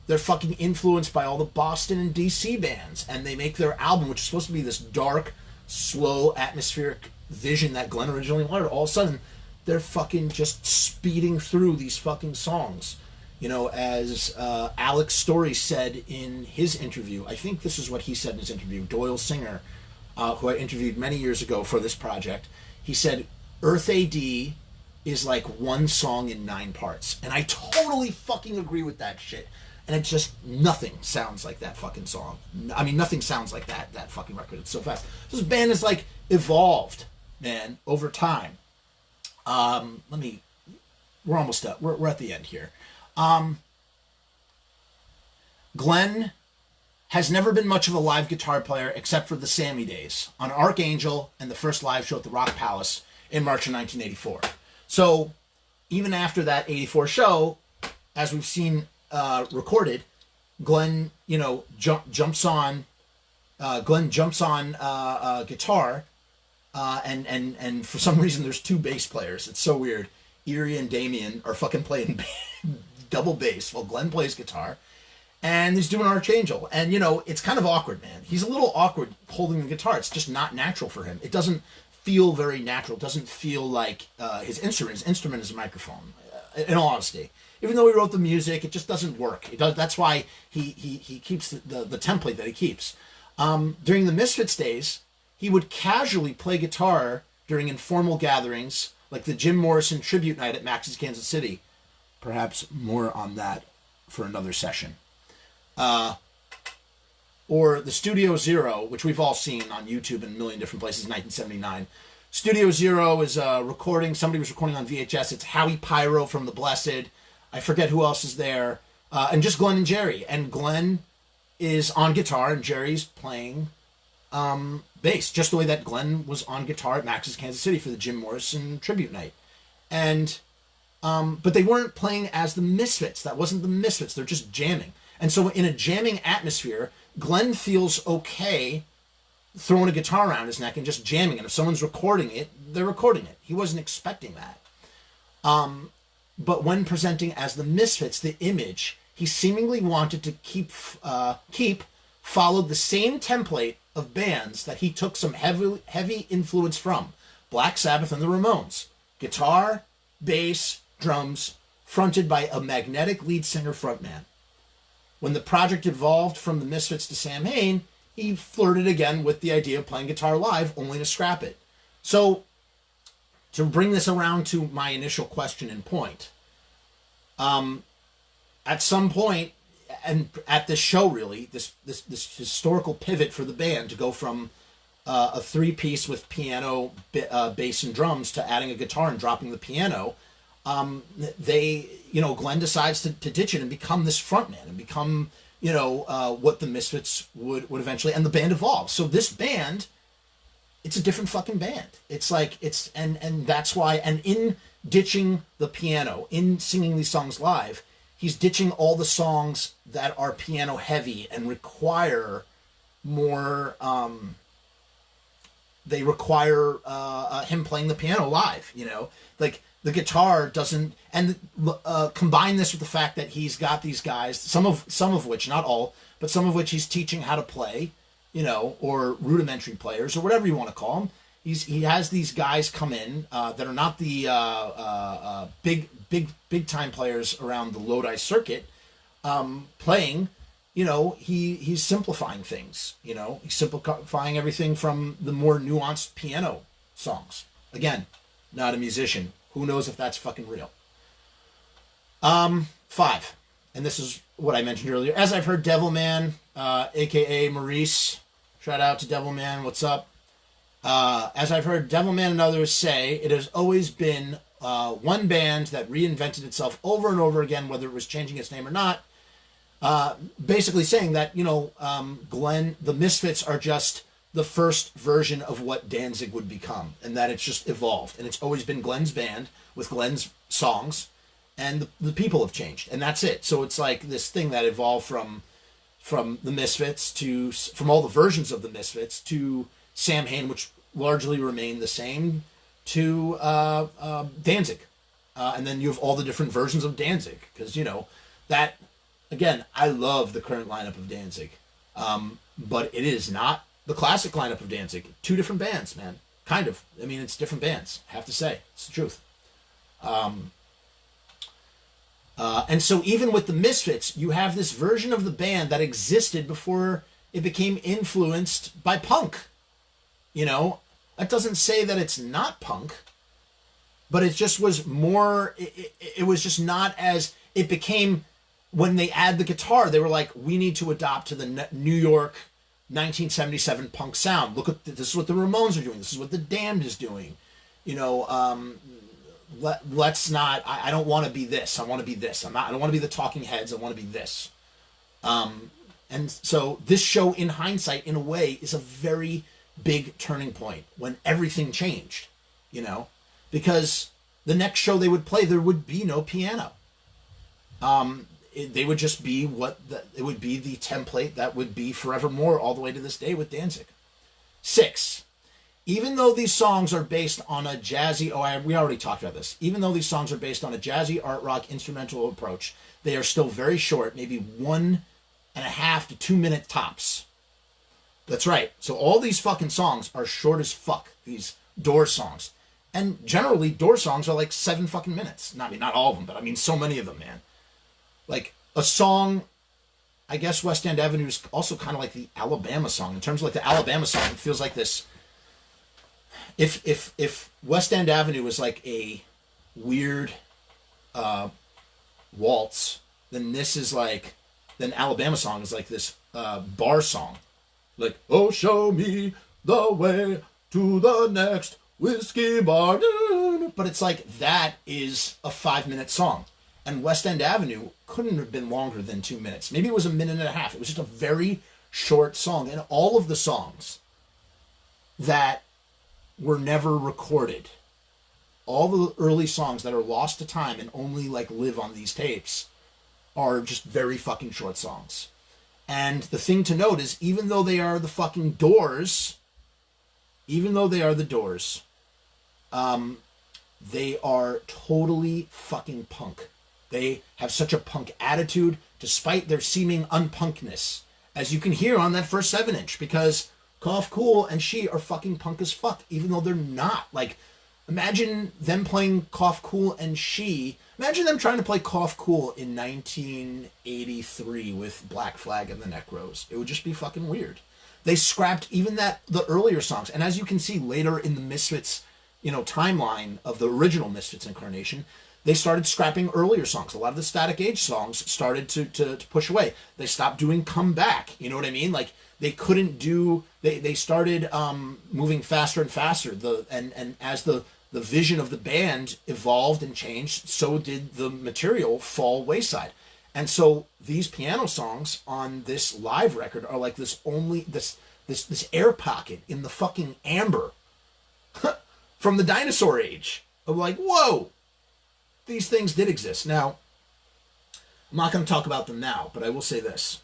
they're fucking influenced by all the Boston and DC bands. And they make their album, which is supposed to be this dark, slow, atmospheric vision that Glenn originally wanted. All of a sudden, they're fucking just speeding through these fucking songs. You know, as Alex Story said in his interview, I think this is what he said in his interview, Doyle Singer, who I interviewed many years ago for this project, he said, Earth AD is like one song in 9 parts. And I totally fucking agree with that shit. And it just, nothing sounds like that fucking song. I mean, nothing sounds like that fucking record. It's so fast. This band is like evolved, man, over time. We're almost up. We're at the end here. Glenn has never been much of a live guitar player except for the Sammy days on Archangel and the first live show at the Rock Palace in March of 1984. So even after that 84 show, as we've seen recorded, Glenn, you know, jumps on guitar, and for some reason there's 2 bass players. It's so weird. Erie and Damien are fucking playing double bass while Glenn plays guitar, and he's doing Archangel. And, you know, it's kind of awkward, man. He's a little awkward holding the guitar. It's just not natural for him. It doesn't feel very natural. It doesn't feel like his instrument. His instrument is a microphone, in all honesty. Even though he wrote the music, it just doesn't work. It does. That's why he keeps the template that he keeps. During the Misfits days, he would casually play guitar during informal gatherings, like the Jim Morrison tribute night at Max's Kansas City. Perhaps more on that for another session. Or the Studio Zero, which we've all seen on YouTube in a million different places, 1979. Studio Zero is a recording. Somebody was recording on VHS. It's Howie Pyro from The Blessed. I forget who else is there. And just Glenn and Jerry. And Glenn is on guitar and Jerry's playing bass, just the way that Glenn was on guitar at Max's Kansas City for the Jim Morrison tribute night. And but they weren't playing as the Misfits. That wasn't the Misfits. They're just jamming. And so in a jamming atmosphere, Glenn feels okay throwing a guitar around his neck and just jamming. And if someone's recording it, they're recording it. He wasn't expecting that. But when presenting as the Misfits, the image he seemingly wanted to keep followed the same template of bands that he took some heavy influence from. Black Sabbath and the Ramones. Guitar, bass, drums, fronted by a magnetic lead singer frontman. When the project evolved from the Misfits to Samhain, he flirted again with the idea of playing guitar live, only to scrap it. So, to bring this around to my initial question and point, at some point, and at this show really, this historical pivot for the band to go from a 3-piece with piano, bass, and drums to adding a guitar and dropping the piano, Glenn decides to ditch it and become this frontman and become, what the Misfits would eventually, and the band evolves. So this band, it's a different fucking band. It's like, and that's why, and in ditching the piano, in singing these songs live, he's ditching all the songs that are piano heavy and require more, they require him playing the piano live, like the guitar doesn't, and combine this with the fact that he's got these guys, some of which, not all, but some of which he's teaching how to play, or rudimentary players or whatever you want to call them. He has these guys come in that are not the big time players around the Lodi circuit, playing. He's simplifying things. He's simplifying everything from the more nuanced piano songs. Again, not a musician. Who knows if that's fucking real? 5, and this is what I mentioned earlier. As I've heard Devilman, aka Maurice, shout out to Devilman. What's up? As I've heard Devilman and others say, it has always been one band that reinvented itself over and over again, whether it was changing its name or not. Basically saying that, Glenn, the Misfits are just the first version of what Danzig would become, and that it's just evolved. And it's always been Glenn's band with Glenn's songs, and the people have changed, and that's it. So it's like this thing that evolved from the Misfits from all the versions of the Misfits to Samhain, which largely remained the same, to Danzig. And then you have all the different versions of Danzig, because, that, again, I love the current lineup of Danzig. But it is not the classic lineup of Danzig. 2 different bands, man. Kind of. I mean, it's different bands. I have to say. It's the truth. And so even with the Misfits, you have this version of the band that existed before it became influenced by punk. You know, that doesn't say that it's not punk, but it just was more, it was just not as, it became, when they add the guitar, they were like, we need to adopt to the New York 1977 punk sound. Look at, this is what the Ramones are doing. This is what the Damned is doing. You know, let's not, I don't want to be this. I want to be this. I don't want to be the Talking Heads. I want to be this. And so this show, in hindsight, in a way, is a very big turning point when everything changed, you know, because the next show they would play, there would be no piano. They would just be it would be the template that would be forevermore all the way to this day with Danzig. 6. Even though these songs are based on a jazzy, we already talked about this. Even though these songs are based on a jazzy art rock instrumental approach, they are still very short, maybe 1.5 to 2 minute tops. That's right. So all these fucking songs are short as fuck, these Doors songs. And generally, Doors songs are like 7 fucking minutes. I mean, not all of them, but I mean, so many of them, man. Like, a song, I guess West End Avenue is also kind of like the Alabama song. In terms of like the Alabama song, it feels like this. If West End Avenue was like a weird waltz, then this is like, then Alabama song is like this bar song. Like, oh, show me the way to the next whiskey bar. But it's like, that is a 5-minute song. And West End Avenue couldn't have been longer than 2 minutes. Maybe it was 1.5 minutes. It was just a very short song. And all of the songs that were never recorded, all the early songs that are lost to time and only like live on these tapes, are just very fucking short songs. And the thing to note is, even though they are the fucking Doors, they are totally fucking punk. They have such a punk attitude, despite their seeming unpunkness, as you can hear on that first 7-inch, because Cough Cool and She are fucking punk as fuck, even though they're not. Like, imagine them playing Cough Cool and She. Imagine them trying to play Cough Cool in 1983 with Black Flag and the Necros. It would just be fucking weird. They scrapped even the earlier songs. And as you can see later in the Misfits, you know, timeline of the original Misfits incarnation, they started scrapping earlier songs. A lot of the Static Age songs started to push away. They stopped doing Come Back. You know what I mean? Like, they couldn't do, they started moving faster and faster. And as the vision of the band evolved and changed, so did the material fall wayside. And so these piano songs on this live record are like this air pocket in the fucking amber from the dinosaur age of like, whoa, these things did exist. Now, I'm not going to talk about them now, but I will say this.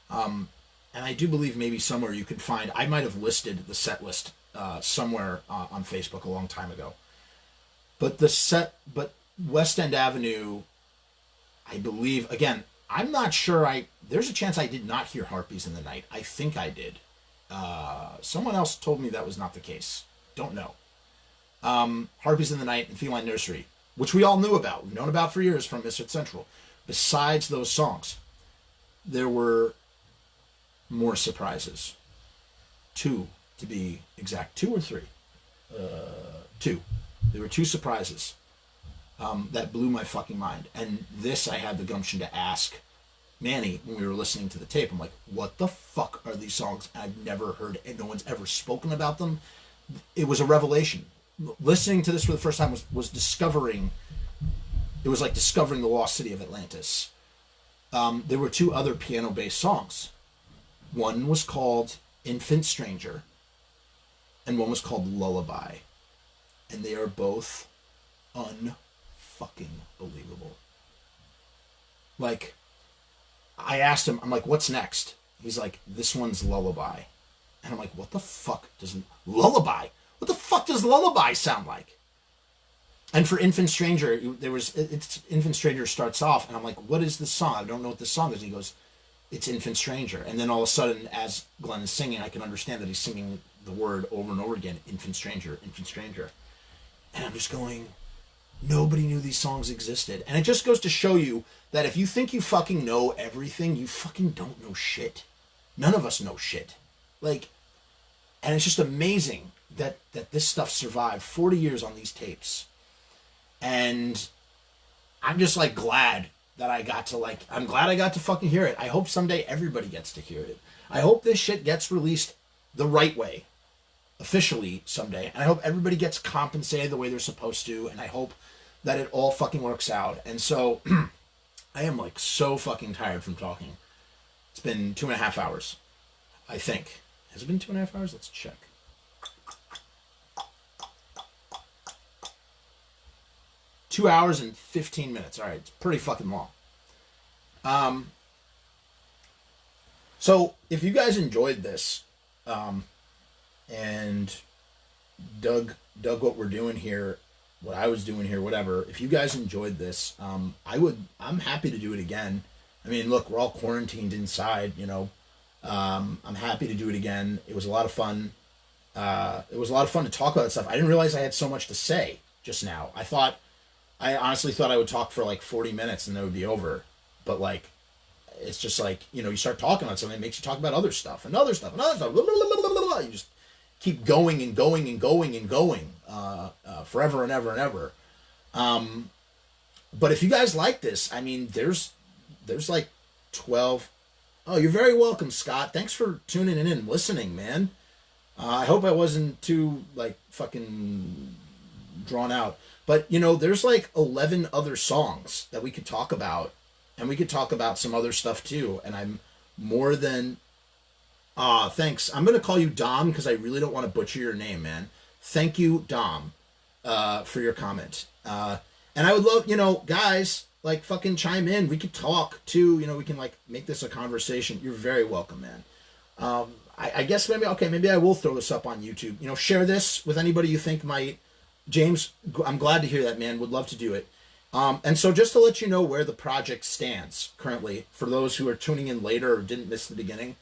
And I do believe maybe somewhere you could find, I might have listed the set list somewhere on Facebook a long time ago. But West End Avenue, I believe, again, I'm not sure, there's a chance I did not hear Harpies in the Night. I think I did. Someone else told me that was not the case. Don't know. Harpies in the Night and Feline Nursery, which we all knew about. We've known about for years from Misfit Central. Besides those songs, there were more surprises. 2, to be exact. 2 or 3? 2. There were 2 surprises that blew my fucking mind. And this I had the gumption to ask Manny when we were listening to the tape. I'm like, what the fuck are these songs? I've never heard, and no one's ever spoken about them. It was a revelation. Listening to this for the first time was discovering, it was like discovering the lost city of Atlantis. There were 2 other piano-based songs. One was called Infant Stranger, and one was called Lullaby. And they are both unfucking believable. Like, I asked him, I'm like, what's next? He's like, this one's Lullaby. And I'm like, what the fuck does Lullaby? What the fuck does Lullaby sound like? And for Infant Stranger, Infant Stranger starts off, and I'm like, what is this song? I don't know what this song is. And he goes, it's Infant Stranger. And then all of a sudden, as Glenn is singing, I can understand that he's singing the word over and over again, Infant Stranger, Infant Stranger. And I'm just going, Nobody knew these songs existed. And it just goes to show you that if you think you fucking know everything, you fucking don't know shit. None of us know shit. Like, and it's just amazing that this stuff survived 40 years on these tapes. And I'm just like glad that I'm glad I got to fucking hear it. I hope someday everybody gets to hear it. I hope this shit gets released the right way, officially someday. And I hope everybody gets compensated the way they're supposed to. And I hope that it all fucking works out. And so I am like so fucking tired from talking. It's been 2.5 hours, I think. Has it been 2.5 hours? Let's check. Two hours and 15 minutes. All right, it's pretty fucking long. So if you guys enjoyed this, and dug what we're doing here, what I was doing here, whatever. If you guys enjoyed this, I'm happy to do it again. I mean, look, we're all quarantined inside, you know. I'm happy to do it again. It was a lot of fun. It was a lot of fun to talk about that stuff. I didn't realize I had so much to say just now. I honestly thought I would talk for like 40 minutes and then it would be over. But like, it's just like, you know, you start talking about something, it makes you talk about other stuff and other stuff and other stuff. Blah, blah, blah, blah, blah. You just keep going and going and going and going forever and ever and ever. But if you guys like this, I mean, there's like 12. Oh, you're very welcome, Scott. Thanks for tuning in and listening, man. I hope I wasn't too like fucking drawn out. But, you know, there's like 11 other songs that we could talk about. And we could talk about some other stuff too. And I'm more than... thanks. I'm going to call you Dom because I really don't want to butcher your name, man. Thank you, Dom, for your comment. And I would love, you know, guys, like fucking chime in. We could talk too. You know, we can like make this a conversation. You're very welcome, man. I guess maybe I will throw this up on YouTube. You know, share this with anybody you think might... James, I'm glad to hear that, man. Would love to do it. And so just to let you know where the project stands currently, for those who are tuning in later or didn't miss the beginning.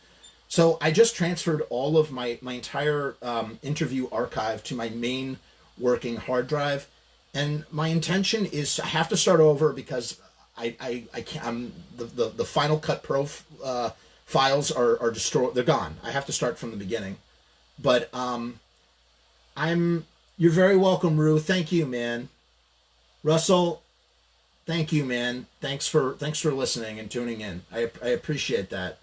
So I just transferred all of my entire interview archive to my main working hard drive. And my intention is I have to start over because I can't, the Final Cut Pro files are destroyed. They're gone. I have to start from the beginning. But you're very welcome, Rue. Thank you, man. Russell, thank you, man. Thanks for listening and tuning in. I appreciate that.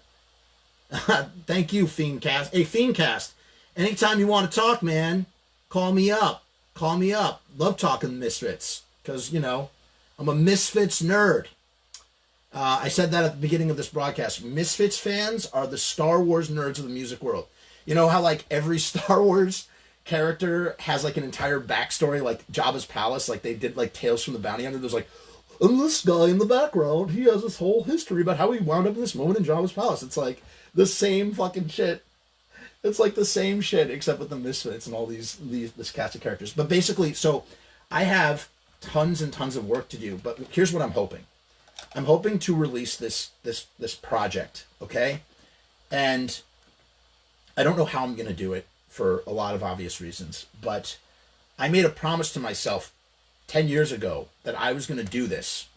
Thank you, Fiendcast. Hey, Fiendcast, anytime you want to talk, man, call me up. Call me up. Love talking Misfits because, you know, I'm a Misfits nerd. I said that at the beginning of this broadcast. Misfits fans are the Star Wars nerds of the music world. You know how like every Star Wars character has like an entire backstory, like Jabba's palace, like they did like Tales from the Bounty Hunter. There's like, and this guy in the background, he has this whole history about how he wound up in this moment in Jabba's palace. It's like the same fucking shit. It's like the same shit except with the Misfits and all this cast of characters. But basically, so I have tons and tons of work to do. But here's what I'm hoping. I'm hoping to release this project, okay? And I don't know how I'm going to do it, for a lot of obvious reasons, but I made a promise to myself 10 years ago that I was going to do this,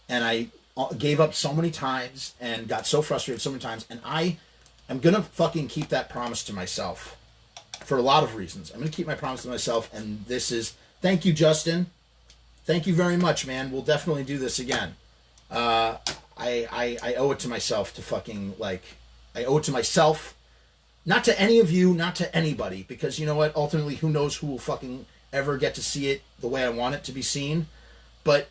and I gave up so many times and got so frustrated so many times, and I am going to fucking keep that promise to myself for a lot of reasons. I'm going to keep my promise to myself, and this is... Thank you, Justin. Thank you very much, man. We'll definitely do this again. I owe it to myself to fucking, like... I owe it to myself... Not to any of you, not to anybody, because you know what? Ultimately, who knows who will fucking ever get to see it the way I want it to be seen. But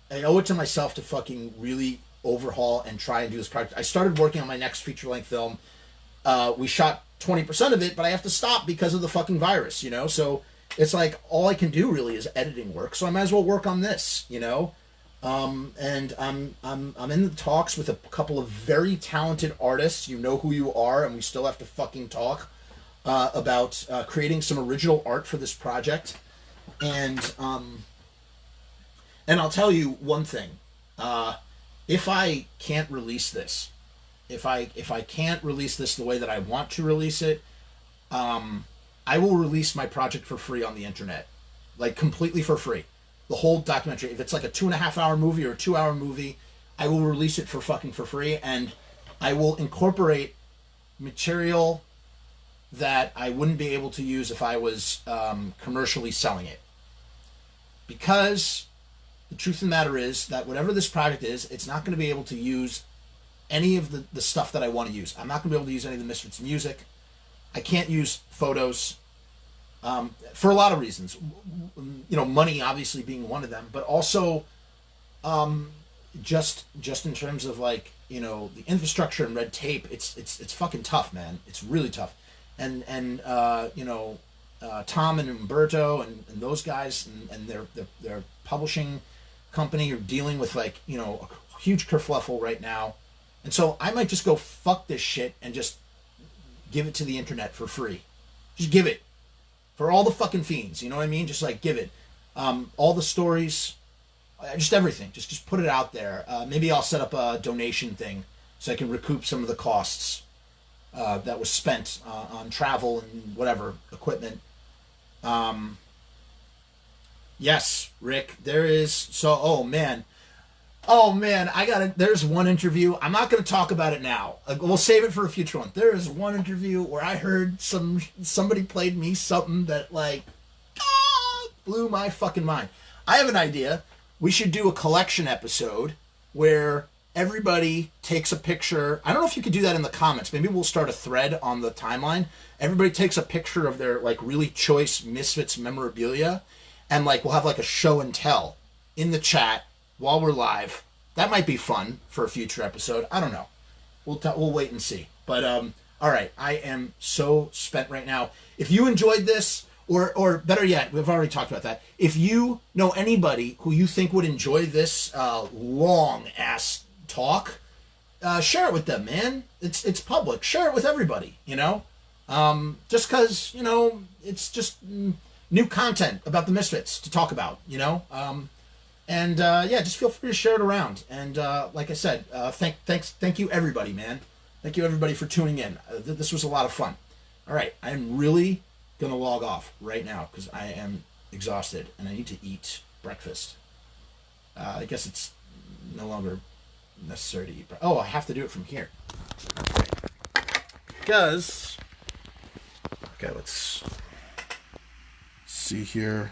I owe it to myself to fucking really overhaul and try and do this project. I started working on my next feature-length film. We shot 20% of it, but I have to stop because of the fucking virus, you know? So it's like all I can do really is editing work. So I might as well work on this, you know? And I'm in the talks with a couple of very talented artists. You know who you are, and we still have to fucking talk about creating some original art for this project. And I'll tell you one thing: if I can't release this, if I can't release this the way that I want to release it, I will release my project for free on the internet, like completely for free. the whole documentary. If it's like a 2.5-hour movie or a 2-hour movie, I will release it for free, and I will incorporate material that I wouldn't be able to use if I was commercially selling it. Because the truth of the matter is that whatever this project is, it's not going to be able to use any of the stuff that I want to use. I'm not going to be able to use any of the Misfits music. I can't use photos for a lot of reasons. Money obviously being one of them, but also just in terms of the infrastructure and red tape. It's fucking tough, man. It's really tough. And Tom and Umberto and those guys and their publishing company are dealing with a huge kerfluffle right now. And so I might just go fuck this shit and just give it to the internet for free. Just give it. For all the fucking fiends, you know what I mean? Just give it. All the stories, just everything. Just put it out there. Maybe I'll set up a donation thing so I can recoup some of the costs that was spent on travel and whatever equipment. Yes, Rick, there is. Oh man, there's one interview. I'm not going to talk about it now. We'll save it for a future one. There is one interview where I heard somebody played me something that blew my fucking mind. I have an idea. We should do a collection episode where everybody takes a picture. I don't know if you could do that in the comments. Maybe we'll start a thread on the timeline. Everybody takes a picture of their really choice Misfits memorabilia, and we'll have a show and tell in the chat while we're live. That might be fun for a future episode. I don't know. We'll wait and see. But all right, I am so spent right now. If you enjoyed this, or better yet, we've already talked about that. If you know anybody who you think would enjoy this long ass talk, share it with them, man. It's public. Share it with everybody. Just because it's just new content about the Misfits to talk about. Just feel free to share it around. And like I said, thank you everybody, man. Thank you everybody for tuning in. This was a lot of fun. All right, I'm really gonna log off right now because I am exhausted and I need to eat breakfast. I guess it's no longer necessary to eat. Oh, I have to do it from here. Okay. Because okay, let's see here.